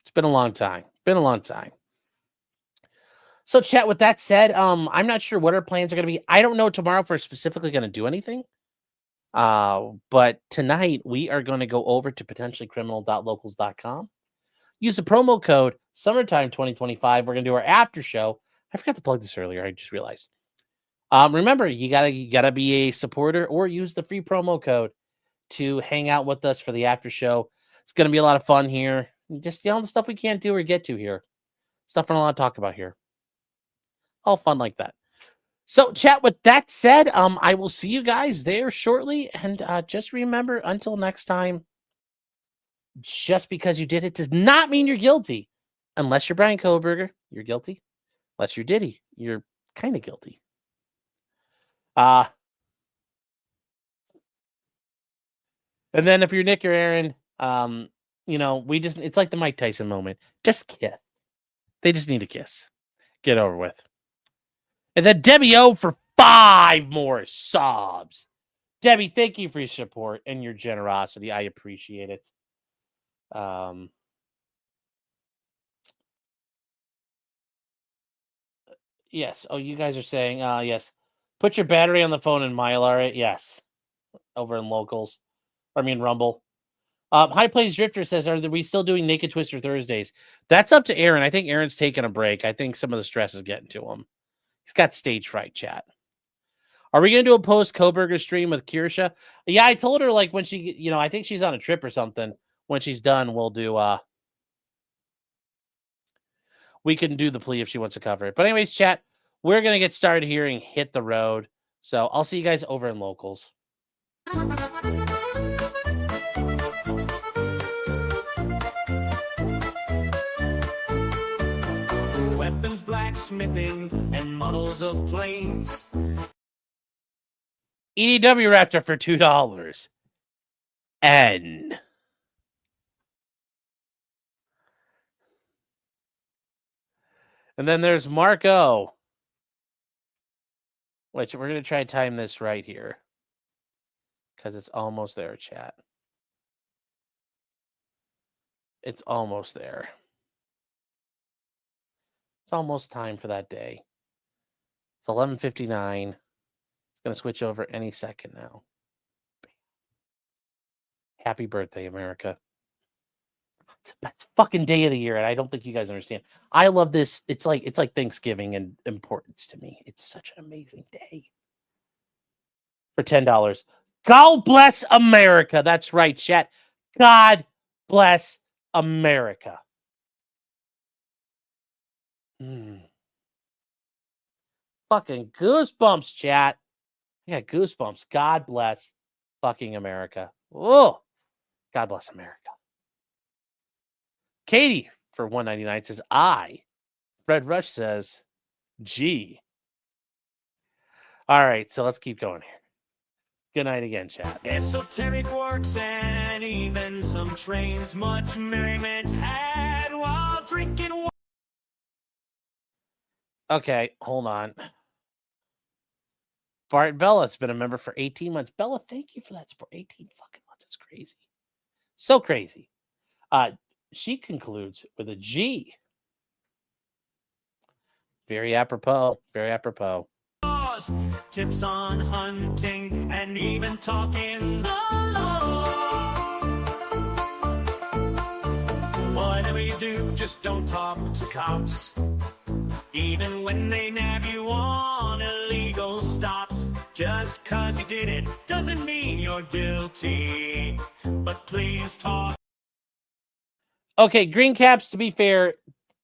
It's been a long time. Been a long time. So, chat, with that said, I'm not sure what our plans are going to be. I don't know tomorrow if we're specifically going to do anything. But tonight we are going to go over to potentiallycriminal.locals.com. Use the promo code summertime 2025. We're going to do our after show. I forgot to plug this earlier. I just realized. Remember, you gotta be a supporter or use the free promo code to hang out with us for the after show. It's going to be a lot of fun here. Just, the stuff we can't do or get to here. Stuff we're not allowed to talk about here. All fun like that. So, chat, with that said, I will see you guys there shortly. And just remember, until next time, just because you did it does not mean you're guilty. Unless you're Bryan Kohberger, you're guilty. Unless you're Diddy, you're kind of guilty. And then if you're Nick or Aaron, it's like the Mike Tyson moment. Just kiss. They just need a kiss. Get over with. And then Debbie O for 5 more subs. Debbie, thank you for your support and your generosity. I appreciate it. Yes. Oh, you guys are saying, yes. Put your battery on the phone and Mylar it. Yes. Over in locals. Rumble. High Plains Drifter says, are we still doing Naked Twister Thursdays? That's up to Aaron. I think Aaron's taking a break. I think some of the stress is getting to him. He's got stage fright, chat. Are we going to do a post Kohberger stream with Kirsha? Yeah, I told her, like, when she, I think she's on a trip or something. When she's done, we'll do, we can do the plea if she wants to cover it. But anyways, chat, we're going to get started here and hit the road. So I'll see you guys over in locals. Weapons, blacksmithing, and models of planes. EDW Raptor for $2. And then there's Marco, which we're going to try to time this right here because it's almost there, chat. It's almost there. It's almost time for that day. It's 11:59. It's going to switch over any second now. Happy birthday, America. It's the best fucking day of the year, and I don't think you guys understand. I love this. It's like Thanksgiving in importance to me. It's such an amazing day. For $10. God bless America. That's right, chat. God bless America. Fucking goosebumps, chat. I got goosebumps. God bless fucking America. Oh, God bless America. Katie for 199 says I. Fred Rush says G. All right, so let's keep going here. Good night again, chat. Esoteric works and even some trains. Much merriment had while drinking wine. Okay, hold on. Bart Bella's been a member for 18 months. Bella, thank you for that support. 18 fucking months. It's crazy. So crazy. She concludes with a G. Very apropos. Very apropos. Tips on hunting and even talking the law. Whatever you do, just don't talk to cops. Even when they nab you on illegal stops. Just cause you did it doesn't mean you're guilty. But please talk. Okay, green caps, to be fair,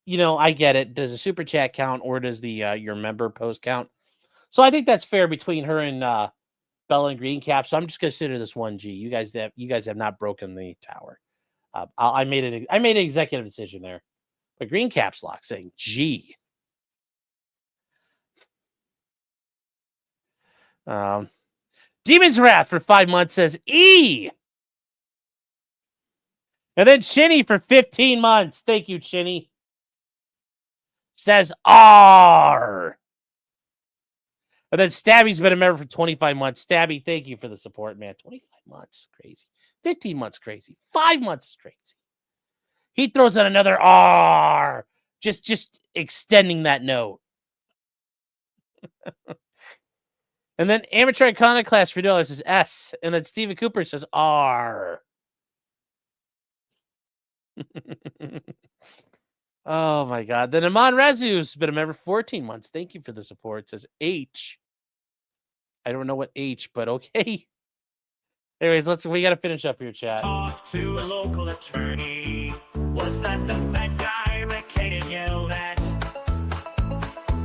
you know, I get it. Does a super chat count or does the your member post count? So I think that's fair between her and Bella and green cap. So I'm just consider this 1G. You guys have not broken the tower. I made an executive decision there. But green caps lock saying G. Demon's Wrath for 5 months says E. And then Chinny for 15 months. Thank you, Chinny. Says R. And then Stabby's been a member for 25 months. Stabby, thank you for the support, man. 25 months, crazy. 15 months, crazy. 5 months, crazy. He throws in another R. Just extending that note. And then Amateur Iconoclast for $2 says S. And then Stephen Cooper says R. Oh my God. Then Amon Razu's been a member for 14 months. Thank you for the support. It says H. I don't know what H, but okay. Anyways, we gotta finish up here, chat. Talk to a local attorney. Was that the fat guy Rekeita yelled at?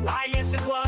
Why, yes, it was.